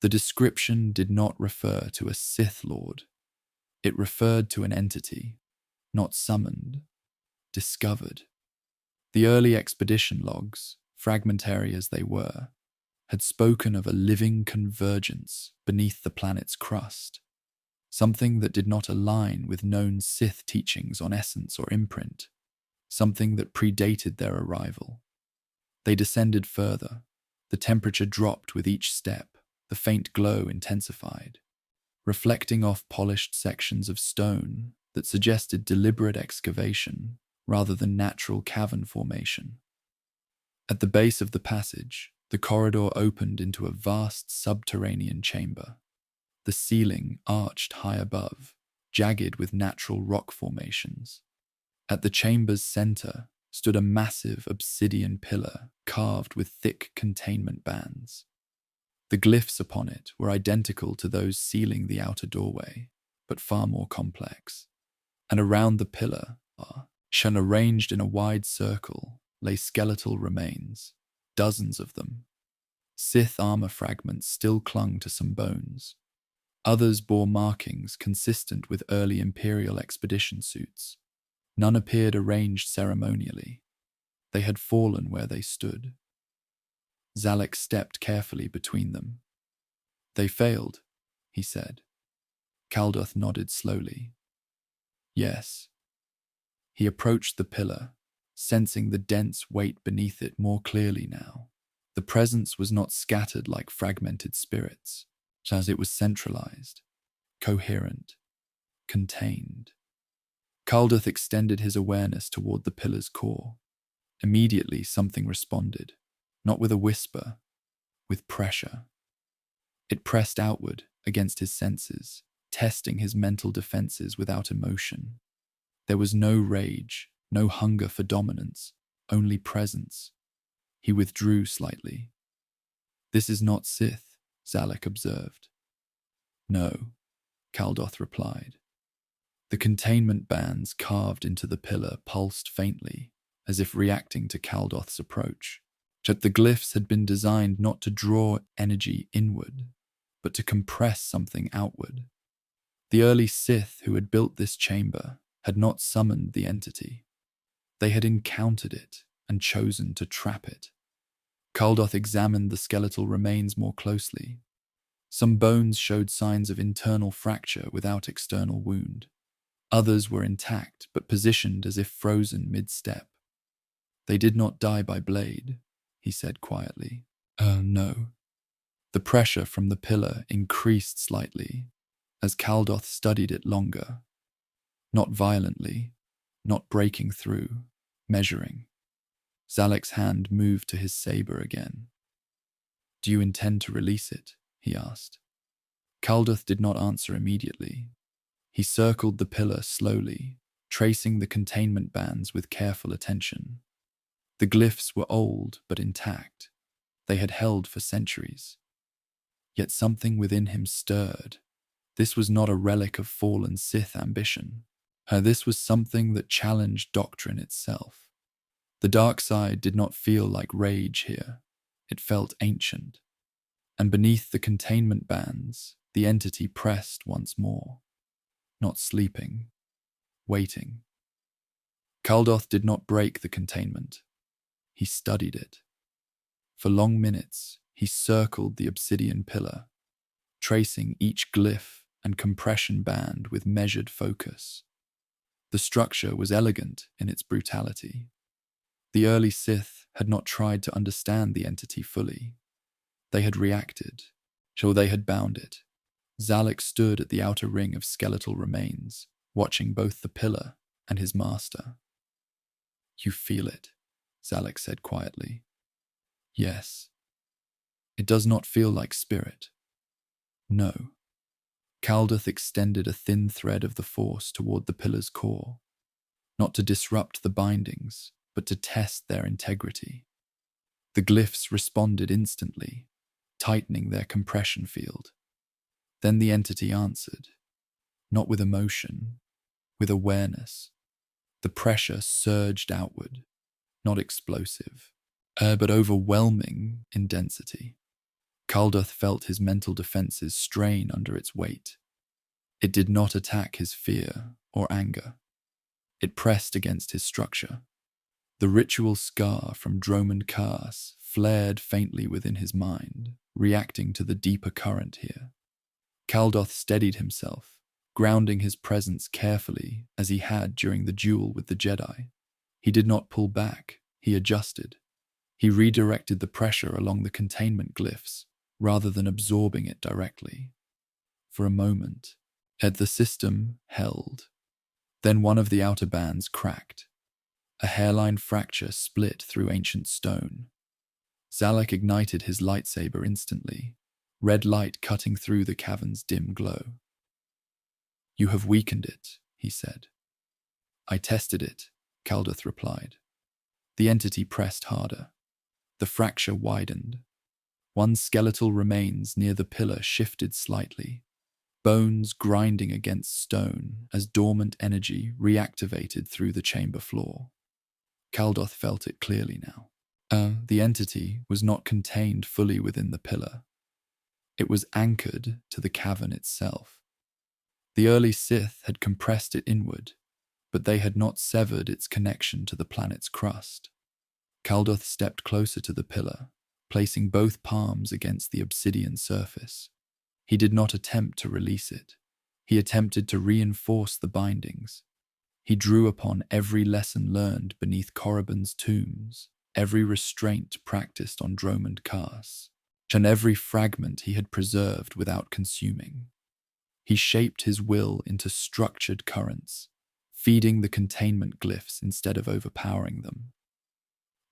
Speaker 1: the description did not refer to a Sith Lord. It referred to an entity, not summoned, discovered. The early expedition logs, fragmentary as they were, had spoken of a living convergence beneath the planet's crust, something that did not align with known Sith teachings on essence or imprint, something that predated their arrival. They descended further. The temperature dropped with each step, the faint glow intensified, reflecting off polished sections of stone that suggested deliberate excavation rather than natural cavern formation. At the base of the passage, the corridor opened into a vast subterranean chamber. The ceiling arched high above, jagged with natural rock formations. At the chamber's center stood a massive obsidian pillar carved with thick containment bands. The glyphs upon it were identical to those sealing the outer doorway, but far more complex. And around the pillar, arranged in a wide circle, lay skeletal remains, dozens of them. Sith armor fragments still clung to some bones. Others bore markings consistent with early Imperial expedition suits. None appeared arranged ceremonially. They had fallen where they stood. Zalek stepped carefully between them. "They failed," he said. Caldoth nodded slowly. "Yes." He approached the pillar, sensing the dense weight beneath it more clearly now. The presence was not scattered like fragmented spirits, as it was centralized, coherent, contained. Caldoth extended his awareness toward the pillar's core. Immediately something responded, not with a whisper, with pressure. It pressed outward against his senses, testing his mental defenses without emotion. There was no rage, no hunger for dominance, only presence. He withdrew slightly. "This is not Sith," Zalek observed. "No," Caldoth replied. The containment bands carved into the pillar pulsed faintly, as if reacting to Caldoth's approach. Yet the glyphs had been designed not to draw energy inward, but to compress something outward. The early Sith who had built this chamber had not summoned the entity. They had encountered it and chosen to trap it. Caldoth examined the skeletal remains more closely. Some bones showed signs of internal fracture without external wound. Others were intact but positioned as if frozen mid-step. "They did not die by blade," he said quietly. No." The pressure from the pillar increased slightly as Caldoth studied it longer. Not violently, not breaking through, measuring. Zalek's hand moved to his saber again. "Do you intend to release it?" he asked. Caldoth did not answer immediately. He circled the pillar slowly, tracing the containment bands with careful attention. The glyphs were old but intact. They had held for centuries. Yet something within him stirred. This was not a relic of fallen Sith ambition. This was something that challenged doctrine itself. The dark side did not feel like rage here. It felt ancient. And beneath the containment bands, the entity pressed once more. Not sleeping, waiting. Caldoth did not break the containment. He studied it. For long minutes, he circled the obsidian pillar, tracing each glyph and compression band with measured focus. The structure was elegant in its brutality. The early Sith had not tried to understand the entity fully. They had reacted, so they had bound it, Zalek stood at the outer ring of skeletal remains, watching both the pillar and his master. "You feel it," Zalek said quietly. "Yes. It does not feel like spirit." "No." Caldoth extended a thin thread of the force toward the pillar's core, not to disrupt the bindings, but to test their integrity. The glyphs responded instantly, tightening their compression field. Then the entity answered, not with emotion, with awareness. The pressure surged outward, not explosive, but overwhelming in density. Caldoth felt his mental defenses strain under its weight. It did not attack his fear or anger. It pressed against his structure. The ritual scar from Dromund Kaas flared faintly within his mind, reacting to the deeper current here. Caldoth steadied himself, grounding his presence carefully as he had during the duel with the Jedi. He did not pull back, he adjusted. He redirected the pressure along the containment glyphs, rather than absorbing it directly. For a moment, the system held. Then one of the outer bands cracked. A hairline fracture split through ancient stone. Zalek ignited his lightsaber instantly, red light cutting through the cavern's dim glow. "You have weakened it," he said. "I tested it," Caldoth replied. The entity pressed harder. The fracture widened. One skeletal remains near the pillar shifted slightly, bones grinding against stone as dormant energy reactivated through the chamber floor. Caldoth felt it clearly now. The entity was not contained fully within the pillar. It was anchored to the cavern itself. The early Sith had compressed it inward, but they had not severed its connection to the planet's crust. Caldoth stepped closer to the pillar, placing both palms against the obsidian surface. He did not attempt to release it. He attempted to reinforce the bindings. He drew upon every lesson learned beneath Korriban's tombs, every restraint practiced on Dromund Kaas, and every fragment he had preserved without consuming. He shaped his will into structured currents, feeding the containment glyphs instead of overpowering them.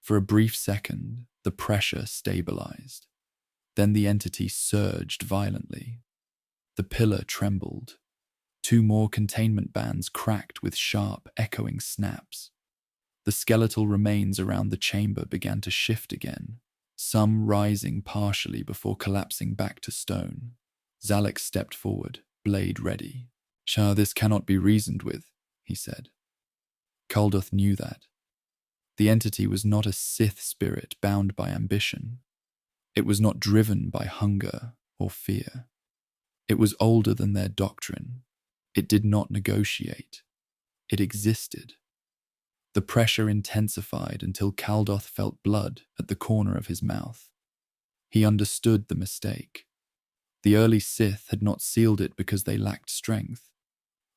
Speaker 1: For a brief second, the pressure stabilized. Then the entity surged violently. The pillar trembled. 2 more containment bands cracked with sharp, echoing snaps. The skeletal remains around the chamber began to shift again, some rising partially before collapsing back to stone. Zalek stepped forward, blade ready. "Shah, this cannot be reasoned with," he said. Caldoth knew that. The entity was not a Sith spirit bound by ambition. It was not driven by hunger or fear. It was older than their doctrine. It did not negotiate. It existed. The pressure intensified until Caldoth felt blood at the corner of his mouth. He understood the mistake. The early Sith had not sealed it because they lacked strength.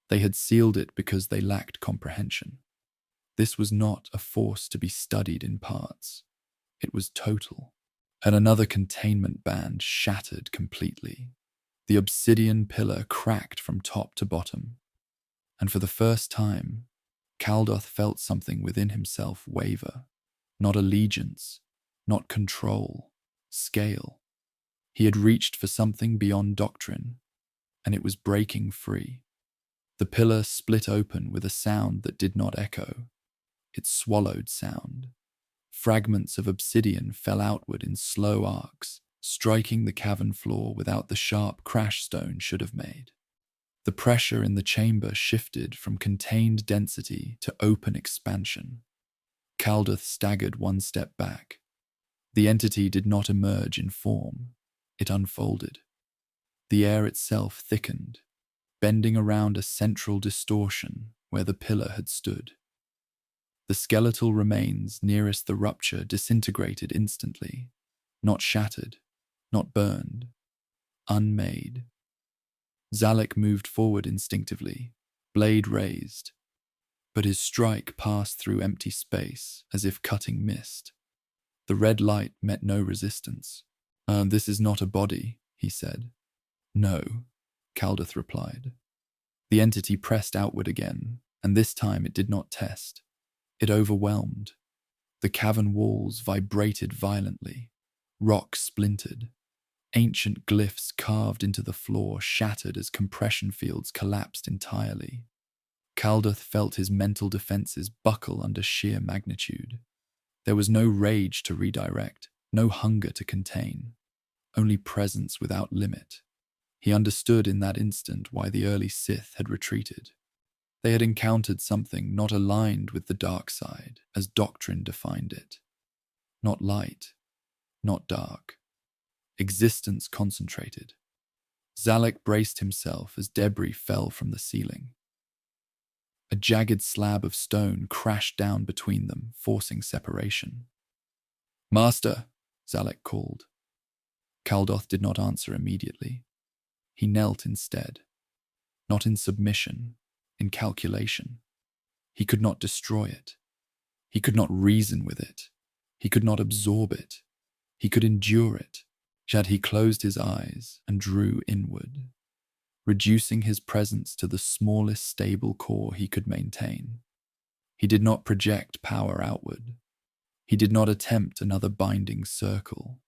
Speaker 1: They had sealed it because they lacked comprehension. This was not a force to be studied in parts. It was total. And another containment band shattered completely. The obsidian pillar cracked from top to bottom. And for the first time, Caldoth felt something within himself waver. Not allegiance, not control, scale. He had reached for something beyond doctrine, and it was breaking free. The pillar split open with a sound that did not echo. It swallowed sound. Fragments of obsidian fell outward in slow arcs, striking the cavern floor without the sharp crash stone should have made. The pressure in the chamber shifted from contained density to open expansion. Caldoth staggered 1 step back. The entity did not emerge in form. It unfolded. The air itself thickened, bending around a central distortion where the pillar had stood. The skeletal remains nearest the rupture disintegrated instantly, not shattered, not burned, unmade. Zalek moved forward instinctively, blade raised, but his strike passed through empty space as if cutting mist. The red light met no resistance. "This is not a body," he said. "No, Caldoth replied. The entity pressed outward again, and this time it did not test. It overwhelmed. The cavern walls vibrated violently. Rock splintered. Ancient glyphs carved into the floor shattered as compression fields collapsed entirely. Caldoth felt his mental defenses buckle under sheer magnitude. There was no rage to redirect, no hunger to contain, only presence without limit. He understood in that instant why the early Sith had retreated. They had encountered something not aligned with the dark side, as doctrine defined it. Not light, not dark. Existence concentrated. Zalek braced himself as debris fell from the ceiling. A jagged slab of stone crashed down between them, forcing separation. "Master," Zalek called. Caldoth did not answer immediately. He knelt instead. Not in submission, in calculation. He could not destroy it. He could not reason with it. He could not absorb it. He could endure it. Yet he closed his eyes and drew inward, reducing his presence to the smallest stable core he could maintain. He did not project power outward. He did not attempt another binding circle.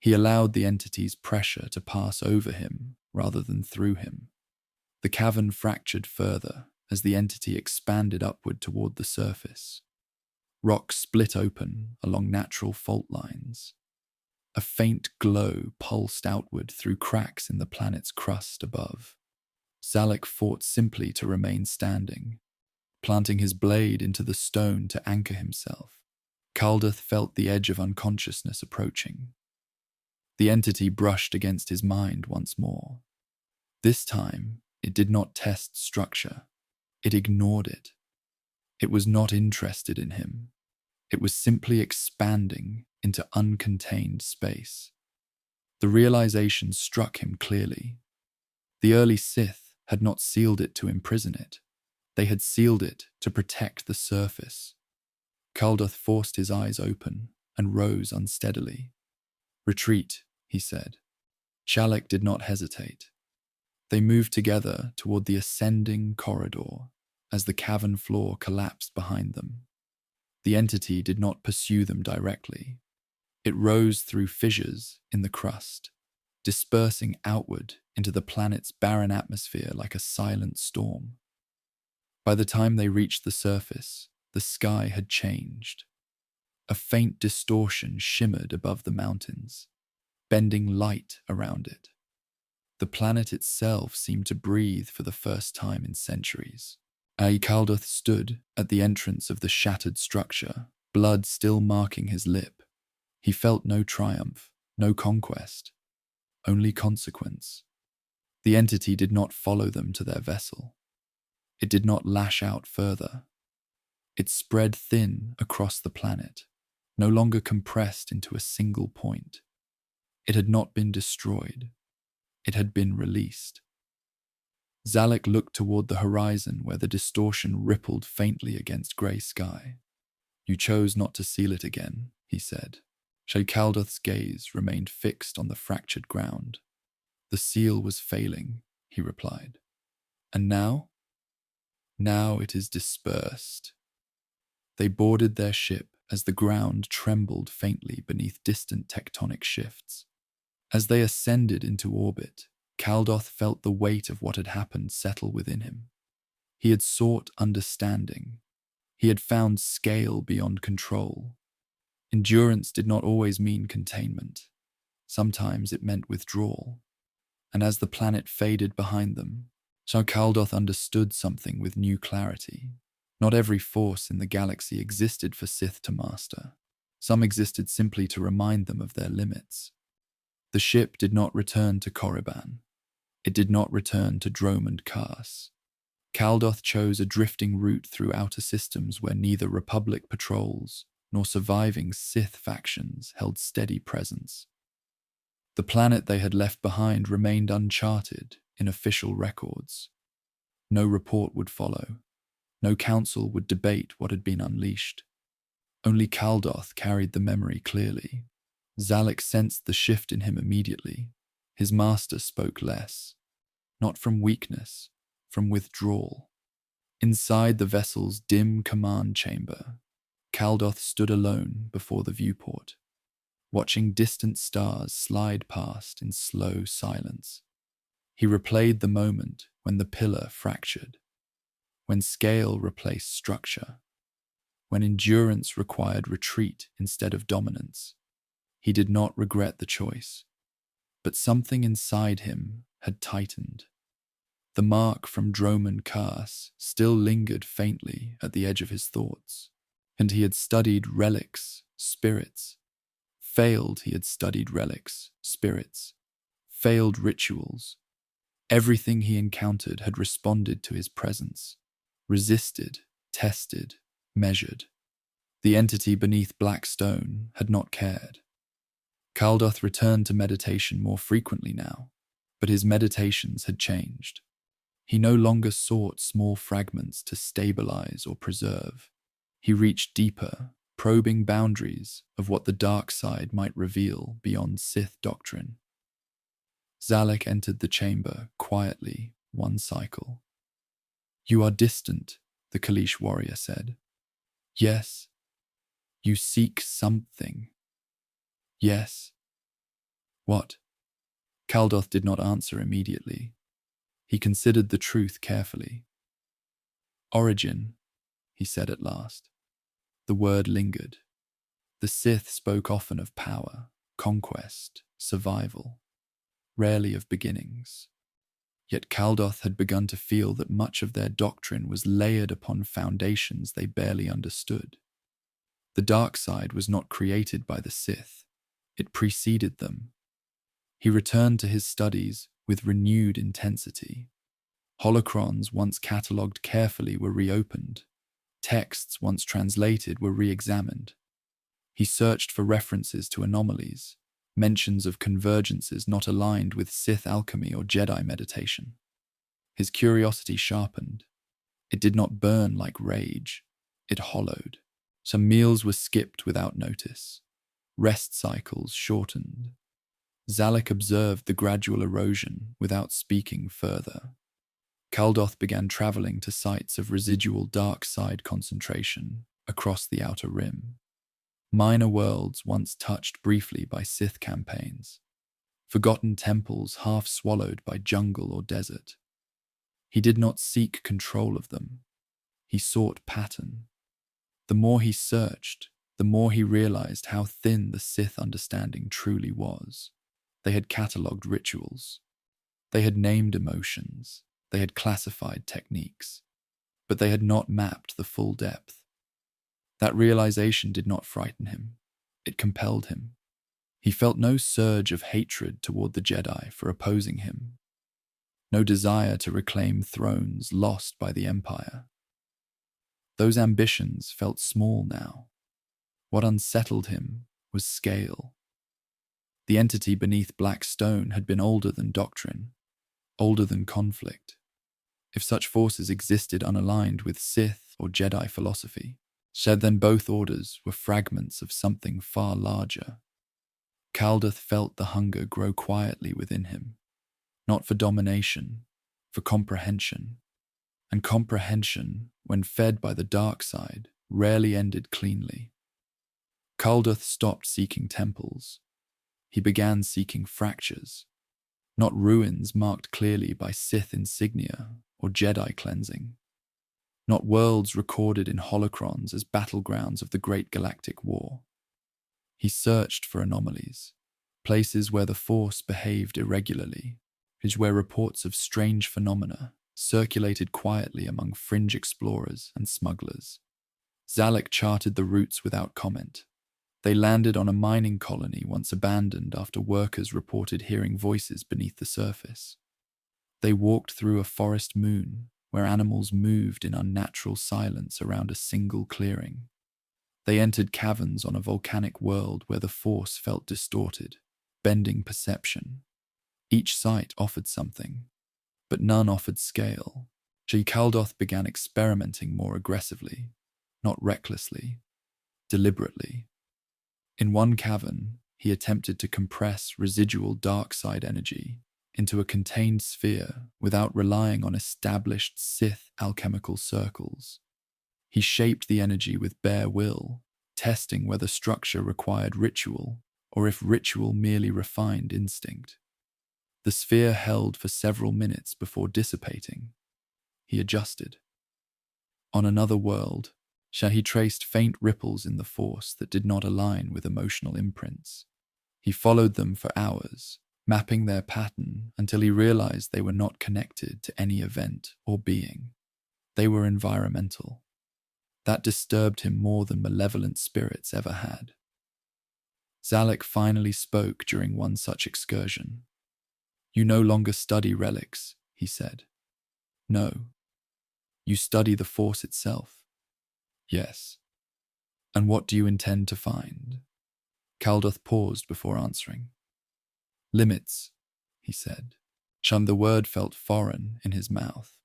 Speaker 1: He allowed the entity's pressure to pass over him rather than through him. The cavern fractured further as the entity expanded upward toward the surface. Rock split open along natural fault lines. A faint glow pulsed outward through cracks in the planet's crust above. Zalek fought simply to remain standing, planting his blade into the stone to anchor himself. Caldoth felt the edge of unconsciousness approaching. The entity brushed against his mind once more. This time, it did not test structure. It ignored it. It was not interested in him. It was simply expanding into uncontained space. The realization struck him clearly. The early Sith had not sealed it to imprison it. They had sealed it to protect the surface. Caldoth forced his eyes open and rose unsteadily. "Retreat," he said. Shalek did not hesitate. They moved together toward the ascending corridor as the cavern floor collapsed behind them. The entity did not pursue them directly. It rose through fissures in the crust, dispersing outward into the planet's barren atmosphere like a silent storm. By the time they reached the surface, the sky had changed. A faint distortion shimmered above the mountains, bending light around it. The planet itself seemed to breathe for the first time in centuries. Caldoth stood at the entrance of the shattered structure, blood still marking his lip. He felt no triumph, no conquest, only consequence. The entity did not follow them to their vessel. It did not lash out further. It spread thin across the planet, no longer compressed into a single point. It had not been destroyed. It had been released. Zalek looked toward the horizon where the distortion rippled faintly against grey sky. "You chose not to seal it again," he said. Caldoth's gaze remained fixed on the fractured ground. "The seal was failing," he replied. "And now?" "Now it is dispersed." They boarded their ship as the ground trembled faintly beneath distant tectonic shifts. As they ascended into orbit, Caldoth felt the weight of what had happened settle within him. He had sought understanding. He had found scale beyond control. Endurance did not always mean containment. Sometimes it meant withdrawal. And as the planet faded behind them, Caldoth understood something with new clarity. Not every force in the galaxy existed for Sith to master. Some existed simply to remind them of their limits. The ship did not return to Korriban. It did not return to Dromund Kaas. Caldoth chose a drifting route through outer systems where neither Republic patrols nor surviving Sith factions held steady presence. The planet they had left behind remained uncharted in official records. No report would follow. No council would debate what had been unleashed. Only Caldoth carried the memory clearly. Zalek sensed the shift in him immediately. His master spoke less. not from weakness, from withdrawal. Inside the vessel's dim command chamber, Caldoth stood alone before the viewport, watching distant stars slide past in slow silence. He replayed the moment when the pillar fractured, when scale replaced structure, when endurance required retreat instead of dominance. He did not regret the choice, but something inside him had tightened. The mark from Droman Curse still lingered faintly at the edge of his thoughts, and he had studied relics, spirits. He had studied relics, spirits, failed rituals. Everything he encountered had responded to his presence, resisted, tested, measured. The entity beneath black stone had not cared. Caldoth returned to meditation more frequently now, but his meditations had changed. He no longer sought small fragments to stabilize or preserve. He reached deeper, probing boundaries of what the dark side might reveal beyond Sith doctrine. Zalek entered the chamber quietly, one cycle. "You are distant," the Kalish warrior said. "Yes. You seek something." "Yes." "What?" Caldoth did not answer immediately. He considered the truth carefully. "Origin," he said at last. The word lingered. The Sith spoke often of power, conquest, survival, rarely of beginnings. Yet Caldoth had begun to feel that much of their doctrine was layered upon foundations they barely understood. The dark side was not created by the Sith. It preceded them. He returned to his studies with renewed intensity. Holocrons once catalogued carefully were reopened. Texts once translated were re-examined. He searched for references to anomalies, mentions of convergences not aligned with Sith alchemy or Jedi meditation. His curiosity sharpened. It did not burn like rage. It hollowed. Some meals were skipped without notice. Rest cycles shortened. Zalek observed the gradual erosion without speaking further. Caldoth began traveling to sites of residual dark side concentration across the outer rim. Minor worlds once touched briefly by Sith campaigns. Forgotten temples half swallowed by jungle or desert. He did not seek control of them. He sought pattern. The more he searched, the more he realized how thin the Sith understanding truly was. They had catalogued rituals. They had named emotions. They had classified techniques. But they had not mapped the full depth. That realization did not frighten him. It compelled him. He felt no surge of hatred toward the Jedi for opposing him. No desire to reclaim thrones lost by the Empire. Those ambitions felt small now. What unsettled him was scale. The entity beneath black stone had been older than doctrine, older than conflict. If such forces existed unaligned with Sith or Jedi philosophy, then both orders were fragments of something far larger. Caldoth felt the hunger grow quietly within him, not for domination, for comprehension. And comprehension, when fed by the dark side, rarely ended cleanly. Caldoth stopped seeking temples. He began seeking fractures, not ruins marked clearly by Sith insignia or Jedi cleansing, not worlds recorded in holocrons as battlegrounds of the Great Galactic War. He searched for anomalies, places where the Force behaved irregularly, where reports of strange phenomena circulated quietly among fringe explorers and smugglers. Zalek charted the routes without comment. They landed on a mining colony once abandoned after workers reported hearing voices beneath the surface. They walked through a forest moon where animals moved in unnatural silence around a single clearing. They entered caverns on a volcanic world where the Force felt distorted, bending perception. Each site offered something, but none offered scale. Caldoth began experimenting more aggressively, not recklessly, deliberately. In one cavern, he attempted to compress residual dark side energy into a contained sphere without relying on established Sith alchemical circles. He shaped the energy with bare will, testing whether structure required ritual or if ritual merely refined instinct. The sphere held for several minutes before dissipating. He adjusted. On another world, he traced faint ripples in the force that did not align with emotional imprints. He followed them for hours, mapping their pattern until he realized they were not connected to any event or being. They were environmental. That disturbed him more than malevolent spirits ever had. Zalek finally spoke during one such excursion. "You no longer study relics," he said. "No. You study the Force itself." "Yes. And what do you intend to find?" Caldoth paused before answering. "Limits," he said. The word felt foreign in his mouth.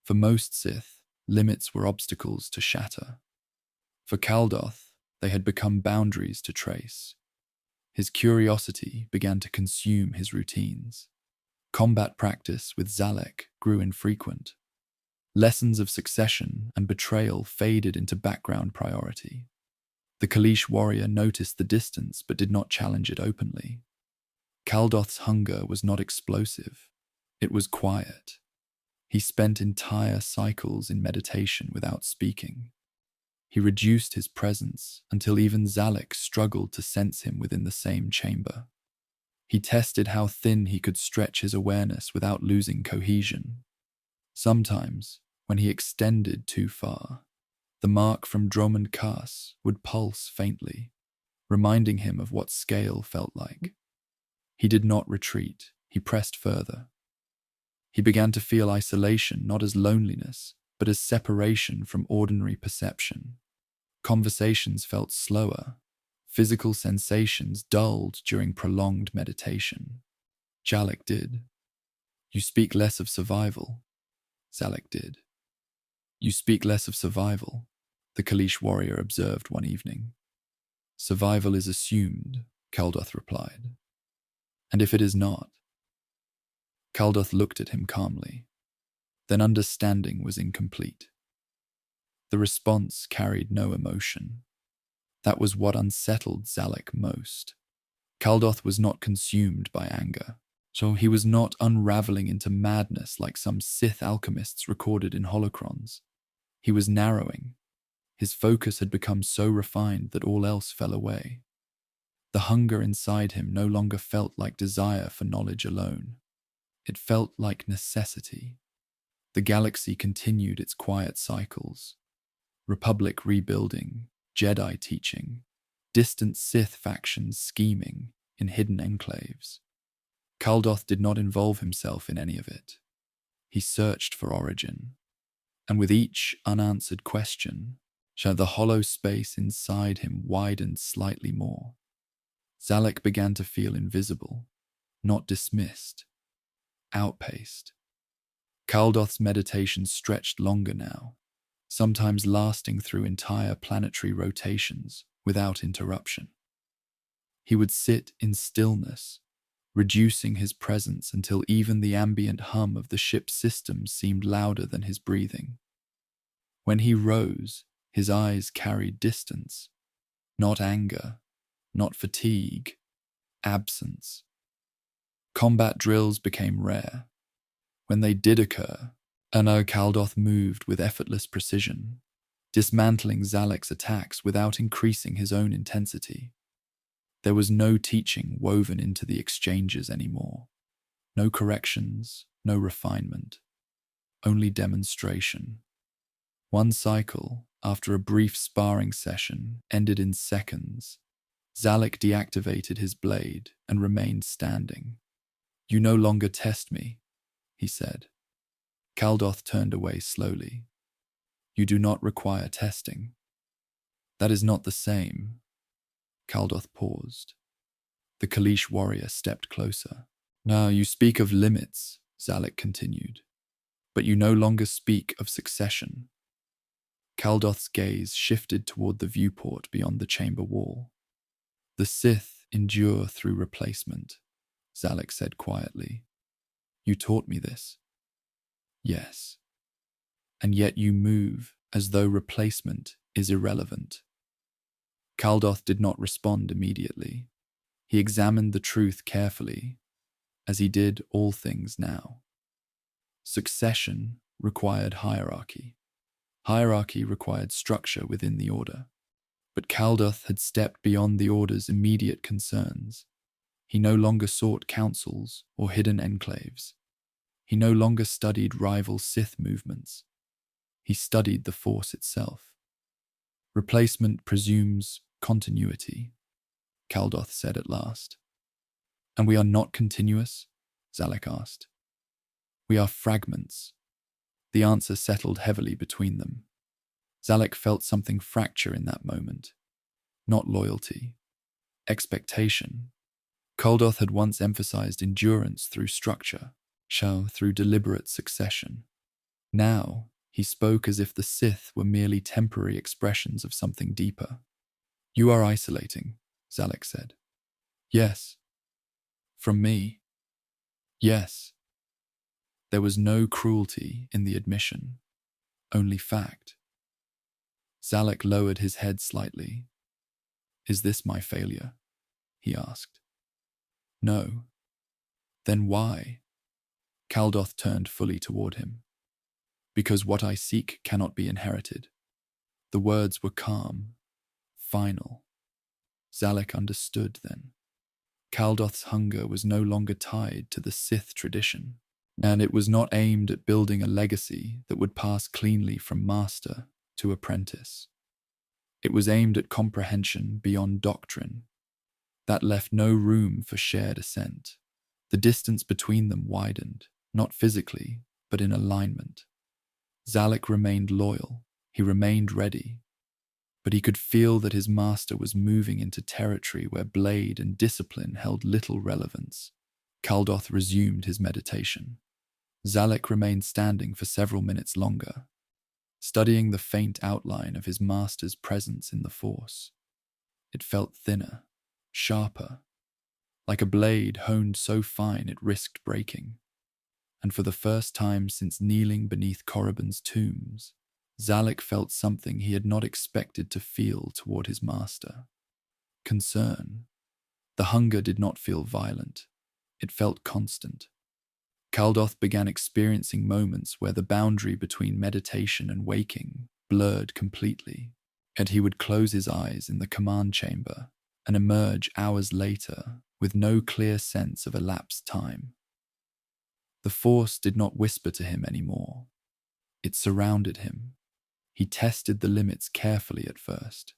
Speaker 1: For most Sith, limits were obstacles to shatter. For Caldoth, they had become boundaries to trace. His curiosity began to consume his routines. Combat practice with Zalek grew infrequent. Lessons of succession and betrayal faded into background priority. The Kaleesh warrior noticed the distance but did not challenge it openly. Caldoth's hunger was not explosive. It was quiet. He spent entire cycles in meditation without speaking. He reduced his presence until even Zalek struggled to sense him within the same chamber. He tested how thin he could stretch his awareness without losing cohesion. Sometimes, when he extended too far, the mark from Dromund Kaas would pulse faintly, reminding him of what scale felt like. He did not retreat, he pressed further. He began to feel isolation not as loneliness, but as separation from ordinary perception. Conversations felt slower. Physical sensations dulled during prolonged meditation. Zalek did. "You speak less of survival." Zalek did. "You speak less of survival," the Kaleesh warrior observed one evening. "Survival is assumed," Caldoth replied. "And if it is not?" Caldoth looked at him calmly. Then understanding was incomplete. The response carried no emotion. That was what unsettled Zalek most. Caldoth was not consumed by anger, so he was not unraveling into madness like some Sith alchemists recorded in holocrons. He was narrowing. His focus had become so refined that all else fell away. The hunger inside him no longer felt like desire for knowledge alone. It felt like necessity. The galaxy continued its quiet cycles. Republic rebuilding, Jedi teaching, distant Sith factions scheming in hidden enclaves. Caldoth did not involve himself in any of it. He searched for origin. And with each unanswered question, the hollow space inside him widened slightly more. Zalek began to feel invisible, not dismissed, outpaced. Caldoth's meditation stretched longer now, sometimes lasting through entire planetary rotations without interruption. He would sit in stillness, reducing his presence until even the ambient hum of the ship's systems seemed louder than his breathing. When he rose, his eyes carried distance, not anger, not fatigue, absence. Combat drills became rare. When they did occur, Caldoth moved with effortless precision, dismantling Zalek's attacks without increasing his own intensity. There was no teaching woven into the exchanges anymore. No corrections, no refinement, only demonstration. One cycle, after a brief sparring session, ended in seconds. Zalek deactivated his blade and remained standing. "You no longer test me," he said. Caldoth turned away slowly. "You do not require testing." "That is not the same." Caldoth paused. The Kaleesh warrior stepped closer. "Now you speak of limits," Zalek continued, "but you no longer speak of succession." Caldoth's gaze shifted toward the viewport beyond the chamber wall. "The Sith endure through replacement," Zalek said quietly. You taught me this. Yes. And yet you move as though replacement is irrelevant. Caldoth did not respond immediately. He examined the truth carefully, as he did all things now. Succession required hierarchy. Hierarchy required structure within the order. But Caldoth had stepped beyond the order's immediate concerns. He no longer sought councils or hidden enclaves. He no longer studied rival Sith movements. He studied the Force itself. Replacement presumes continuity, Caldoth said at last. And we are not continuous? Zalek asked. We are fragments. The answer settled heavily between them. Zalek felt something fracture in that moment. Not loyalty. Expectation. Caldoth had once emphasized endurance through structure, Shao through deliberate succession. Now, he spoke as if the Sith were merely temporary expressions of something deeper. You are isolating, Zalek said. Yes. From me. Yes. There was no cruelty in the admission, only fact. Zalek lowered his head slightly. Is this my failure? He asked. No. Then why? Caldoth turned fully toward him. Because what I seek cannot be inherited. The words were calm, final. Zalek understood then. Caldoth's hunger was no longer tied to the Sith tradition, and it was not aimed at building a legacy that would pass cleanly from master to apprentice. It was aimed at comprehension beyond doctrine. That left no room for shared assent. The distance between them widened, not physically, but in alignment. Zalek remained loyal, he remained ready, but he could feel that his master was moving into territory where blade and discipline held little relevance. Caldoth resumed his meditation. Zalek remained standing for several minutes longer, studying the faint outline of his master's presence in the Force. It felt thinner, sharper, like a blade honed so fine it risked breaking. And for the first time since kneeling beneath Korriban's tombs, Zalek felt something he had not expected to feel toward his master. Concern. The hunger did not feel violent. It felt constant. Caldoth began experiencing moments where the boundary between meditation and waking blurred completely, and he would close his eyes in the command chamber and emerge hours later with no clear sense of elapsed time. The Force did not whisper to him anymore. It surrounded him. He tested the limits carefully at first,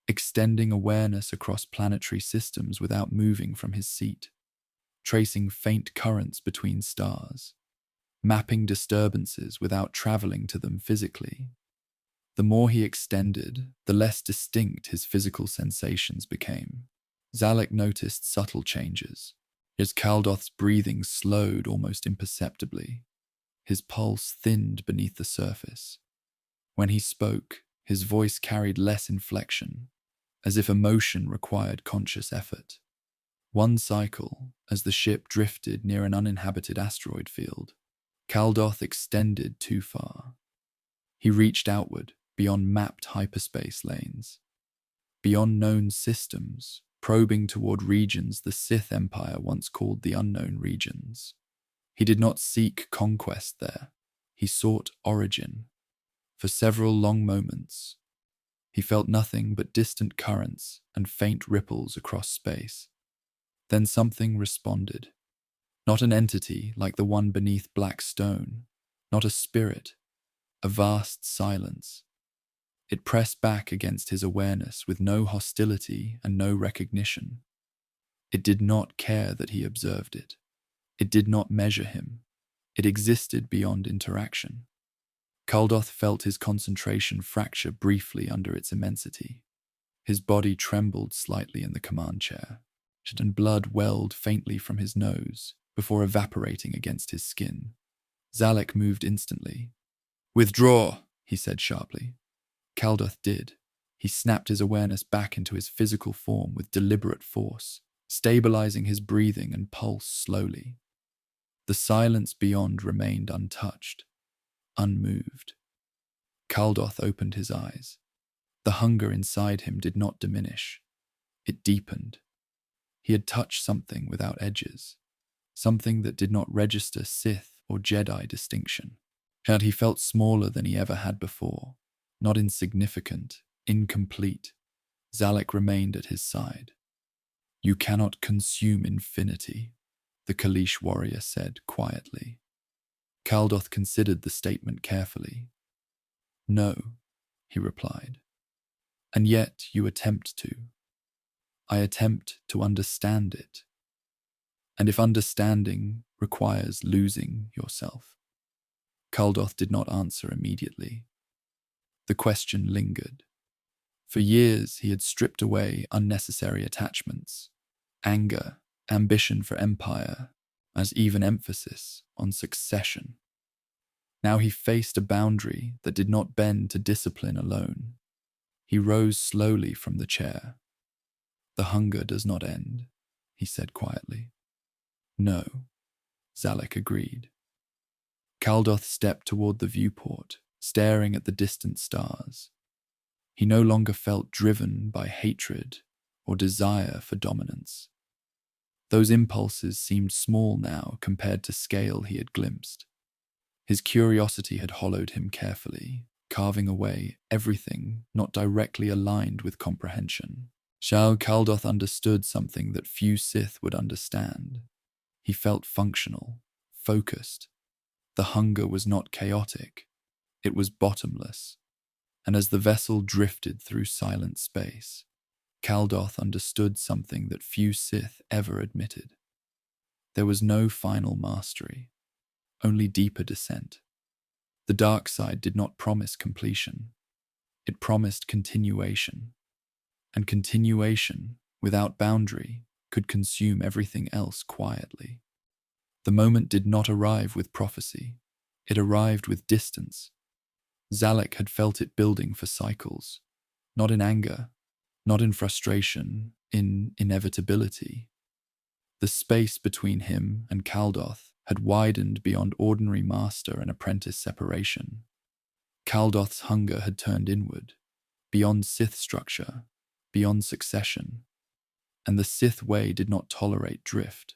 Speaker 1: extending awareness across planetary systems without moving from his seat, tracing faint currents between stars, mapping disturbances without traveling to them physically. The more he extended, the less distinct his physical sensations became. Zalek noticed subtle changes. As Caldoth's breathing slowed almost imperceptibly, his pulse thinned beneath the surface. When he spoke, his voice carried less inflection, as if emotion required conscious effort. One cycle, as the ship drifted near an uninhabited asteroid field, Caldoth extended too far. He reached outward, beyond mapped hyperspace lanes, beyond known systems, probing toward regions the Sith Empire once called the Unknown Regions. He did not seek conquest there. He sought origin. For several long moments, he felt nothing but distant currents and faint ripples across space. Then something responded. Not an entity like the one beneath black stone, not a spirit, a vast silence. It pressed back against his awareness with no hostility and no recognition. It did not care that he observed it. It did not measure him. It existed beyond interaction. Caldoth felt his concentration fracture briefly under its immensity. His body trembled slightly in the command chair, and blood welled faintly from his nose before evaporating against his skin. Zalek moved instantly. "Withdraw," he said sharply. Caldoth did. He snapped his awareness back into his physical form with deliberate force, stabilizing his breathing and pulse slowly. The silence beyond remained untouched, unmoved. Caldoth opened his eyes. The hunger inside him did not diminish. It deepened. He had touched something without edges, something that did not register Sith or Jedi distinction. Yet he felt smaller than he ever had before, not insignificant, incomplete. Zalek remained at his side. "You cannot consume infinity," the Kaleesh warrior said quietly. Caldoth considered the statement carefully. "No," he replied. "And yet you attempt to. I attempt to understand it. And if understanding requires losing yourself." Caldoth did not answer immediately. The question lingered. For years he had stripped away unnecessary attachments, anger, ambition for empire, as even emphasis on succession. Now he faced a boundary that did not bend to discipline alone. He rose slowly from the chair. "The hunger does not end," he said quietly. "No," Zalek agreed. Caldoth stepped toward the viewport, staring at the distant stars. He no longer felt driven by hatred or desire for dominance. Those impulses seemed small now compared to scale he had glimpsed. His curiosity had hollowed him carefully, carving away everything not directly aligned with comprehension. Caldoth understood something that few Sith would understand. He felt functional, focused. The hunger was not chaotic, it was bottomless. And as the vessel drifted through silent space, Caldoth understood something that few Sith ever admitted. There was no final mastery, only deeper descent. The dark side did not promise completion. It promised continuation. And continuation, without boundary, could consume everything else quietly. The moment did not arrive with prophecy. It arrived with distance. Zalek had felt it building for cycles, not in anger, not in frustration, in inevitability. The space between him and Caldoth had widened beyond ordinary master and apprentice separation. Caldoth's hunger had turned inward, beyond Sith structure, beyond succession, and the Sith way did not tolerate drift.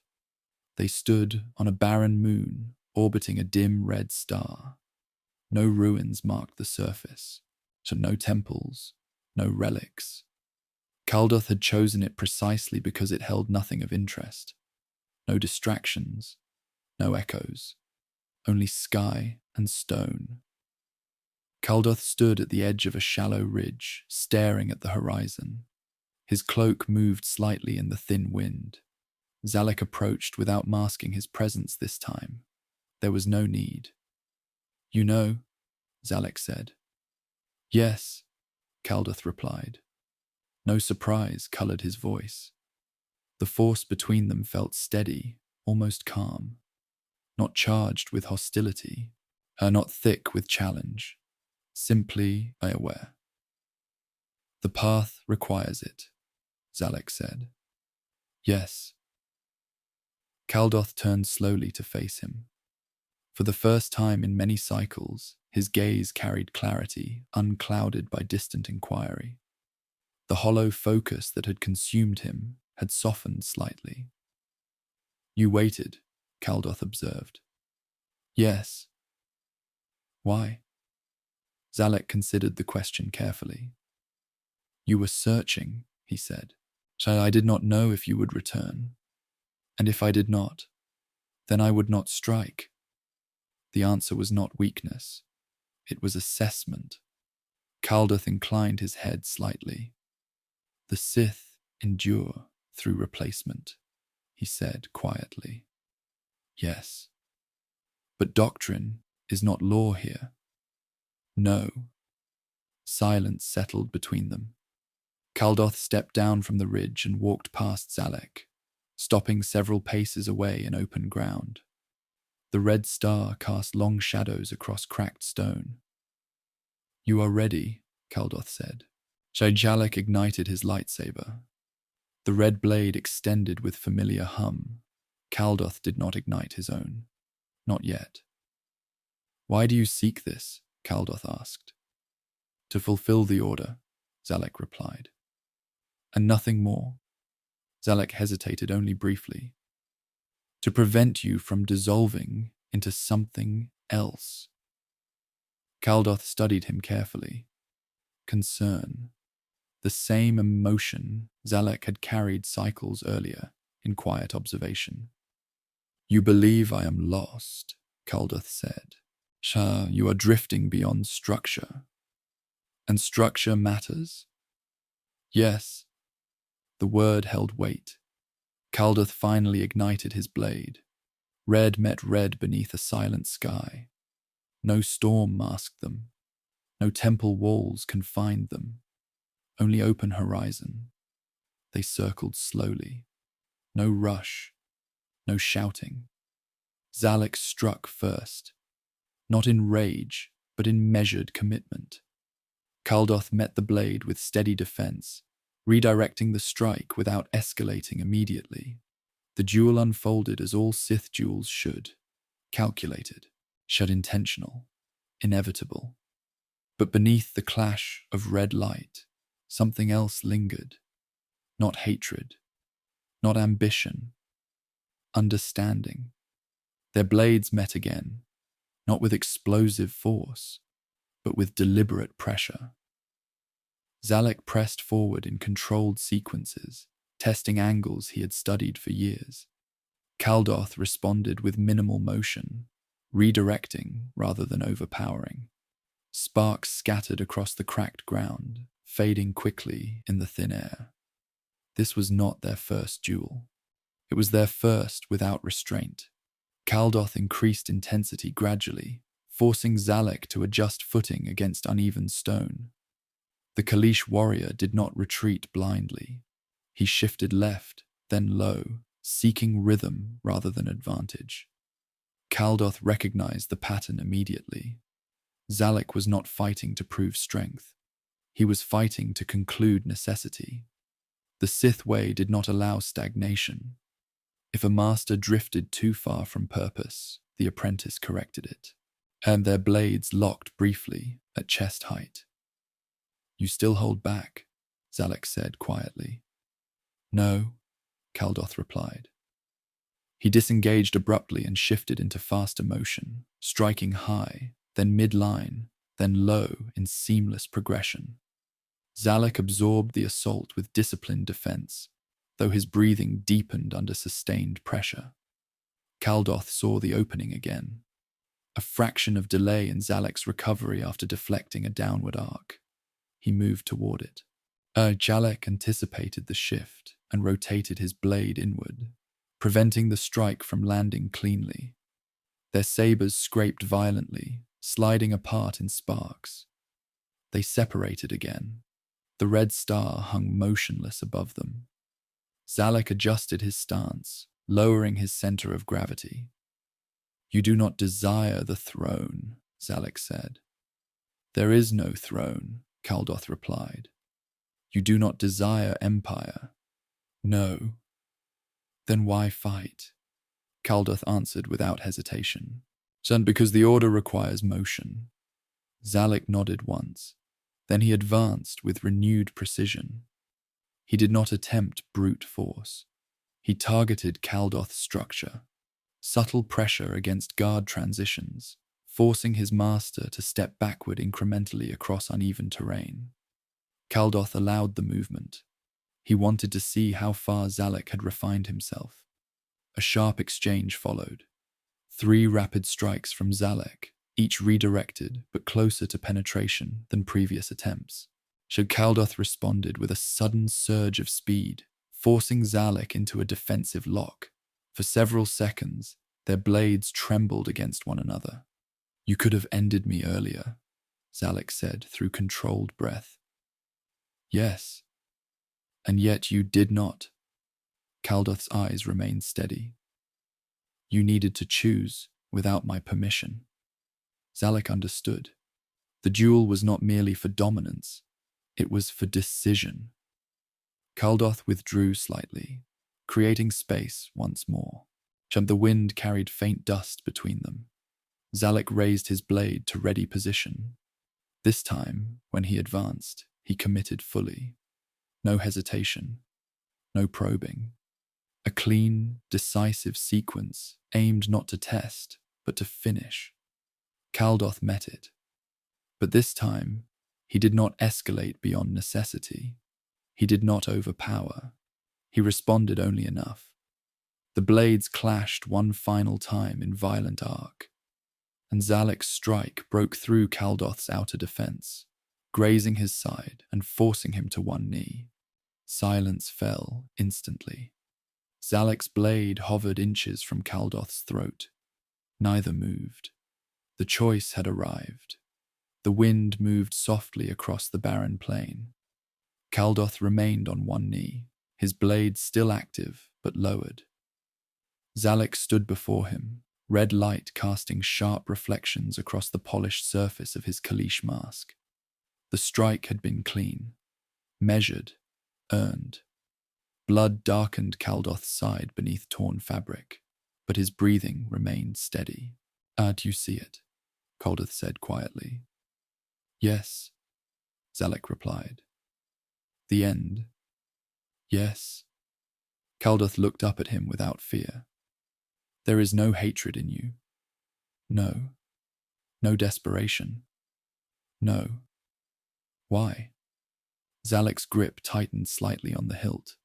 Speaker 1: They stood on a barren moon, orbiting a dim red star. No ruins marked the surface, so no temples, no relics. Caldoth had chosen it precisely because it held nothing of interest. No distractions, no echoes, only sky and stone. Caldoth stood at the edge of a shallow ridge, staring at the horizon. His cloak moved slightly in the thin wind. Zalek approached without masking his presence this time. There was no need. "You know," Zalek said. "Yes," Caldoth replied. No surprise colored his voice. The force between them felt steady, almost calm. Not charged with hostility, not thick with challenge. Simply aware. "The path requires it," Zalek said. "Yes." Caldoth turned slowly to face him. For the first time in many cycles, his gaze carried clarity, unclouded by distant inquiry. The hollow focus that had consumed him had softened slightly. "You waited," Caldoth observed. "Yes." "Why?" Zalek considered the question carefully. "You were searching," he said. "So I did not know if you would return. And if I did not, then I would not strike." The answer was not weakness. It was assessment. Caldoth inclined his head slightly. "The Sith endure through replacement," he said quietly. "Yes. But doctrine is not law here." "No." Silence settled between them. Caldoth stepped down from the ridge and walked past Zalek, stopping several paces away in open ground. The red star cast long shadows across cracked stone. "You are ready," Caldoth said. Zalek ignited his lightsaber. The red blade extended with familiar hum. Caldoth did not ignite his own. Not yet. Why do you seek this? Caldoth asked. To fulfill the order, Zalek replied. And nothing more? Zalek hesitated only briefly. To prevent you from dissolving into something else. Caldoth studied him carefully. Concern. The same emotion Zalek had carried cycles earlier in quiet observation. You believe I am lost, Caldoth said. Shah, you are drifting beyond structure. And structure matters? Yes. The word held weight. Caldoth finally ignited his blade. Red met red beneath a silent sky. No storm masked them. No temple walls confined them. Only open horizon. They circled slowly. No rush. No shouting. Zalek struck first. Not in rage, but in measured commitment. Caldoth met the blade with steady defense, redirecting the strike without escalating immediately. The duel unfolded as all Sith duels should. Calculated, yet intentional, inevitable. But beneath the clash of red light, something else lingered. Not hatred, not ambition, understanding. Their blades met again, not with explosive force, but with deliberate pressure. Zalek pressed forward in controlled sequences, testing angles he had studied for years. Caldoth responded with minimal motion, redirecting rather than overpowering. Sparks scattered across the cracked ground, fading quickly in the thin air. This was not their first duel. It was their first without restraint. Caldoth increased intensity gradually, forcing Zalek to adjust footing against uneven stone. The Kalish warrior did not retreat blindly. He shifted left, then low, seeking rhythm rather than advantage. Caldoth recognized the pattern immediately. Zalek was not fighting to prove strength. He was fighting to conclude necessity. The Sith way did not allow stagnation. If a master drifted too far from purpose, the apprentice corrected it, and their blades locked briefly at chest height. You still hold back, Zalek said quietly. No, Caldoth replied. He disengaged abruptly and shifted into faster motion, striking high, then mid-line, then low in seamless progression. Zalek absorbed the assault with disciplined defense, though his breathing deepened under sustained pressure. Caldoth saw the opening again, a fraction of delay in Zalek's recovery after deflecting a downward arc. He moved toward it. Zalek anticipated the shift and rotated his blade inward, preventing the strike from landing cleanly. Their sabers scraped violently, sliding apart in sparks. They separated again. The red star hung motionless above them. Zalek adjusted his stance, lowering his center of gravity. You do not desire the throne, Zalek said. There is no throne, Caldoth replied. You do not desire empire. No. Then why fight? Caldoth answered without hesitation. Son, because the order requires motion. Zalek nodded once. Then he advanced with renewed precision. He did not attempt brute force. He targeted Caldoth's structure. Subtle pressure against guard transitions, forcing his master to step backward incrementally across uneven terrain. Caldoth allowed the movement. He wanted to see how far Zalek had refined himself. A sharp exchange followed. 3 rapid strikes from Zalek, each redirected but closer to penetration than previous attempts. Caldoth responded with a sudden surge of speed, forcing Zalek into a defensive lock. For several seconds, their blades trembled against one another. You could have ended me earlier, Zalek said through controlled breath. Yes, and yet you did not. Caldoth's eyes remained steady. You needed to choose without my permission. Zalek understood. The duel was not merely for dominance, it was for decision. Caldoth withdrew slightly, creating space once more. The wind carried faint dust between them. Zalek raised his blade to ready position. This time, when he advanced, he committed fully. No hesitation, no probing. A clean, decisive sequence aimed not to test, but to finish. Caldoth met it. But this time, he did not escalate beyond necessity. He did not overpower. He responded only enough. The blades clashed one final time in violent arc, and Zalek's strike broke through Caldoth's outer defense, grazing his side and forcing him to one knee. Silence fell instantly. Zalek's blade hovered inches from Caldoth's throat. Neither moved. The choice had arrived. The wind moved softly across the barren plain. Caldoth remained on one knee, his blade still active but lowered. Zalek stood before him, red light casting sharp reflections across the polished surface of his Kalish mask. The strike had been clean, measured, earned. Blood darkened Caldoth's side beneath torn fabric, but his breathing remained steady. Do you see it? Caldoth said quietly. Yes, Zalek replied. The end. Yes. Caldoth looked up at him without fear. There is no hatred in you. No. No desperation. No. Why? Zalek's grip tightened slightly on the hilt.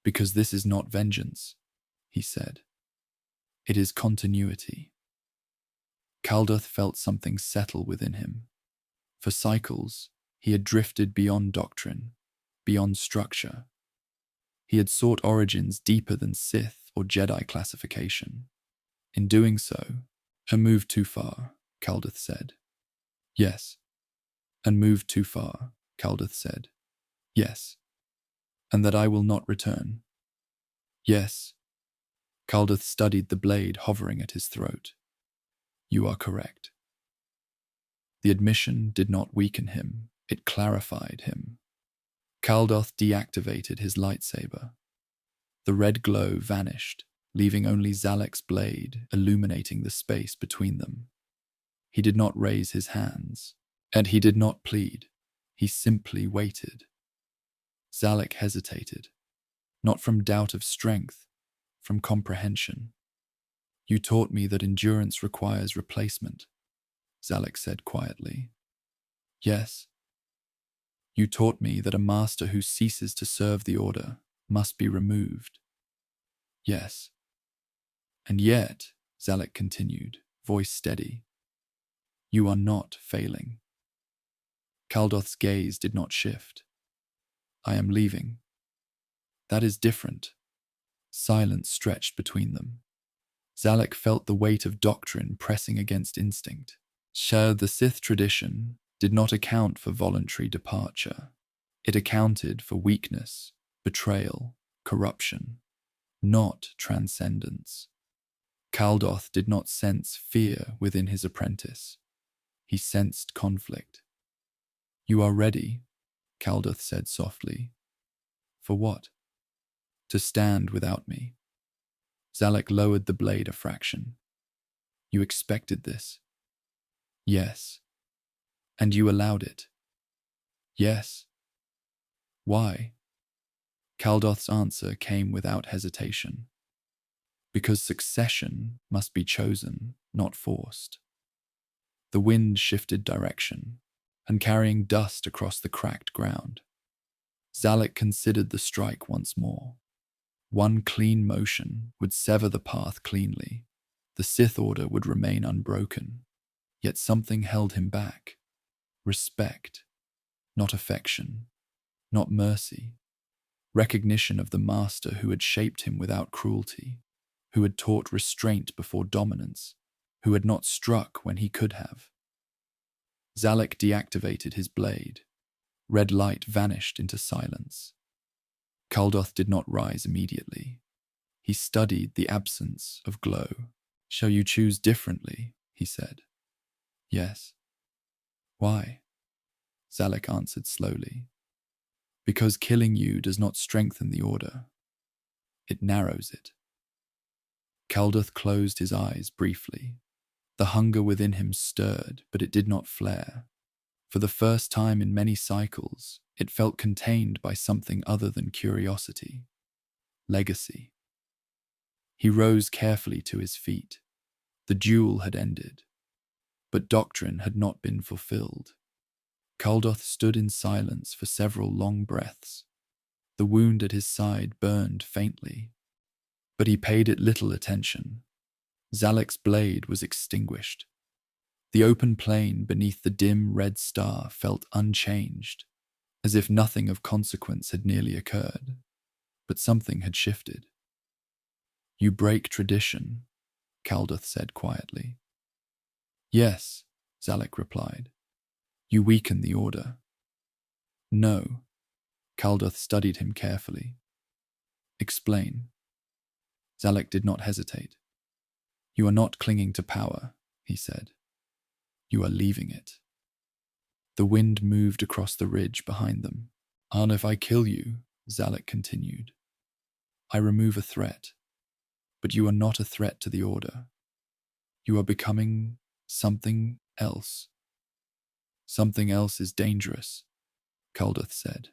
Speaker 1: Because this is not vengeance, he said. It is continuity. Caldoth felt something settle within him. For cycles, he had drifted beyond doctrine, beyond structure. He had sought origins deeper than Sith or Jedi classification. In doing so, and moved too far, Caldoth said. Yes. And moved too far, Caldoth said. Yes. And that I will not return. Yes. Caldoth studied the blade hovering at his throat. You are correct. The admission did not weaken him, it clarified him. Caldoth deactivated his lightsaber. The red glow vanished, leaving only Zalek's blade illuminating the space between them. He did not raise his hands, and he did not plead. He simply waited. Zalek hesitated, not from doubt of strength, from comprehension. You taught me that endurance requires replacement, Zalek said quietly. Yes. You taught me that a master who ceases to serve the order must be removed. Yes. And yet, Zalek continued, voice steady, you are not failing. Caldoth's gaze did not shift. I am leaving. That is different. Silence stretched between them. Zalek felt the weight of doctrine pressing against instinct. The Sith tradition did not account for voluntary departure. It accounted for weakness, betrayal, corruption, not transcendence. Caldoth did not sense fear within his apprentice. He sensed conflict. You are ready, Caldoth said softly. For what? To stand without me. Zalek lowered the blade a fraction. You expected this? Yes. And you allowed it? Yes. Why? Caldoth's answer came without hesitation. Because succession must be chosen, not forced. The wind shifted direction, and carrying dust across the cracked ground. Zalek considered the strike once more. One clean motion would sever the path cleanly. The Sith Order would remain unbroken. Yet something held him back. Respect, not affection, not mercy. Recognition of the master who had shaped him without cruelty, who had taught restraint before dominance, who had not struck when he could have. Zalek deactivated his blade. Red light vanished into silence. Caldoth did not rise immediately. He studied the absence of glow. Shall you choose differently? He said. Yes. Why? Zalek answered slowly. Because killing you does not strengthen the order. It narrows it. Caldoth closed his eyes briefly. The hunger within him stirred, but it did not flare. For the first time in many cycles, it felt contained by something other than curiosity. Legacy. He rose carefully to his feet. The duel had ended, but doctrine had not been fulfilled. Caldoth stood in silence for several long breaths. The wound at his side burned faintly, but he paid it little attention. Zalek's blade was extinguished. The open plain beneath the dim red star felt unchanged, as if nothing of consequence had nearly occurred. But something had shifted. "You break tradition," Caldoth said quietly. "Yes," Zalek replied. "You weaken the order." "No." Caldoth studied him carefully. "Explain." Zalek did not hesitate. "You are not clinging to power," he said. "You are leaving it." The wind moved across the ridge behind them. "And if I kill you," Zalek continued, "I remove a threat. But you are not a threat to the order. You are becoming something else." "Something else is dangerous," Caldoth said.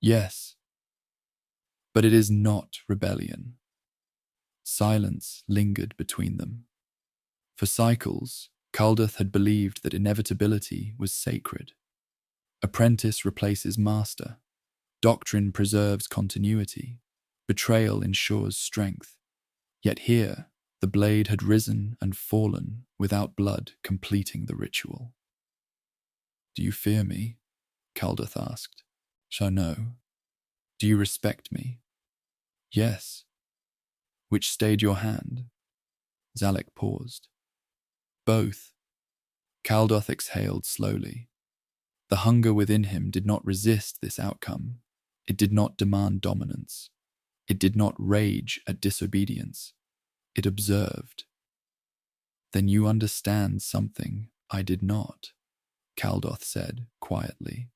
Speaker 1: "Yes, but it is not rebellion." Silence lingered between them. For cycles, Caldoth had believed that inevitability was sacred. Apprentice replaces master. Doctrine preserves continuity. Betrayal ensures strength. Yet here, the blade had risen and fallen without blood completing the ritual. "Do you fear me?" Caldoth asked. "No. Do you respect me?" "Yes." "Which stayed your hand?" Zalek paused. "Both." Caldoth exhaled slowly. The hunger within him did not resist this outcome. It did not demand dominance. It did not rage at disobedience. It observed. "Then you understand something I did not," Caldoth said quietly.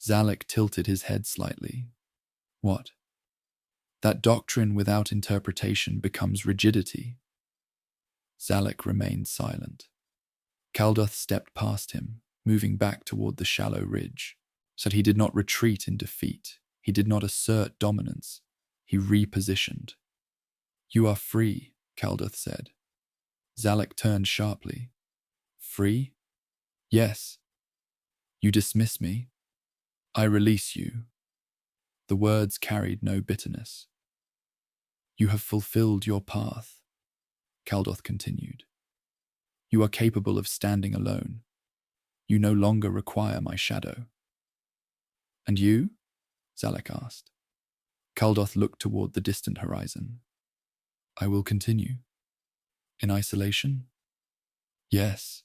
Speaker 1: Zalek tilted his head slightly. "What?" "That doctrine without interpretation becomes rigidity." Zalek remained silent. Caldoth stepped past him, moving back toward the shallow ridge, so that he did not retreat in defeat. He did not assert dominance. He repositioned. "You are free," Caldoth said. Zalek turned sharply. "Free?" "Yes." "You dismiss me?" "I release you." The words carried no bitterness. "You have fulfilled your path," Caldoth continued. "You are capable of standing alone. You no longer require my shadow." "And you?" Zalek asked. Caldoth looked toward the distant horizon. "I will continue." "In isolation?" "Yes."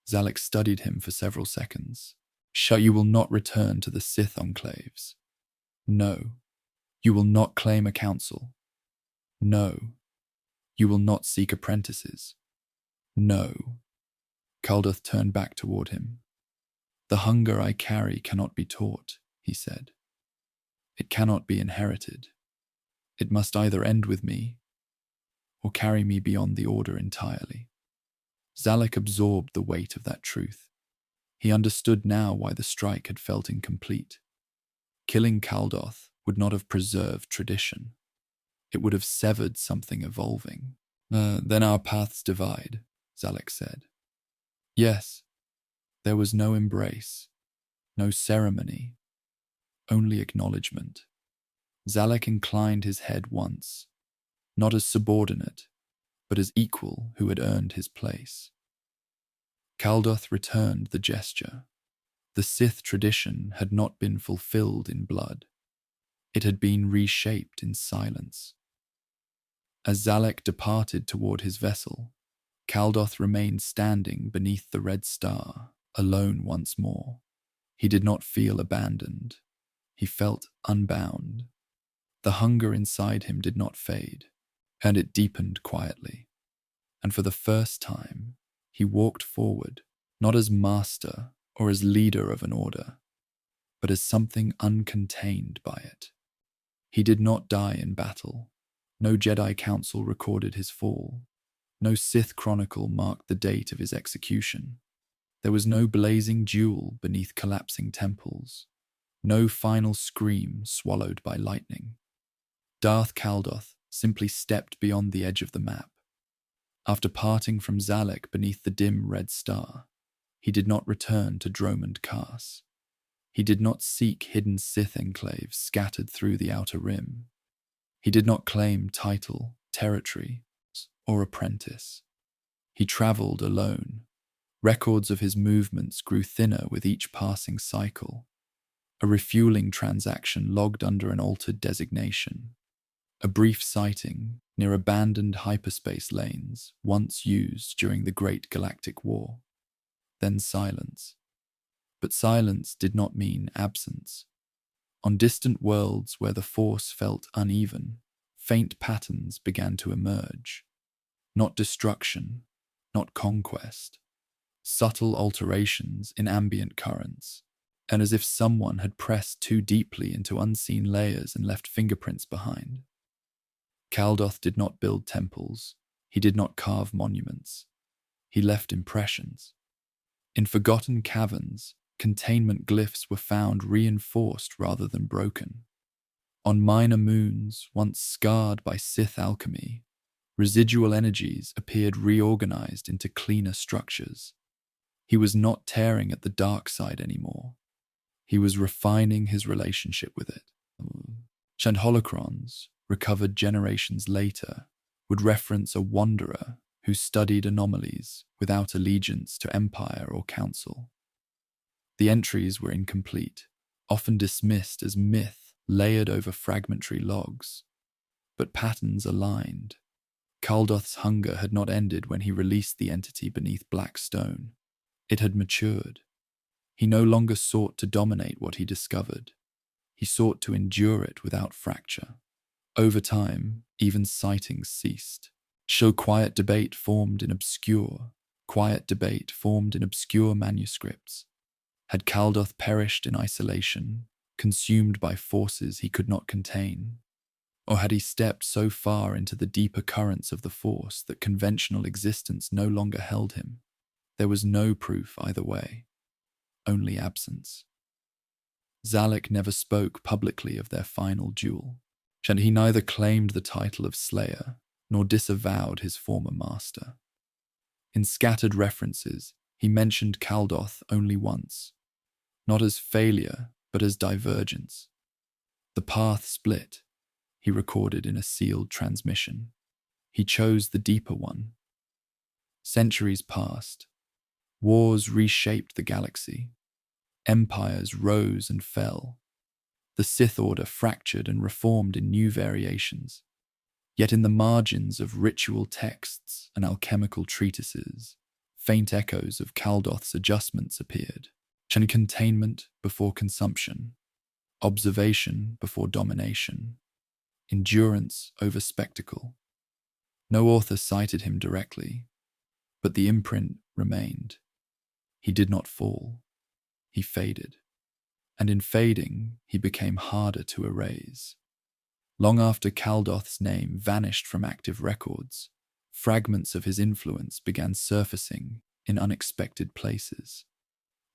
Speaker 1: Zalek studied him for several seconds. "You will not return to the Sith enclaves." "No." "You will not claim a council." "No." "You will not seek apprentices." "No." Caldoth turned back toward him. "The hunger I carry cannot be taught," he said. "It cannot be inherited. It must either end with me or carry me beyond the order entirely." Zalek absorbed the weight of that truth. He understood now why the strike had felt incomplete. Killing Caldoth would not have preserved tradition. It would have severed something evolving. Then our paths divide," Zalek said. "Yes." There was no embrace, no ceremony, only acknowledgement. Zalek inclined his head once, not as subordinate, but as equal who had earned his place. Caldoth returned the gesture. The Sith tradition had not been fulfilled in blood. It had been reshaped in silence. As Zalek departed toward his vessel, Caldoth remained standing beneath the red star, alone once more. He did not feel abandoned. He felt unbound. The hunger inside him did not fade, and it deepened quietly. And for the first time, he walked forward, not as master or as leader of an order, but as something uncontained by it. He did not die in battle. No Jedi Council recorded his fall. No Sith chronicle marked the date of his execution. There was no blazing duel beneath collapsing temples. No final scream swallowed by lightning. Darth Caldoth simply stepped beyond the edge of the map. After parting from Zalek beneath the dim red star, he did not return to Dromund Kaas. He did not seek hidden Sith enclaves scattered through the outer rim. He did not claim title, territory, or apprentice. He traveled alone. Records of his movements grew thinner with each passing cycle. A refueling transaction logged under an altered designation. A brief sighting near abandoned hyperspace lanes once used during the Great Galactic War. Then silence. But silence did not mean absence. On distant worlds where the Force felt uneven, faint patterns began to emerge. Not destruction, not conquest. Subtle alterations in ambient currents, and as if someone had pressed too deeply into unseen layers and left fingerprints behind. Caldoth did not build temples. He did not carve monuments. He left impressions. In forgotten caverns, containment glyphs were found reinforced rather than broken. On minor moons, once scarred by Sith alchemy, residual energies appeared reorganized into cleaner structures. He was not tearing at the dark side anymore. He was refining his relationship with it. And holocrons, recovered generations later, would reference a wanderer who studied anomalies without allegiance to empire or council. The entries were incomplete, often dismissed as myth layered over fragmentary logs. But patterns aligned. Caldoth's hunger had not ended when he released the entity beneath black stone. It had matured. He no longer sought to dominate what he discovered. He sought to endure it without fracture. Over time, even sightings ceased. Quiet debate formed in obscure manuscripts. Had Caldoth perished in isolation, consumed by forces he could not contain? Or had he stepped so far into the deeper currents of the Force that conventional existence no longer held him? There was no proof either way, only absence. Zalek never spoke publicly of their final duel, and he neither claimed the title of Slayer nor disavowed his former master. In scattered references, he mentioned Caldoth only once, not as failure, but as divergence. The path split, he recorded in a sealed transmission. He chose the deeper one. Centuries passed. Wars reshaped the galaxy. Empires rose and fell. The Sith Order fractured and reformed in new variations. Yet in the margins of ritual texts and alchemical treatises, faint echoes of Caldoth's adjustments appeared. Containment before consumption, observation before domination, endurance over spectacle. No author cited him directly, but the imprint remained. He did not fall. He faded. And in fading, he became harder to erase. Long after Caldoth's name vanished from active records, fragments of his influence began surfacing in unexpected places.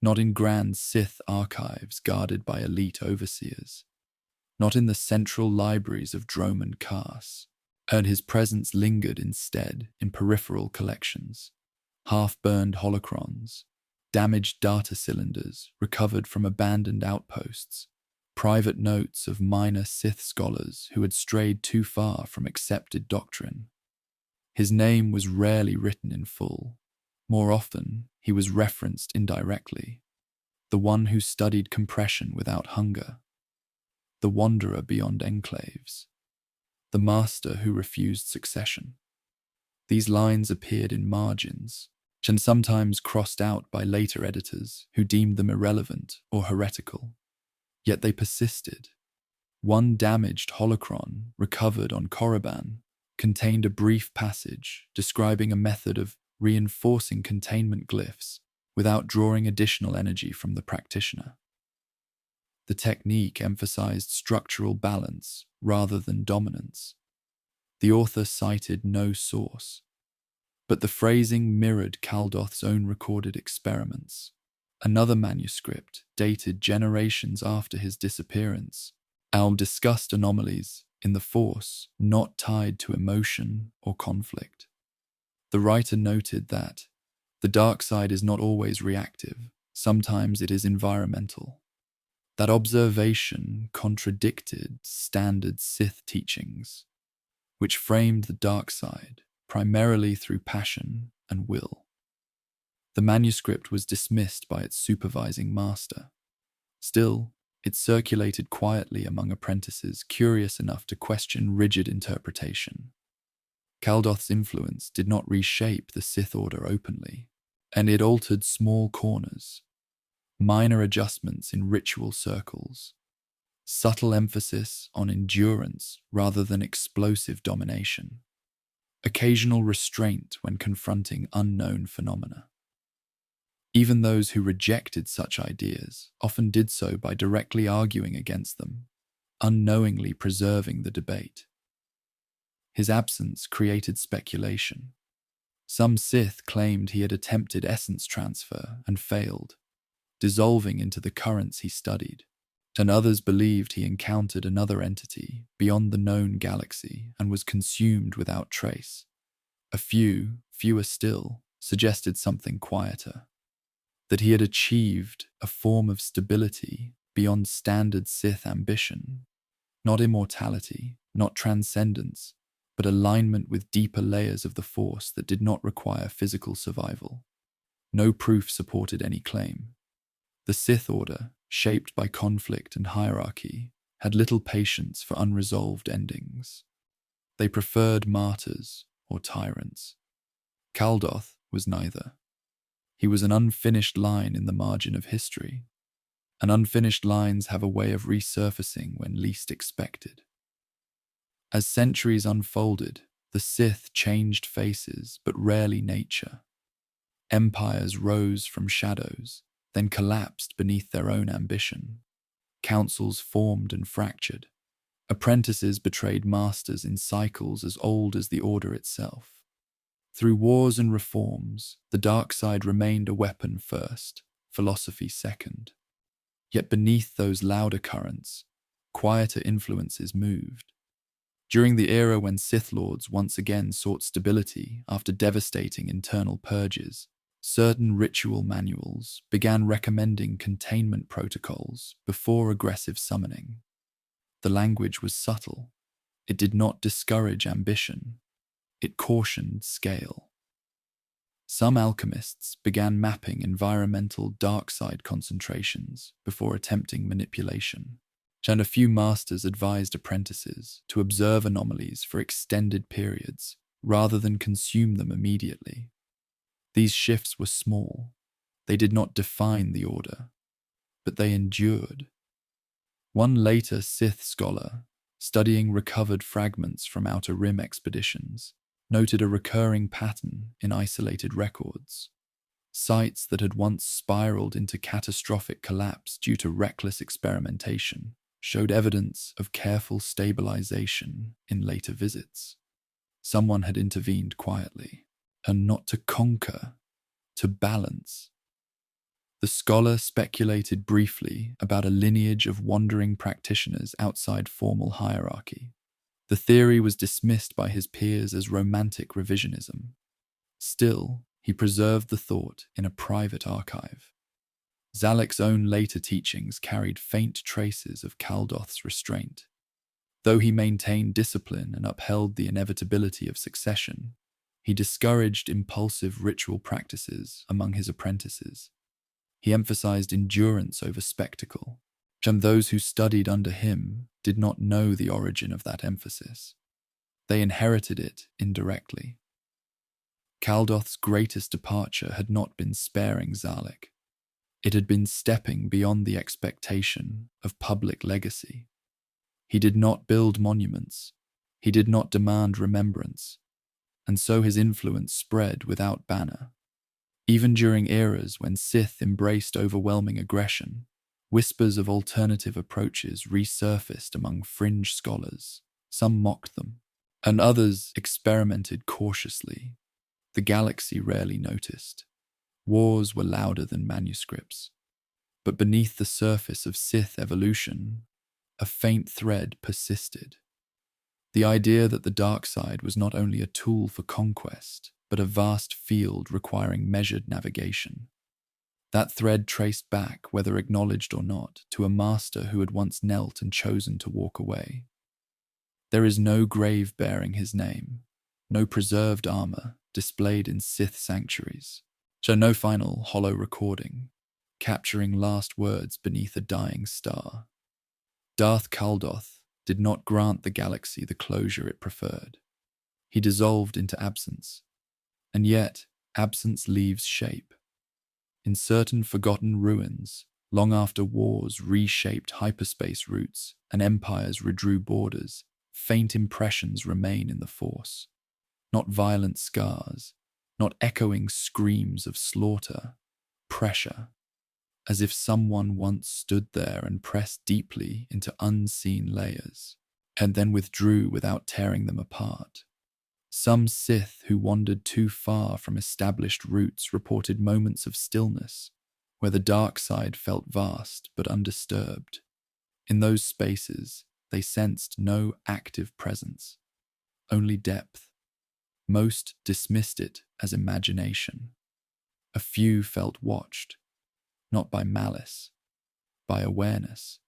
Speaker 1: Not in grand Sith archives guarded by elite overseers. Not in the central libraries of Dromund Kaas. And his presence lingered instead in peripheral collections. Half-burned holocrons, damaged data cylinders recovered from abandoned outposts, private notes of minor Sith scholars who had strayed too far from accepted doctrine. His name was rarely written in full. More often, he was referenced indirectly. The one who studied compression without hunger. The wanderer beyond enclaves. The master who refused succession. These lines appeared in margins, and sometimes crossed out by later editors who deemed them irrelevant or heretical. Yet they persisted. One damaged holocron recovered on Korriban contained a brief passage describing a method of reinforcing containment glyphs without drawing additional energy from the practitioner. The technique emphasized structural balance rather than dominance. The author cited no source, but the phrasing mirrored Caldoth's own recorded experiments. Another manuscript, dated generations after his disappearance, discussed anomalies in the Force not tied to emotion or conflict. The writer noted that the dark side is not always reactive, sometimes it is environmental. That observation contradicted standard Sith teachings, which framed the dark side primarily through passion and will. The manuscript was dismissed by its supervising master. Still, it circulated quietly among apprentices curious enough to question rigid interpretation. Caldoth's influence did not reshape the Sith Order openly, and it altered small corners, minor adjustments in ritual circles, subtle emphasis on endurance rather than explosive domination, occasional restraint when confronting unknown phenomena. Even those who rejected such ideas often did so by directly arguing against them, unknowingly preserving the debate. His absence created speculation. Some Sith claimed he had attempted essence transfer and failed, dissolving into the currents he studied, and others believed he encountered another entity beyond the known galaxy and was consumed without trace. A few, fewer still, suggested something quieter, that he had achieved a form of stability beyond standard Sith ambition, not immortality, not transcendence, but alignment with deeper layers of the Force that did not require physical survival. No proof supported any claim. The Sith Order, shaped by conflict and hierarchy, had little patience for unresolved endings. They preferred martyrs or tyrants. Caldoth was neither. He was an unfinished line in the margin of history, and unfinished lines have a way of resurfacing when least expected. As centuries unfolded, the Sith changed faces but rarely nature. Empires rose from shadows, then collapsed beneath their own ambition. Councils formed and fractured. Apprentices betrayed masters in cycles as old as the Order itself. Through wars and reforms, the dark side remained a weapon first, philosophy second. Yet beneath those louder currents, quieter influences moved. During the era when Sith Lords once again sought stability after devastating internal purges, certain ritual manuals began recommending containment protocols before aggressive summoning. The language was subtle. It did not discourage ambition. It cautioned scale. Some alchemists began mapping environmental dark side concentrations before attempting manipulation, and a few masters advised apprentices to observe anomalies for extended periods rather than consume them immediately. These shifts were small. They did not define the Order, but they endured. One later Sith scholar, studying recovered fragments from Outer Rim expeditions, noted a recurring pattern in isolated records. Sites that had once spiraled into catastrophic collapse due to reckless experimentation showed evidence of careful stabilization in later visits. Someone had intervened quietly, and not to conquer, to balance. The scholar speculated briefly about a lineage of wandering practitioners outside formal hierarchy. The theory was dismissed by his peers as romantic revisionism. Still, he preserved the thought in a private archive. Zalek's own later teachings carried faint traces of Caldoth's restraint. Though he maintained discipline and upheld the inevitability of succession, he discouraged impulsive ritual practices among his apprentices. He emphasized endurance over spectacle, and those who studied under him did not know the origin of that emphasis. They inherited it indirectly. Caldoth's greatest departure had not been sparing Zalek. It had been stepping beyond the expectation of public legacy. He did not build monuments. He did not demand remembrance. And so his influence spread without banner. Even during eras when Sith embraced overwhelming aggression, whispers of alternative approaches resurfaced among fringe scholars. Some mocked them, and others experimented cautiously. The galaxy rarely noticed. Wars were louder than manuscripts. But beneath the surface of Sith evolution, a faint thread persisted. The idea that the dark side was not only a tool for conquest, but a vast field requiring measured navigation. That thread traced back, whether acknowledged or not, to a master who had once knelt and chosen to walk away. There is no grave bearing his name, no preserved armor displayed in Sith sanctuaries, so no final hollow recording, capturing last words beneath a dying star. Darth Caldoth did not grant the galaxy the closure it preferred. He dissolved into absence, and yet absence leaves shape. In certain forgotten ruins, long after wars reshaped hyperspace routes and empires redrew borders, faint impressions remain in the Force. Not violent scars, not echoing screams of slaughter, pressure, as if someone once stood there and pressed deeply into unseen layers, and then withdrew without tearing them apart. Some Sith who wandered too far from established routes reported moments of stillness, where the dark side felt vast but undisturbed. In those spaces, they sensed no active presence, only depth. Most dismissed it as imagination. A few felt watched, not by malice, by awareness.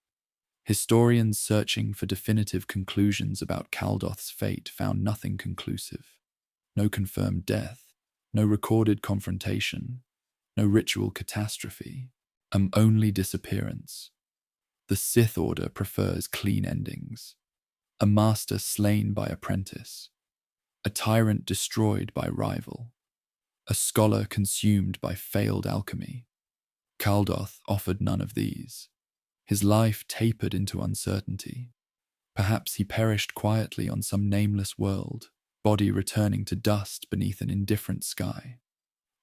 Speaker 1: Historians searching for definitive conclusions about Caldoth's fate found nothing conclusive. No confirmed death, no recorded confrontation, no ritual catastrophe, only disappearance. The Sith Order prefers clean endings. A master slain by apprentice, a tyrant destroyed by rival, a scholar consumed by failed alchemy. Caldoth offered none of these. His life tapered into uncertainty. Perhaps he perished quietly on some nameless world, body returning to dust beneath an indifferent sky.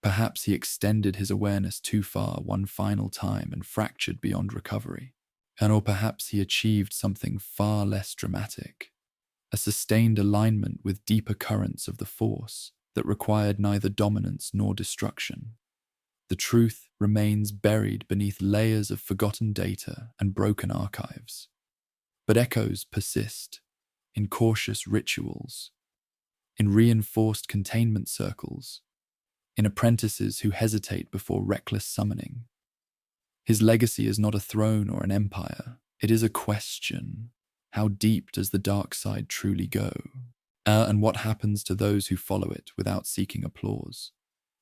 Speaker 1: Perhaps he extended his awareness too far one final time and fractured beyond recovery. Or perhaps he achieved something far less dramatic, a sustained alignment with deeper currents of the Force that required neither dominance nor destruction. The truth remains buried beneath layers of forgotten data and broken archives. But echoes persist in cautious rituals, in reinforced containment circles, in apprentices who hesitate before reckless summoning. His legacy is not a throne or an empire. It is a question. How deep does the dark side truly go? And what happens to those who follow it without seeking applause?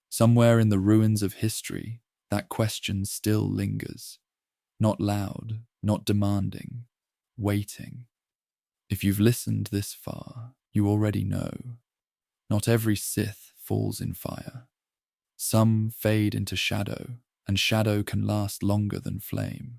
Speaker 1: Somewhere in the ruins of history, that question still lingers. Not loud, not demanding, waiting. If you've listened this far, you already know. Not every Sith falls in fire. Some fade into shadow, and shadow can last longer than flame.